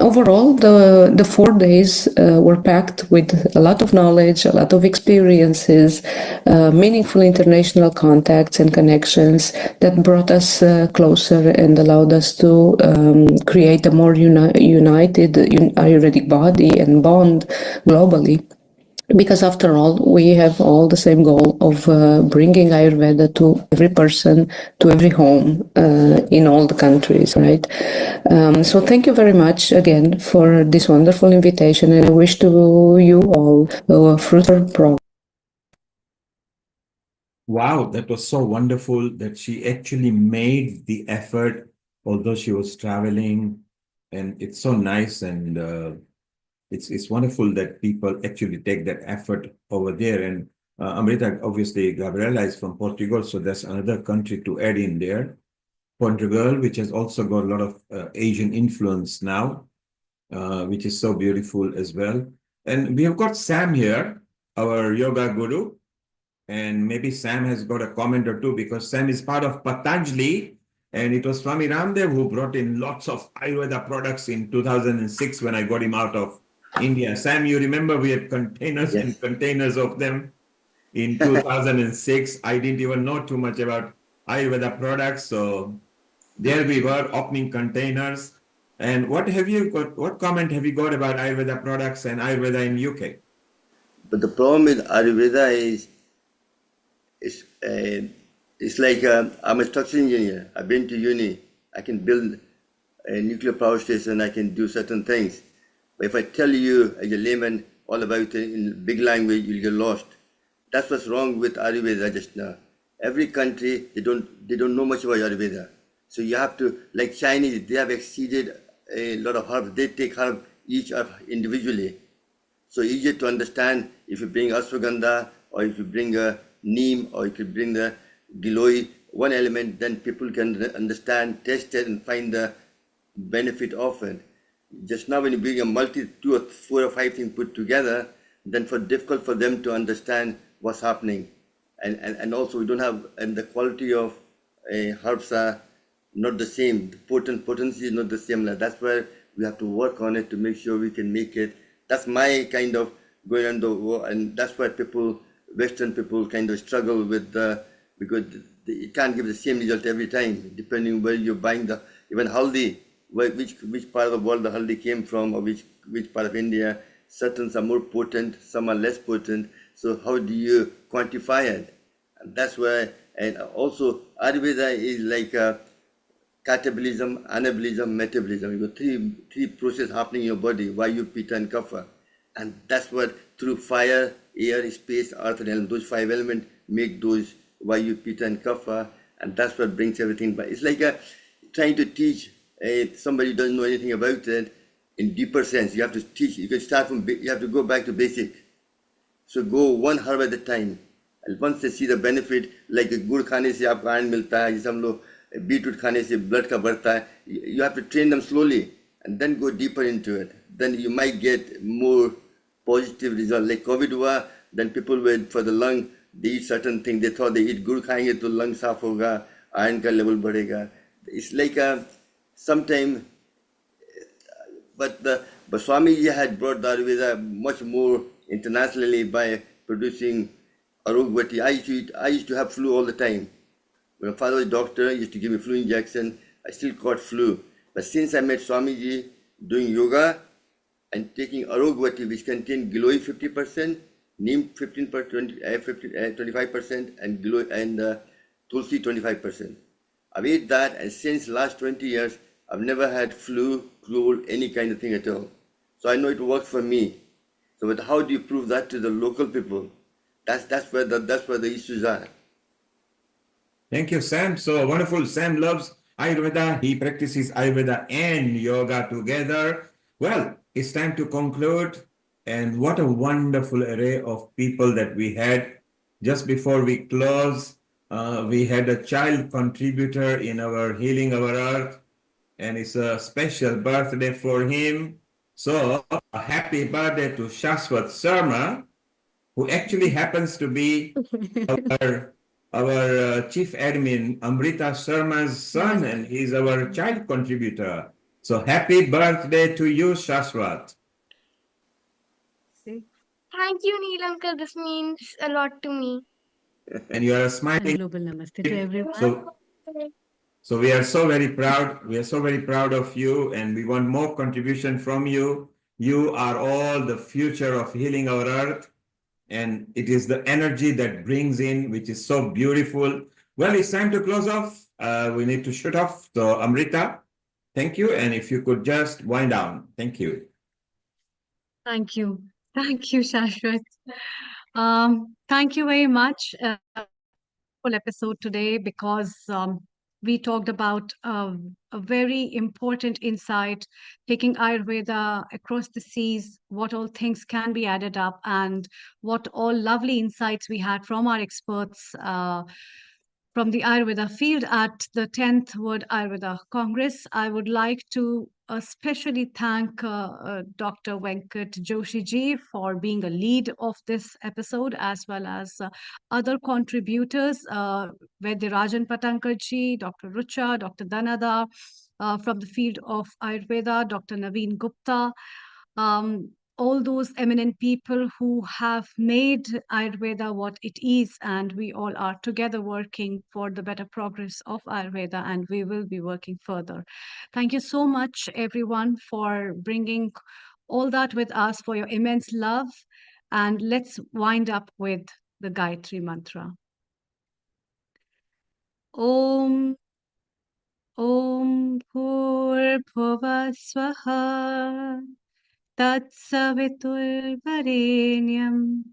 Overall, the 4 days were packed with a lot of knowledge, a lot of experiences, meaningful international contacts and connections that brought us closer and allowed us to create a more united Ayurvedic body and bond globally. Because after all, we have all the same goal of bringing Ayurveda to every person, to every home in all the countries, right? So thank you very much again for this wonderful invitation, and I wish to you all a fruitful progress. Wow, that was so wonderful that she actually made the effort, although she was traveling, and it's so nice and it's wonderful that people actually take that effort over there. And Amrita, obviously, Gabriela is from Portugal, so there's another country to add in there. Portugal, which has also got a lot of Asian influence now, which is so beautiful as well. And we have got Sam here, our yoga guru. And maybe Sam has got a comment or two because Sam is part of Patanjali. And it was Swami Ramdev who brought in lots of Ayurveda products in 2006 when I got him out of India. Sam, you remember we had containers and containers of them in 2006. I didn't even know too much about Ayurveda products. So there we were opening containers. And what comment have you got about Ayurveda products and Ayurveda in UK? But the problem with Ayurveda is it's like I'm a structural engineer. I've been to uni. I can build a nuclear power station. I can do certain things. But if I tell you as a layman all about it in big language, you'll get lost. That's what's wrong with Ayurveda just now. Every country, they don't know much about Ayurveda. So you have to, like Chinese, they have exceeded a lot of herbs. They take herb each individually. So easier to understand if you bring ashwagandha or if you bring a neem or you could bring the giloi, one element, then people can understand, test it and find the benefit of it. Just now when you bring a 2 or 4 or 5 things put together, then difficult for them to understand what's happening. And also we don't have, and the quality of herbs are not the same. The potency is not the same. That's where we have to work on it to make sure we can make it. That's my kind of going on the, and that's why Western people kind of struggle with because you can't give the same result every time, depending where you're buying even haldi, which part of the world the haldi came from, or which part of India. Certain are more potent, some are less potent. So how do you quantify it? And that's where, and also Ayurveda is like catabolism, anabolism, metabolism. You got three processes happening in your body: Vayu, Pitta, and Kapha. And that's what through fire air, space, earth, and element. Those five elements make those Vayu, Pitta, and Kapha, and that's what brings everything back. It's like trying to teach somebody who doesn't know anything about it in deeper sense. You have to teach. You can start from. You have to go back to basic. So go one herb at a time. And once they see the benefit, like गुड़ खाने से आपको iron मिलता है, जैसे हम लोग beetroot खाने से blood का बढ़ता है, you have to train them slowly and then go deeper into it. Then you might get more positive results. Like COVID हुआ, then people went for the lung, they eat certain things, they thought they eat गुड़ खाएंगे तो lung साफ होगा, iron का level बढ़ेगा. It's like sometime, but Swamiji had brought the Ayurveda much more internationally by producing Arogvati. I used to have flu all the time. When my father was a doctor, he used to give me flu injection. I still caught flu. But since I met Swamiji doing yoga and taking Arogvati, which contained Giloi 50%, Neem 25%, and Tulsi 25%. I've ate that, and since last 20 years, I've never had flu, cold, any kind of thing at all. So I know it works for me. So, but how do you prove that to the local people? That's where the issues are. Thank you, Sam. So wonderful. Sam loves Ayurveda. He practices Ayurveda and yoga together. Well, it's time to conclude. And what a wonderful array of people that we had. Just before we close, we had a child contributor in our Healing Our Earth, and it's a special birthday for him. So a happy birthday to Shashwat Sharma, who actually happens to be our chief admin, Amrita Sharma's son, and he's our child contributor. So happy birthday to you, Shashwat. Thank you, Neil uncle. This means a lot to me. And you are And smiling. global namaste to everyone. So we are so very proud. We are so very proud of you, and we want more contribution from you. You are all the future of Healing Our Earth, and it is the energy that brings in, which is so beautiful. Well, it's time to close off. We need to shoot off. So Amrita, thank you, and if you could just wind down. Thank you. Thank you. Thank you, Shashwat. Thank you very much for episode today, because we talked about a very important insight, taking Ayurveda across the seas, what all things can be added up, and what all lovely insights we had from our experts from the Ayurveda field at the 10th World Ayurveda Congress. I would like to especially thank Dr. Venkat Joshi ji for being a lead of this episode, as well as other contributors, Vaidya Patankar ji, Dr. Rucha, Dr. Danada, from the field of Ayurveda, Dr. Naveen Gupta, all those eminent people who have made Ayurveda what it is, and we all are together working for the better progress of Ayurveda, and we will be working further. Thank you so much, everyone, for bringing all that with us, for your immense love. And let's wind up with the Gayatri Mantra. Om Bhurbhuva Swaha Tatsaviturvarenyam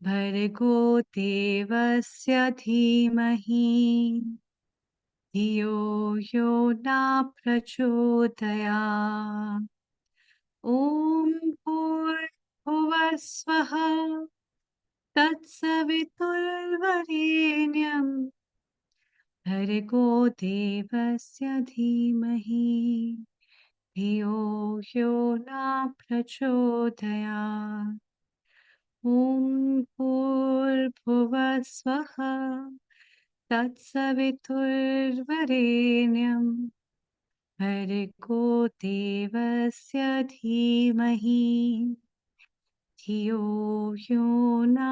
Bhargo Devasya Dhimahi Dhiyo Yo Na Prachodaya. Om Bhurbhuva Swaha Tatsaviturvarenyam Bhargo Devasya Dhimahi Dhiyo Yo Na Prachodaya. Om Bhurbhuva Swaha Tatsaviturvarenyam Bhargo Devasya Dhimahi Dhiyo Yo Na